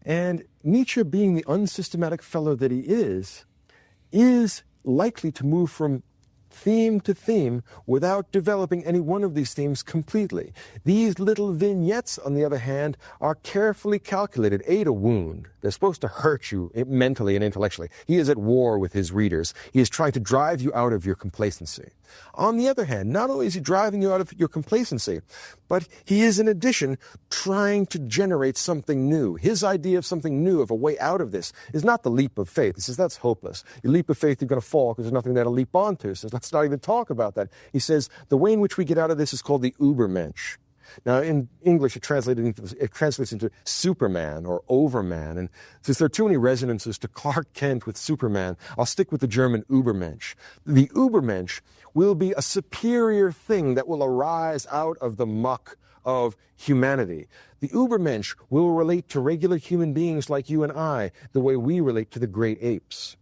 And Nietzsche, being the unsystematic fellow that he is likely to move from theme to theme without developing any one of these themes completely. These little vignettes, on the other hand, are carefully calculated, aid a wound. They're supposed to hurt you mentally and intellectually. He is at war with his readers. He is trying to drive you out of your complacency. On the other hand, not only is he driving you out of your complacency, but he is in addition trying to generate something new. His idea of something new, of a way out of this, is not the leap of faith. He says that's hopeless. Your leap of faith, you're going to fall because there's nothing there to leap onto. He says let's not even talk about that. He says the way in which we get out of this is called the Ubermensch. Now, in English, it translates into Superman or Overman. And since there are too many resonances to Clark Kent with Superman, I'll stick with the German Ubermensch. The Ubermensch will be a superior thing that will arise out of the muck of humanity. The Ubermensch will relate to regular human beings like you and I the way we relate to the great apes.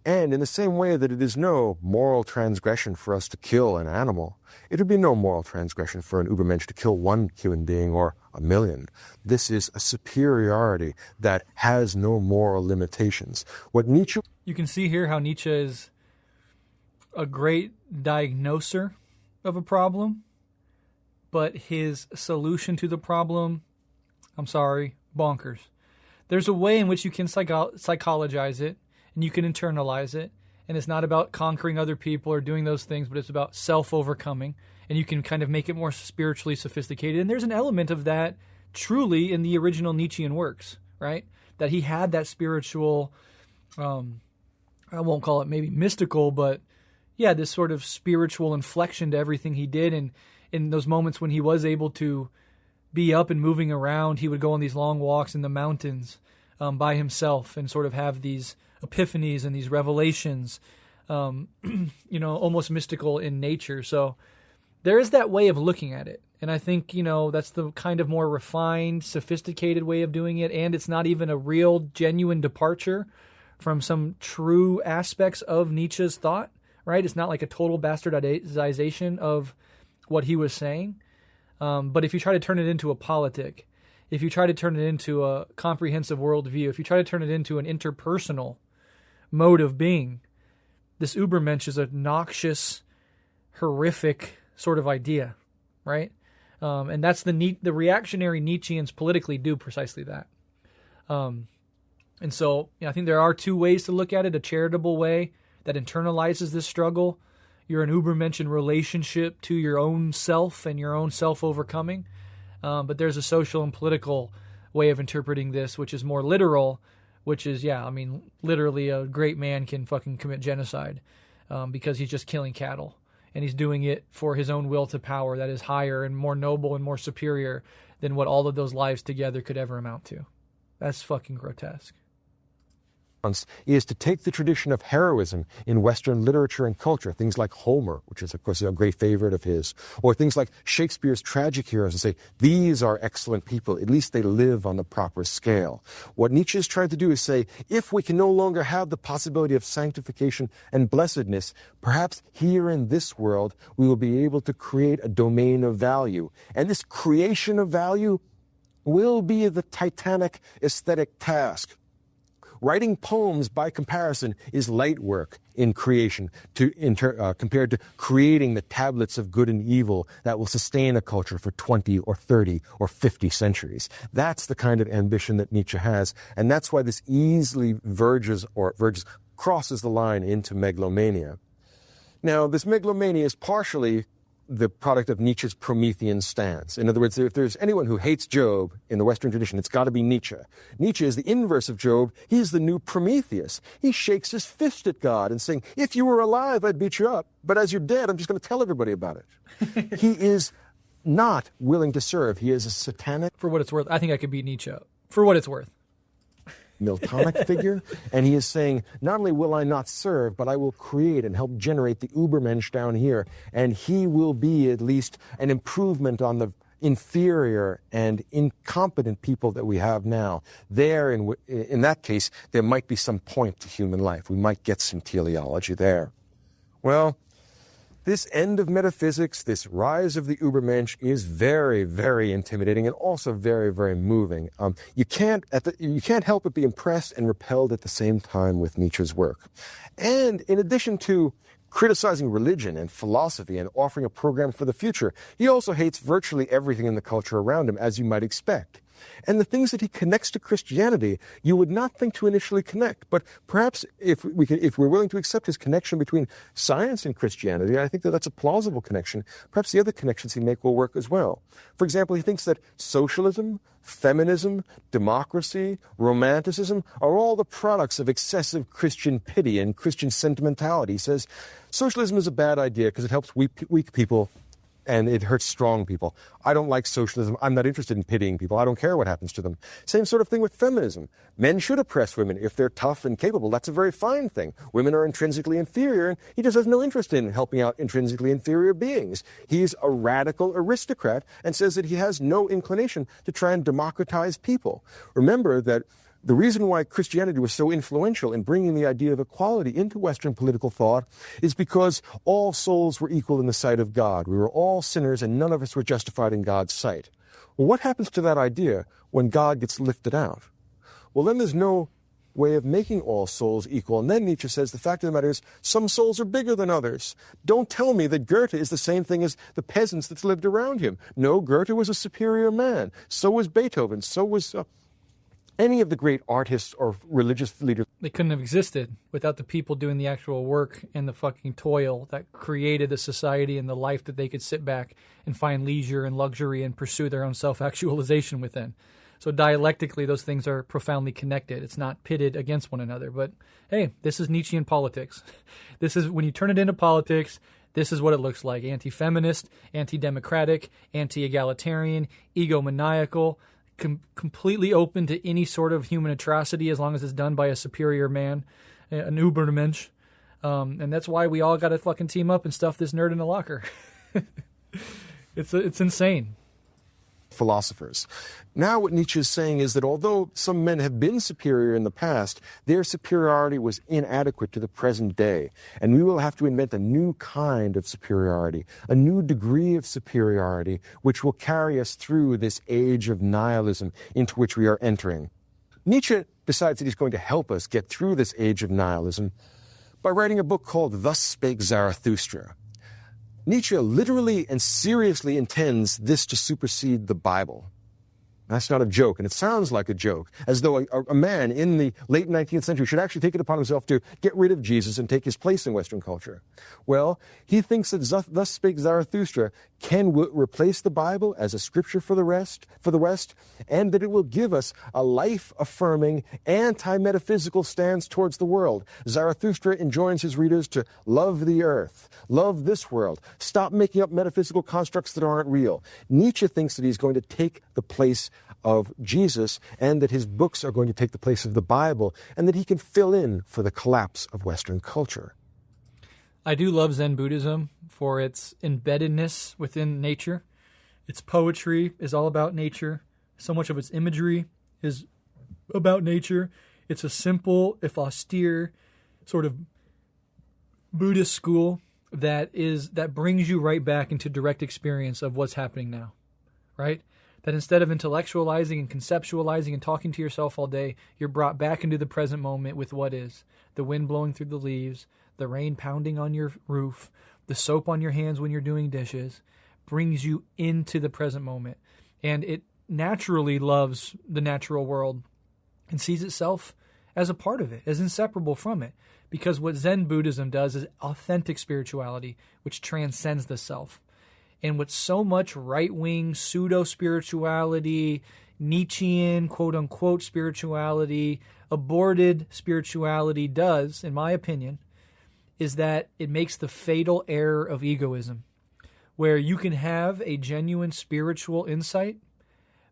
And in the same way that it is no moral transgression for us to kill an animal, it would be no moral transgression for an Ubermensch to kill one human being or a million. This is a superiority that has no moral limitations. What Nietzsche... You can see here how Nietzsche is a great diagnoser of a problem, but his solution to the problem, bonkers. There's a way in which you can psychologize it, and you can internalize it, and it's not about conquering other people or doing those things, but it's about self-overcoming, and you can kind of make it more spiritually sophisticated. And there's an element of that truly in the original Nietzschean works, right? That he had that spiritual, I won't call it maybe mystical, but yeah, this sort of spiritual inflection to everything he did. And in those moments when he was able to be up and moving around, he would go on these long walks in the mountains by himself and sort of have these epiphanies and these revelations, almost mystical in nature. So there is that way of looking at it. And I think, that's the kind of more refined, sophisticated way of doing it. And it's not even a real, genuine departure from some true aspects of Nietzsche's thought, right? It's not like a total bastardization of what he was saying. But if you try to turn it into a politic, if you try to turn it into a comprehensive worldview, if you try to turn it into an interpersonal mode of being, this Ubermensch is a noxious, horrific sort of idea, right? And that's the reactionary Nietzscheans politically do precisely that. And so I think there are two ways to look at it: a charitable way that internalizes this struggle. You're an Ubermensch in relationship to your own self and your own self-overcoming. But there's a social and political way of interpreting this, which is more literal, which is, literally a great man can fucking commit genocide because he's just killing cattle. And he's doing it for his own will to power that is higher and more noble and more superior than what all of those lives together could ever amount to. That's fucking grotesque. Is to take the tradition of heroism in Western literature and culture, things like Homer, which is, of course, a great favorite of his, or things like Shakespeare's tragic heroes, and say, these are excellent people. At least they live on the proper scale. What Nietzsche is trying to do is say, if we can no longer have the possibility of sanctification and blessedness, perhaps here in this world, we will be able to create a domain of value. And this creation of value will be the titanic aesthetic task. Writing poems, by comparison, is light work in creation compared to creating the tablets of good and evil that will sustain a culture for 20 or 30 or 50 centuries. That's the kind of ambition that Nietzsche has, and that's why this easily crosses the line into megalomania. Now, this megalomania is partially the product of Nietzsche's Promethean stance. In other words, if there's anyone who hates Job in the Western tradition, it's got to be Nietzsche. Nietzsche is the inverse of Job. He's the new Prometheus. He shakes his fist at God and saying, if you were alive, I'd beat you up. But as you're dead, I'm just going to tell everybody about it. He is not willing to serve. He is a satanic... For what it's worth, I think I could beat Nietzsche up. For what it's worth. Miltonic figure, and he is saying, not only will I not serve, but I will create and help generate the Ubermensch down here, and he will be at least an improvement on the inferior and incompetent people that we have now. There, in that case, there might be some point to human life. We might get some teleology there. Well, this end of metaphysics, this rise of the Ubermensch, is very, very intimidating and also very, very moving. You can't help but be impressed and repelled at the same time with Nietzsche's work. And in addition to criticizing religion and philosophy and offering a program for the future, he also hates virtually everything in the culture around him, as you might expect. And the things that he connects to Christianity, you would not think to initially connect. But perhaps if we're willing to accept his connection between science and Christianity, I think that that's a plausible connection. Perhaps the other connections he make will work as well. For example, he thinks that socialism, feminism, democracy, romanticism are all the products of excessive Christian pity and Christian sentimentality. He says socialism is a bad idea because it helps weak people and it hurts strong people. I don't like socialism. I'm not interested in pitying people. I don't care what happens to them. Same sort of thing with feminism. Men should oppress women if they're tough and capable. That's a very fine thing. Women are intrinsically inferior, and he just has no interest in helping out intrinsically inferior beings. He's a radical aristocrat and says that he has no inclination to try and democratize people. Remember that the reason why Christianity was so influential in bringing the idea of equality into Western political thought is because all souls were equal in the sight of God. We were all sinners and none of us were justified in God's sight. Well, what happens to that idea when God gets lifted out? Well, then there's no way of making all souls equal. And then Nietzsche says the fact of the matter is some souls are bigger than others. Don't tell me that Goethe is the same thing as the peasants that's lived around him. No, Goethe was a superior man. So was Beethoven. So was... any of the great artists or religious leaders. They couldn't have existed without the people doing the actual work and the fucking toil that created the society and the life that they could sit back and find leisure and luxury and pursue their own self-actualization within. So dialectically, those things are profoundly connected. It's not pitted against one another. But hey, this is Nietzschean politics. This is, when you turn it into politics, this is what it looks like. Anti-feminist, anti-democratic, anti-egalitarian, egomaniacal, completely open to any sort of human atrocity as long as it's done by a superior man, an Ubermensch. And that's why we all got to fucking team up and stuff this nerd in a locker. It's insane. Philosophers. Now what Nietzsche is saying is that although some men have been superior in the past, their superiority was inadequate to the present day. And we will have to invent a new kind of superiority, a new degree of superiority, which will carry us through this age of nihilism into which we are entering. Nietzsche decides that he's going to help us get through this age of nihilism by writing a book called Thus Spake Zarathustra. Nietzsche literally and seriously intends this to supersede the Bible. That's not a joke, and it sounds like a joke, as though a man in the late 19th century should actually take it upon himself to get rid of Jesus and take his place in Western culture. Well, he thinks that Thus Spake Zarathustra can replace the Bible as a scripture for the West, and that it will give us a life-affirming, anti-metaphysical stance towards the world. Zarathustra enjoins his readers to love the earth, love this world, stop making up metaphysical constructs that aren't real. Nietzsche thinks that he's going to take the place of Jesus, and that his books are going to take the place of the Bible, and that he can fill in for the collapse of Western culture. I do love Zen Buddhism for its embeddedness within nature. Its poetry is all about nature. So much of its imagery is about nature. It's a simple, if austere, sort of Buddhist school that brings you right back into direct experience of what's happening now, right? That instead of intellectualizing and conceptualizing and talking to yourself all day, you're brought back into the present moment with what is. The wind blowing through the leaves, the rain pounding on your roof, the soap on your hands when you're doing dishes, brings you into the present moment. And it naturally loves the natural world and sees itself as a part of it, as inseparable from it. Because what Zen Buddhism does is authentic spirituality, which transcends the self. And what so much right-wing pseudo-spirituality, Nietzschean, quote-unquote spirituality, aborted spirituality does, in my opinion, is that it makes the fatal error of egoism, where you can have a genuine spiritual insight,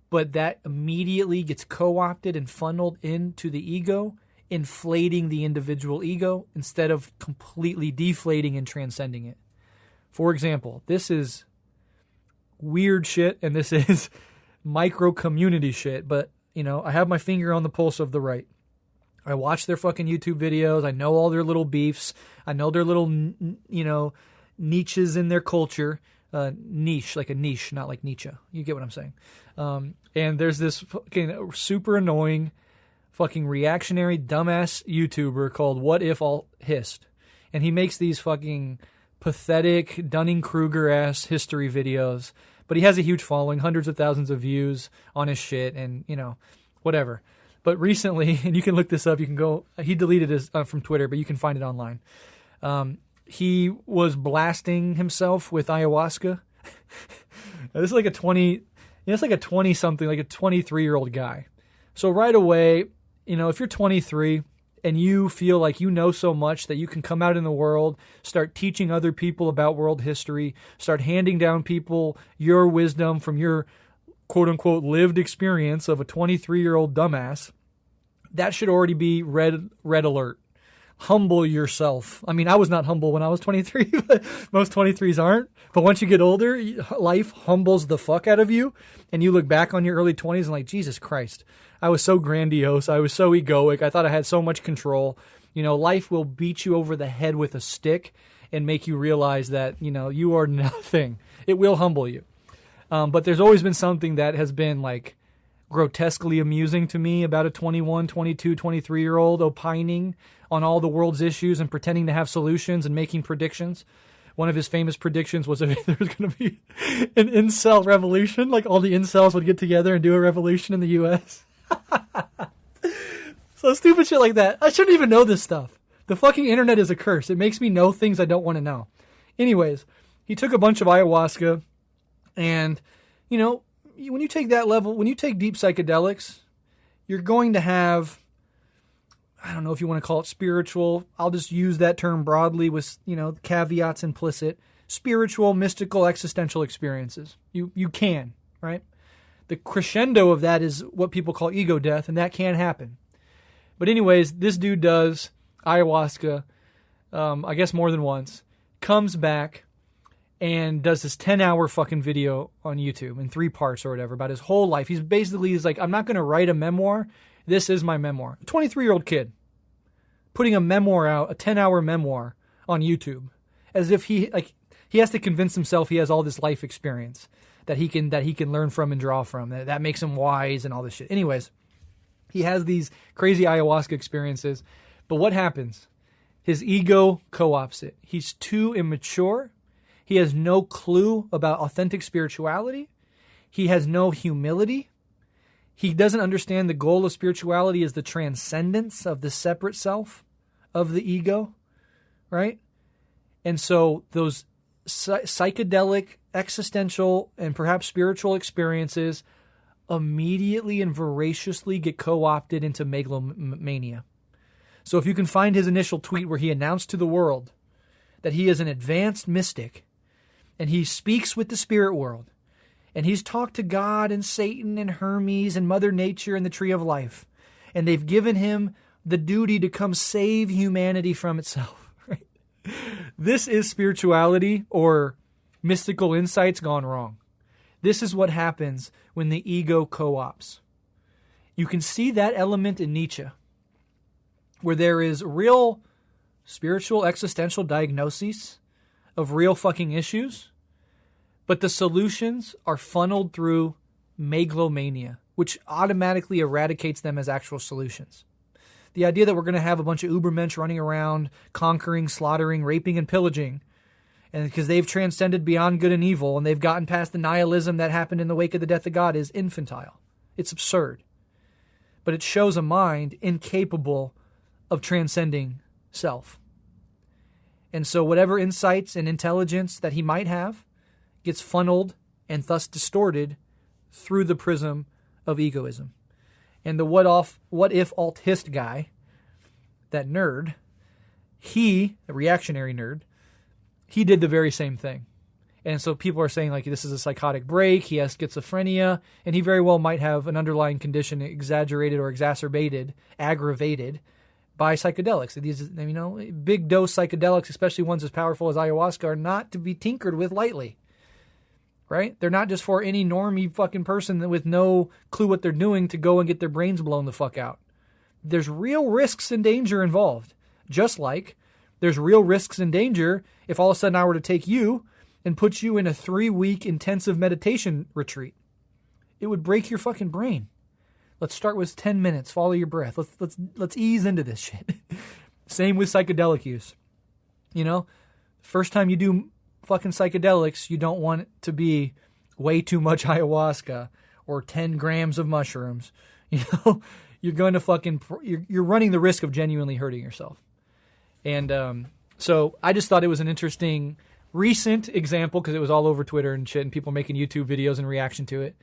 but that immediately gets co-opted and funneled into the ego, inflating the individual ego instead of completely deflating and transcending it. For example, this is weird shit, and this is micro community shit, but I have my finger on the pulse of the right. I watch their fucking YouTube videos. I know all their little beefs. I know their little niches in their culture. Niche, like a niche, not like Nietzsche. You get what I'm saying. And there's this fucking super annoying fucking reactionary dumbass YouTuber called What If All Hist, and he makes these fucking pathetic Dunning-Kruger-ass history videos, but he has a huge following, hundreds of thousands of views on his shit, and, whatever. But recently, and you can look this up, you can go, he deleted his from Twitter, but you can find it online. He was blasting himself with ayahuasca. This is like a 20-something, like a 23-year-old guy. So right away, if you're 23 and you feel like you know so much that you can come out in the world, start teaching other people about world history, start handing down people your wisdom from your quote-unquote lived experience of a 23-year-old dumbass, that should already be red alert. Humble yourself. I mean, I was not humble when I was 23, but most 23s aren't. But once you get older, life humbles the fuck out of you, and you look back on your early 20s and like, Jesus Christ, I was so grandiose. I was so egoic. I thought I had so much control. Life will beat you over the head with a stick and make you realize that, you are nothing. It will humble you. But there's always been something that has been like grotesquely amusing to me about a 21, 22, 23-year-old opining on all the world's issues and pretending to have solutions and making predictions. One of his famous predictions was that there was going to be an incel revolution, like all the incels would get together and do a revolution in the U.S. So stupid shit like that. I shouldn't even know this stuff. The fucking internet is a curse. It makes me know things I don't want to know. Anyways, he took a bunch of ayahuasca, and, when you take that level, when you take deep psychedelics, you're going to have, I don't know if you want to call it spiritual. I'll just use that term broadly with, caveats implicit. Spiritual, mystical, existential experiences. You can, right? The crescendo of that is what people call ego death, and that can happen. But anyways, this dude does ayahuasca, I guess more than once, comes back and does this 10-hour fucking video on YouTube in 3 parts or whatever about his whole life. He's like, I'm not going to write a memoir. This is my memoir. A 23-year-old kid putting a memoir out, a 10-hour memoir on YouTube, as if he has to convince himself he has all this life experience that he can learn from and draw from. That makes him wise and all this shit. Anyways, he has these crazy ayahuasca experiences, but what happens? His ego co-opts it. He's too immature. He has no clue about authentic spirituality. He has no humility. He doesn't understand the goal of spirituality is the transcendence of the separate self, of the ego, right? And so those psychedelic, existential, and perhaps spiritual experiences immediately and voraciously get co-opted into megalomania. So if you can find his initial tweet where he announced to the world that he is an advanced mystic and he speaks with the spirit world and he's talked to God and Satan and Hermes and Mother Nature and the Tree of Life, and they've given him the duty to come save humanity from itself. Right? This is spirituality or mystical insights gone wrong. This is what happens when the ego co-ops. You can see that element in Nietzsche, where there is real spiritual existential diagnoses of real fucking issues, but the solutions are funneled through megalomania, which automatically eradicates them as actual solutions. The idea that we're going to have a bunch of Ubermensch running around, conquering, slaughtering, raping, and pillaging, and because they've transcended beyond good and evil, and they've gotten past the nihilism that happened in the wake of the death of God, is infantile. It's absurd. But it shows a mind incapable of transcending self. And so whatever insights and intelligence that he might have gets funneled and thus distorted through the prism of egoism. And the what if alt-hist guy, that nerd, he, a reactionary nerd, he did the very same thing. And so people are saying like this is a psychotic break, he has schizophrenia, and he very well might have an underlying condition exaggerated or exacerbated, aggravated by psychedelics. These, big dose psychedelics, especially ones as powerful as ayahuasca, are not to be tinkered with lightly. Right? They're not just for any normie fucking person with no clue what they're doing to go and get their brains blown the fuck out. There's real risks and danger involved. Just like there's real risks and danger if all of a sudden I were to take you and put you in a 3-week intensive meditation retreat. It would break your fucking brain. Let's start with 10 minutes. Follow your breath. Let's ease into this shit. Same with psychedelic use. First time you do fucking psychedelics, you don't want it to be way too much ayahuasca or 10 grams of mushrooms. You're going to you're running the risk of genuinely hurting yourself. And so I just thought it was an interesting recent example, because it was all over Twitter and shit and people making YouTube videos in reaction to it,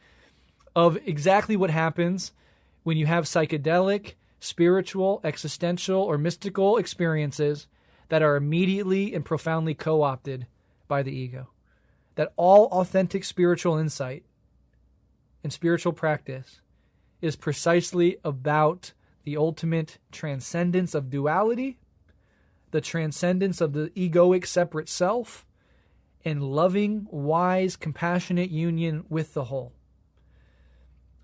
of exactly what happens when you have psychedelic, spiritual, existential, or mystical experiences that are immediately and profoundly co-opted by the ego. That all authentic spiritual insight and spiritual practice is precisely about the ultimate transcendence of duality, the transcendence of the egoic separate self, and loving, wise, compassionate union with the whole.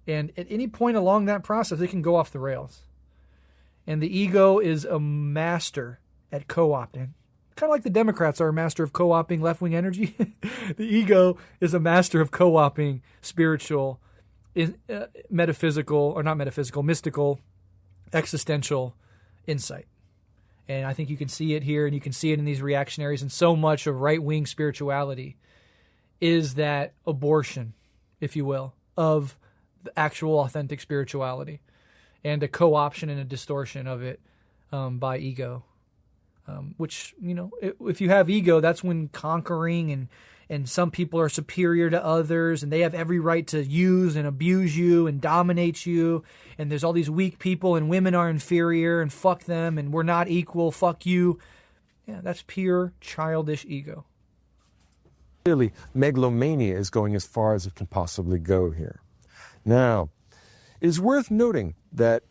And at any point along that process, it can go off the rails. And the ego is a master at co-opting. Kind of like the Democrats are a master of co-opting left-wing energy. The ego is a master of co-opting spiritual, metaphysical, or not metaphysical, mystical, existential insight. And I think you can see it here, and you can see it in these reactionaries, and so much of right-wing spirituality is that abortion, if you will, of the actual authentic spirituality, and a co-option and a distortion of it by ego. Which, if you have ego, that's when conquering and some people are superior to others and they have every right to use and abuse you and dominate you. And there's all these weak people and women are inferior and fuck them and we're not equal, fuck you. Yeah, that's pure childish ego. Clearly, megalomania is going as far as it can possibly go here. Now, it is worth noting that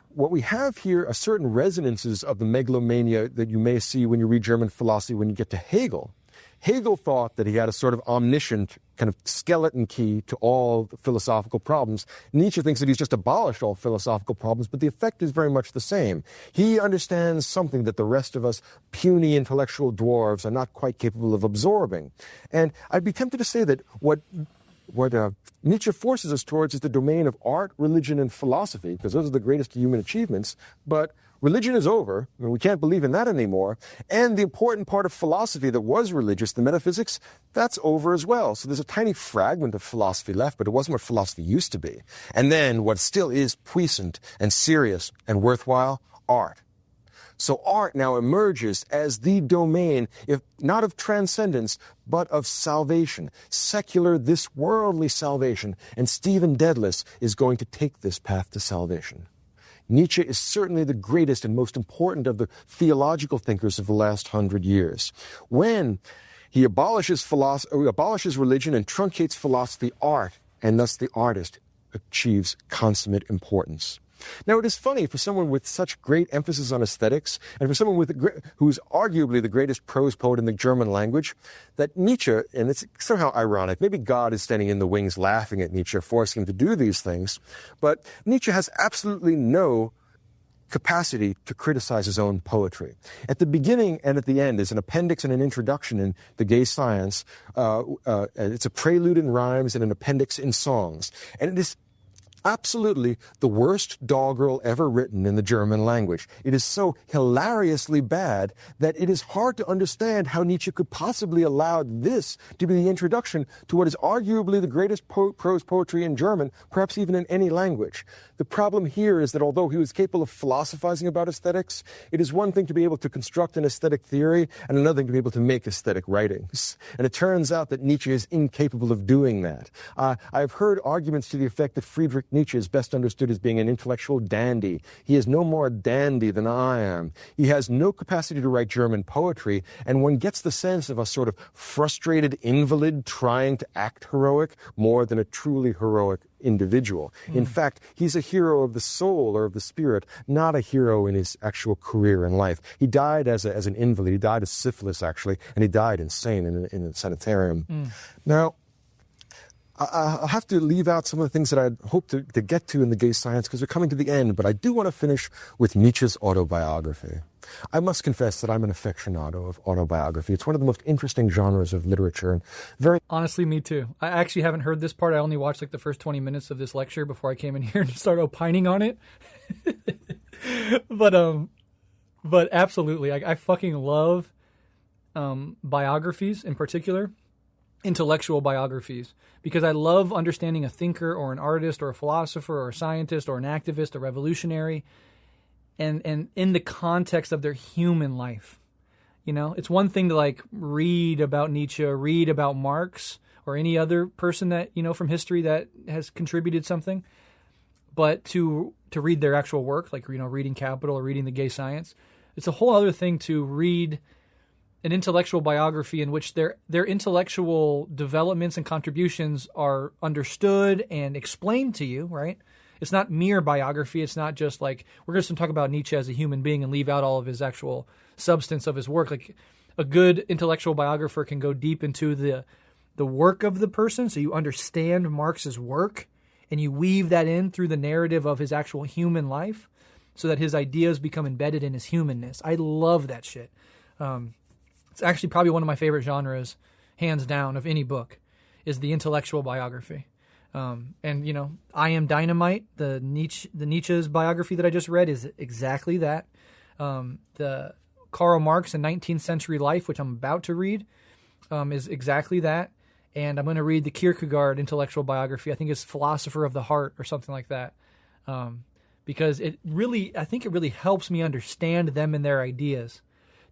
what we have here are certain resonances of the megalomania that you may see when you read German philosophy when you get to Hegel. Hegel thought that he had a sort of omniscient kind of skeleton key to all philosophical problems. Nietzsche thinks that he's just abolished all philosophical problems, but the effect is very much the same. He understands something that the rest of us puny intellectual dwarves are not quite capable of absorbing. And I'd be tempted to say that what Nietzsche forces us towards is the domain of art, religion, and philosophy, because those are the greatest human achievements. But religion is over. I mean, we can't believe in that anymore. And the important part of philosophy that was religious, the metaphysics, that's over as well. So there's a tiny fragment of philosophy left, but it wasn't what philosophy used to be. And then what still is puissant and serious and worthwhile, art. So art now emerges as the domain, if not of transcendence, but of salvation, secular, this worldly salvation. And Stephen Dedalus is going to take this path to salvation. Nietzsche is certainly the greatest and most important of the theological thinkers of the last 100 years. When he abolishes religion and truncates philosophy, art, and thus the artist, achieves consummate importance. Now, it is funny for someone with such great emphasis on aesthetics, and for someone who's arguably the greatest prose poet in the German language, that Nietzsche, and it's somehow ironic, maybe God is standing in the wings laughing at Nietzsche, forcing him to do these things, but Nietzsche has absolutely no capacity to criticize his own poetry. At the beginning and at the end, there's an appendix and an introduction in The Gay Science. It's a prelude in rhymes and an appendix in songs. And it is absolutely the worst doggerel ever written in the German language. It is so hilariously bad that it is hard to understand how Nietzsche could possibly allow this to be the introduction to what is arguably the greatest prose poetry in German, perhaps even in any language. The problem here is that although he was capable of philosophizing about aesthetics, it is one thing to be able to construct an aesthetic theory and another thing to be able to make aesthetic writings. And it turns out that Nietzsche is incapable of doing that. I've heard arguments to the effect that Friedrich Nietzsche is best understood as being an intellectual dandy. He is no more a dandy than I am. He has no capacity to write German poetry, and one gets the sense of a sort of frustrated invalid trying to act heroic more than a truly heroic individual. In fact, he's a hero of the soul or of the spirit, not a hero in his actual career in life. He died as an invalid. He died of syphilis, actually, and he died insane in a sanitarium. Now, I'll have to leave out some of the things that I'd hoped to get to in The Gay Science because we're coming to the end, but I do want to finish with Nietzsche's autobiography. I must confess that I'm an aficionado of autobiography. It's one of the most interesting genres of literature. And very honestly, me too. I actually haven't heard this part. I only watched like the first 20 minutes of this lecture before I came in here and started opining on it. But absolutely, I fucking love biographies in particular. Intellectual biographies, because I love understanding a thinker or an artist or a philosopher or a scientist or an activist, a revolutionary, and in the context of their human life. You know, it's one thing to like read about Nietzsche, read about Marx or any other person that, you know, from history that has contributed something, but to read their actual work, like, you know, reading Capital or reading The Gay Science, it's a whole other thing to read an intellectual biography in which their intellectual developments and contributions are understood and explained to you, right? It's not mere biography. It's not just like, we're just going to talk about Nietzsche as a human being and leave out all of his actual substance of his work. Like, a good intellectual biographer can go deep into the work of the person, so you understand Marx's work, and you weave that in through the narrative of his actual human life so that his ideas become embedded in his humanness. I love that shit. It's actually probably one of my favorite genres, hands down, of any book, is the intellectual biography. And, you know, I Am Dynamite, the Nietzsche's biography that I just read, is exactly that. The Karl Marx and 19th Century Life, which I'm about to read, is exactly that. And I'm going to read the Kierkegaard intellectual biography. I think it's Philosopher of the Heart or something like that. Because I think it really helps me understand them and their ideas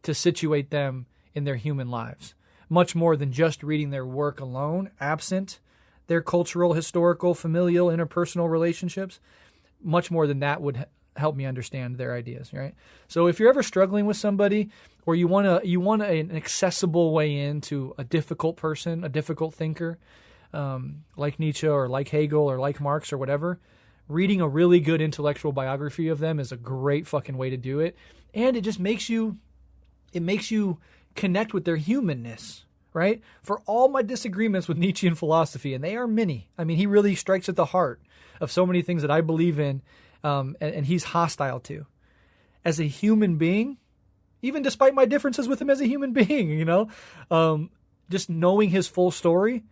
to situate them in their human lives, much more than just reading their work alone, absent their cultural, historical, familial, interpersonal relationships. Much more than that would help me understand their ideas, right? So if you're ever struggling with somebody, or you want an accessible way into a difficult person, a difficult thinker, like Nietzsche or like Hegel or like Marx or whatever, reading a really good intellectual biography of them is a great fucking way to do it. And it just makes you connect with their humanness, right? For all my disagreements with Nietzschean philosophy, and they are many, I mean, he really strikes at the heart of so many things that I believe in, and he's hostile to. As a human being, even despite my differences with him as a human being, you know, just knowing his full story,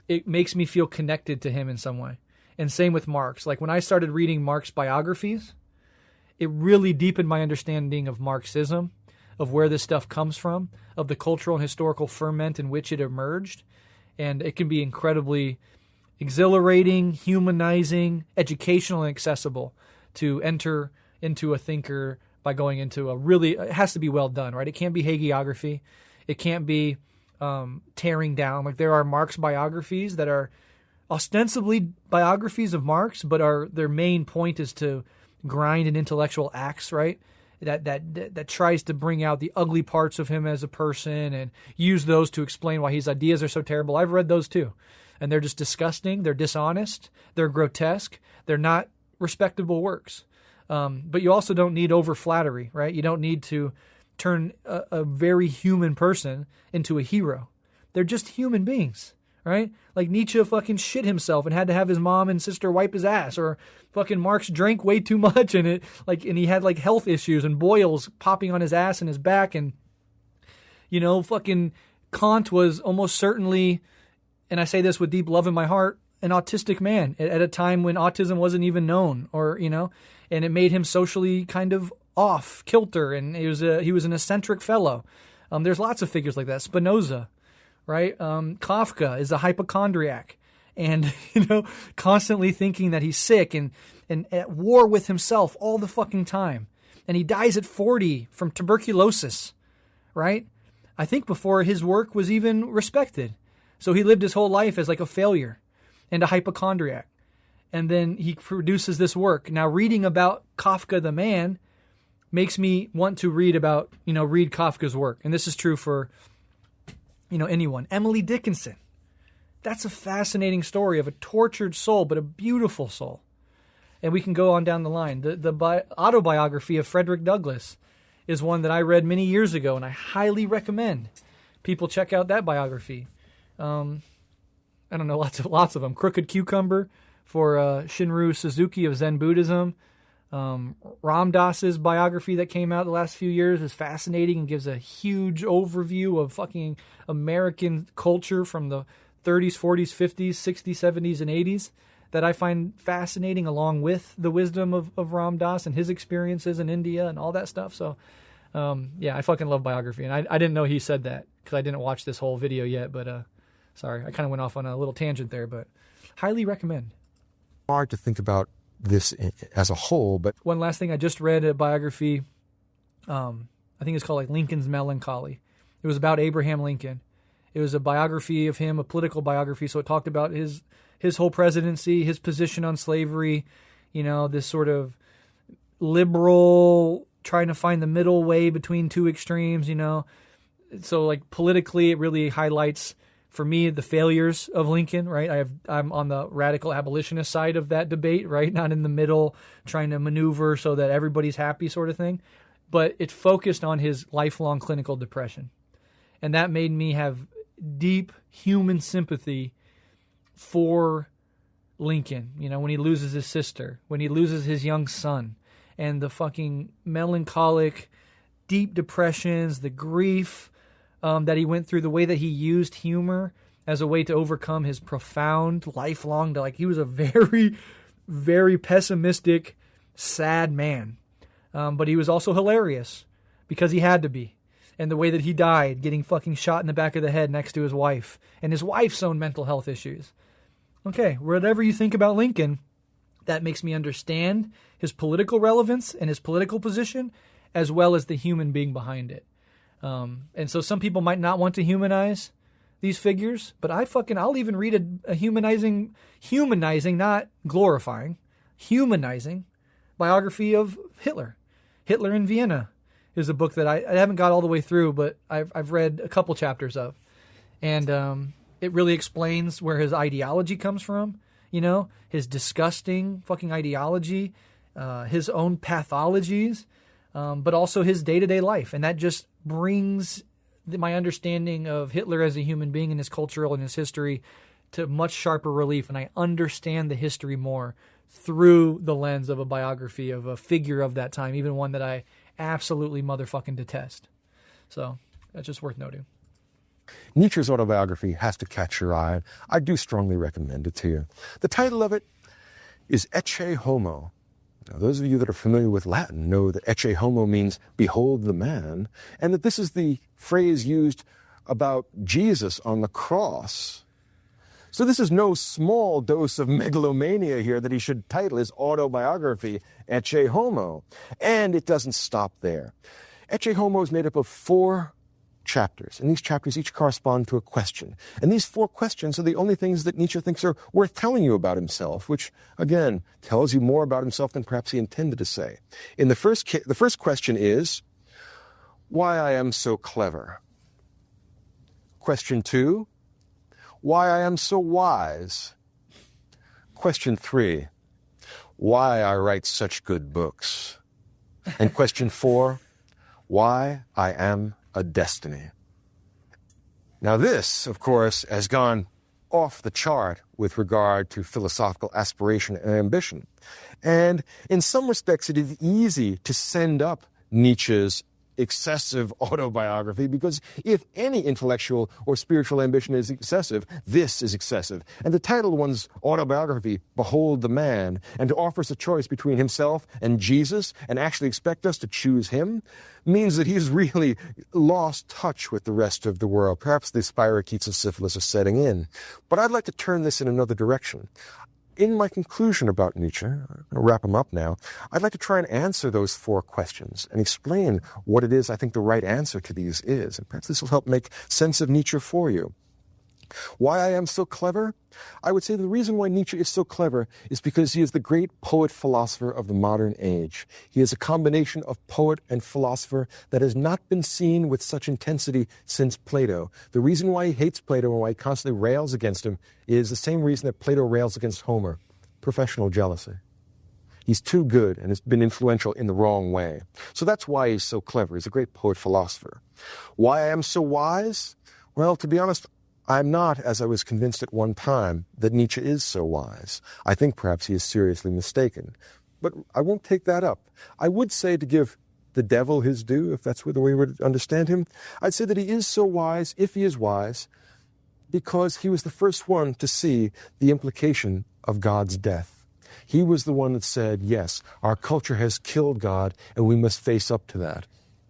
it makes me feel connected to him in some way. And same with Marx. Like, when I started reading Marx biographies, it really deepened my understanding of Marxism, of where this stuff comes from, of the cultural and historical ferment in which it emerged. And it can be incredibly exhilarating, humanizing, educational, and accessible to enter into a thinker by going into it has to be well done, right? It can't be hagiography. It can't be tearing down. Like, there are Marx biographies that are ostensibly biographies of Marx, but their main point is to grind an intellectual axe, right? That tries to bring out the ugly parts of him as a person and use those to explain why his ideas are so terrible. I've read those too. And they're just disgusting. They're dishonest. They're grotesque. They're not respectable works. But you also don't need over flattery, right? You don't need to turn a very human person into a hero. They're just human beings, right? Like, Nietzsche fucking shit himself and had to have his mom and sister wipe his ass, or fucking Marx drank way too much and he had like health issues and boils popping on his ass and his back, and fucking Kant was almost certainly, and I say this with deep love in my heart, an autistic man at a time when autism wasn't even known, and it made him socially kind of off kilter, and he was an eccentric fellow. There's lots of figures like that. Spinoza, right? Kafka is a hypochondriac, and constantly thinking that he's sick and at war with himself all the fucking time, and he dies at 40 from tuberculosis, right? I think before his work was even respected. So he lived his whole life as like a failure and a hypochondriac. And then he produces this work. Now, reading about Kafka the man makes me want to read Kafka's work. And this is true for, anyone. Emily Dickinson. That's a fascinating story of a tortured soul, but a beautiful soul. And we can go on down the line. The autobiography of Frederick Douglass is one that I read many years ago, and I highly recommend people check out that biography. I don't know, lots of them. Crooked Cucumber for Shinru Suzuki of Zen Buddhism. Ram Dass's biography that came out the last few years is fascinating and gives a huge overview of fucking American culture from the 30s, 40s, 50s, 60s, 70s, and 80s that I find fascinating, along with the wisdom of Ram Dass and his experiences in India and all that stuff. So, I fucking love biography. And I didn't know he said that because I didn't watch this whole video yet, but sorry, I kind of went off on a little tangent there, but highly recommend. Hard to think about this as a whole, but one last thing, I just read a biography. I think it's called like Lincoln's Melancholy. It was about Abraham Lincoln. It was a biography of him, a political biography. So it talked about his whole presidency, his position on slavery, this sort of liberal, trying to find the middle way between two extremes, So like politically, it really highlights, for me, the failures of Lincoln, right? I'm on the radical abolitionist side of that debate, right? Not in the middle, trying to maneuver so that everybody's happy sort of thing. But it focused on his lifelong clinical depression. And that made me have deep human sympathy for Lincoln, when he loses his sister, when he loses his young son, and the fucking melancholic, deep depressions, the grief that he went through, the way that he used humor as a way to overcome his profound, lifelong, he was a very, very pessimistic, sad man. But he was also hilarious because he had to be. And the way that he died, getting fucking shot in the back of the head next to his wife, and his wife's own mental health issues. Okay, whatever you think about Lincoln, that makes me understand his political relevance and his political position, as well as the human being behind it. And so some people might not want to humanize these figures, but I'll even read a humanizing, not glorifying, humanizing biography of Hitler. Hitler in Vienna is a book that I haven't got all the way through, but I've read a couple chapters of. And it really explains where his ideology comes from, his disgusting fucking ideology, his own pathologies, but also his day-to-day life. And that just brings my understanding of Hitler as a human being and his cultural and his history to much sharper relief. And I understand the history more through the lens of a biography of a figure of that time, even one that I absolutely motherfucking detest. So that's just worth noting. Nietzsche's autobiography has to catch your eye. I do strongly recommend it to you. The title of it is Ecce Homo, Now, those of you that are familiar with Latin know that ecce homo means behold the man, and that this is the phrase used about Jesus on the cross. So this is no small dose of megalomania here that he should title his autobiography Ecce Homo. And it doesn't stop there. Ecce Homo is made up of 4 chapters, and these chapters each correspond to a question. And these 4 questions are the only things that Nietzsche thinks are worth telling you about himself, which, again, tells you more about himself than perhaps he intended to say. In the first question is, why I am so clever. Question 2, why I am so wise. Question 3, why I write such good books. And question 4, why I am a destiny. Now this, of course, has gone off the chart with regard to philosophical aspiration and ambition. And in some respects, it is easy to send up Nietzsche's excessive autobiography, because if any intellectual or spiritual ambition is excessive, this is excessive. And to title one's autobiography, Behold the Man, and to offer us a choice between himself and Jesus, and actually expect us to choose him, means that he's really lost touch with the rest of the world. Perhaps the spirochetes of syphilis are setting in. But I'd like to turn this in another direction. In my conclusion about Nietzsche, I'll wrap him up now, I'd like to try and answer those 4 questions and explain what it is I think the right answer to these is. And perhaps this will help make sense of Nietzsche for you. Why I am so clever? I would say the reason why Nietzsche is so clever is because he is the great poet-philosopher of the modern age. He is a combination of poet and philosopher that has not been seen with such intensity since Plato. The reason why he hates Plato and why he constantly rails against him is the same reason that Plato rails against Homer: professional jealousy. He's too good and has been influential in the wrong way. So that's why he's so clever. He's a great poet-philosopher. Why I am so wise? Well, to be honest, I'm not, as I was convinced at one time, that Nietzsche is so wise. I think perhaps he is seriously mistaken. But I won't take that up. I would say, to give the devil his due, if that's the way we would understand him, I'd say that he is so wise, if he is wise, because he was the first one to see the implication of God's death. He was the one that said, yes, our culture has killed God, and we must face up to that.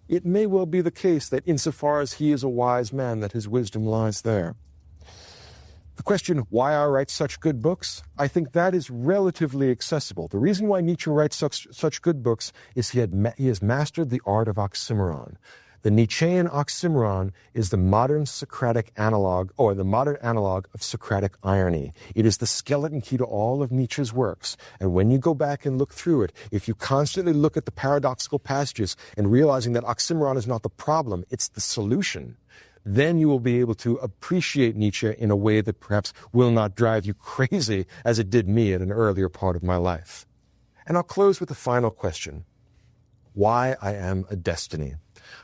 It may well be the case that insofar as he is a wise man, that his wisdom lies there. The question, why I write such good books, I think that is relatively accessible. The reason why Nietzsche writes such good books is he has mastered the art of oxymoron. The Nietzschean oxymoron is the modern Socratic analog, or the modern analog of Socratic irony. It is the skeleton key to all of Nietzsche's works. And when you go back and look through it, if you constantly look at the paradoxical passages and realizing that oxymoron is not the problem, it's the solution, then you will be able to appreciate Nietzsche in a way that perhaps will not drive you crazy as it did me at an earlier part of my life. And I'll close with the final question: why I am a destiny.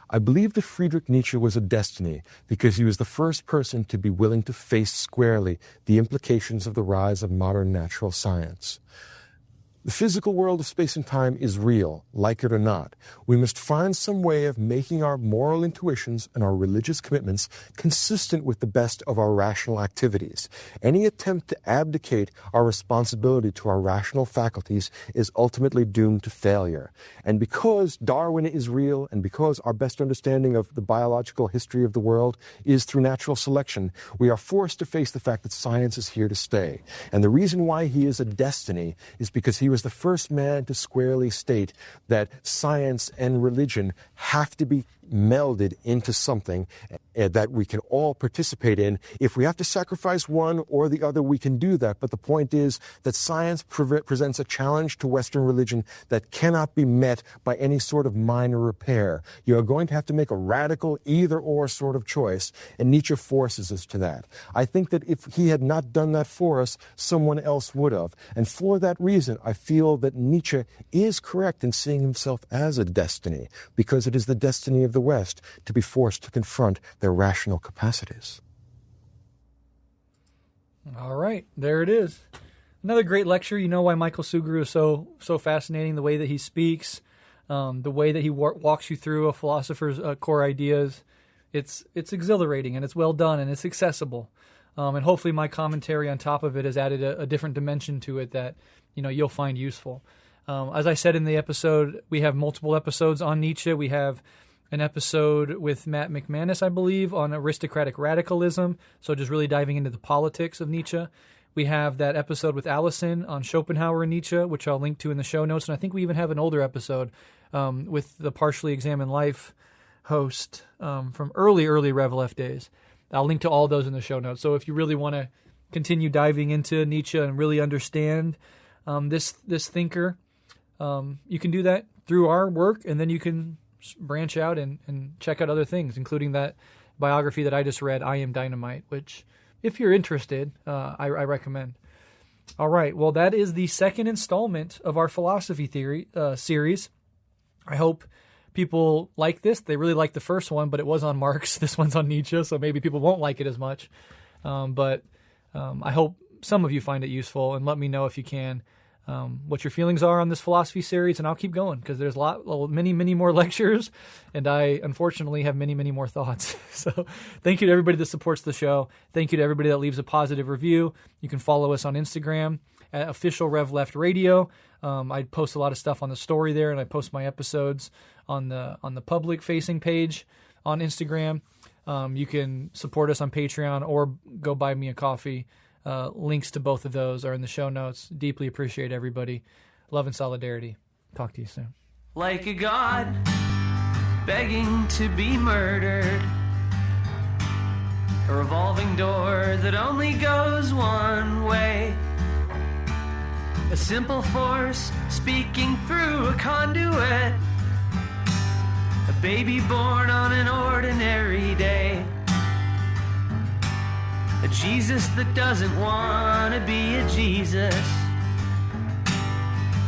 I believe that Friedrich Nietzsche was a destiny because he was the first person to be willing to face squarely the implications of the rise of modern natural science. The physical world of space and time is real, like it or not. We must find some way of making our moral intuitions and our religious commitments consistent with the best of our rational activities. Any attempt to abdicate our responsibility to our rational faculties is ultimately doomed to failure. And because Darwin is real, and because our best understanding of the biological history of the world is through natural selection, we are forced to face the fact that science is here to stay. And the reason why he is a destiny is because he was the first man to squarely state that science and religion have to be melded into something that we can all participate in. If we have to sacrifice one or the other, we can do that. But the point is that science presents a challenge to Western religion that cannot be met by any sort of minor repair. You are going to have to make a radical either-or sort of choice, and Nietzsche forces us to that. I think that if he had not done that for us, someone else would have. And for that reason, I feel that Nietzsche is correct in seeing himself as a destiny, because it is the destiny of the West to be forced to confront their rational capacities. All right, there it is. Another great lecture. You know why Michael Sugrue is so fascinating, the way that he speaks, the way that he walks you through a philosopher's core ideas. It's exhilarating, and it's well done, and it's accessible. And hopefully my commentary on top of it has added a different dimension to it that you'll find useful. As I said in the episode, we have multiple episodes on Nietzsche. We have an episode with Matt McManus, I believe, on aristocratic radicalism, so just really diving into the politics of Nietzsche. We have that episode with Allison on Schopenhauer and Nietzsche, which I'll link to in the show notes. And I think we even have an older episode with the Partially Examined Life host from early Rev Left days. I'll link to all those in the show notes. So if you really want to continue diving into Nietzsche and really understand this thinker, you can do that through our work, and then you can branch out and check out other things, including that biography that I just read, I Am Dynamite, which, if you're interested, I recommend. All right, well, that is the second installment of our philosophy theory series. I hope people like this. They really liked the first one, but it was on Marx. This one's on Nietzsche, so maybe people won't like it as much. But I hope some of you find it useful, and let me know if you can what your feelings are on this philosophy series, and I'll keep going because there's many more lectures, and I unfortunately have many more thoughts. So thank you to everybody that supports the show. Thank you to everybody that leaves a positive review. You can follow us on Instagram at Official Rev Left Radio. I post a lot of stuff on the story there, and I post my episodes on the public facing page on Instagram. You can support us on Patreon or go buy me a coffee. Links to both of those are in the show notes. Deeply appreciate everybody. Love and solidarity. Talk to you soon. Like a god begging to be murdered, a revolving door that only goes one way, a simple force speaking through a conduit, a baby born on an ordinary day. A Jesus that doesn't want to be a Jesus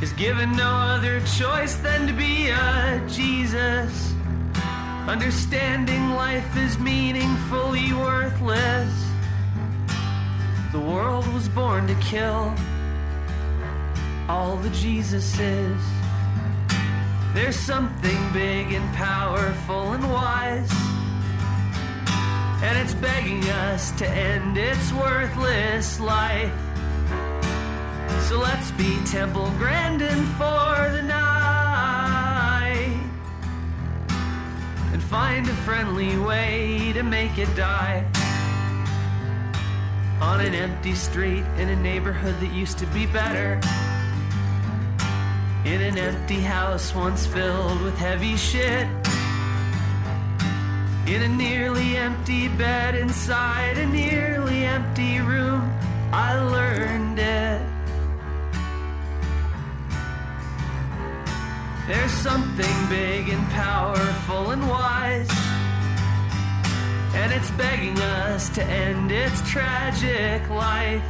is given no other choice than to be a Jesus. Understanding life is meaningfully worthless. The world was born to kill all the Jesuses. There's something big and powerful and wise, and it's begging us to end its worthless life. So let's be Temple Grandin for the night and find a friendly way to make it die. On an empty street in a neighborhood that used to be better, in an empty house once filled with heavy shit, in a nearly empty bed inside a nearly empty room, I learned it. There's something big and powerful and wise, and it's begging us to end its tragic life.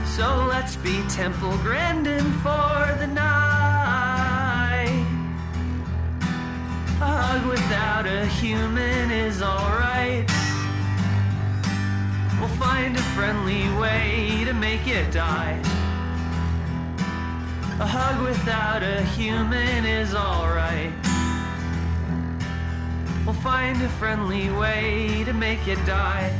So let's be Temple Grandin for the night. A hug without a human is alright. We'll find a friendly way to make it die. A hug without a human is alright. We'll find a friendly way to make it die.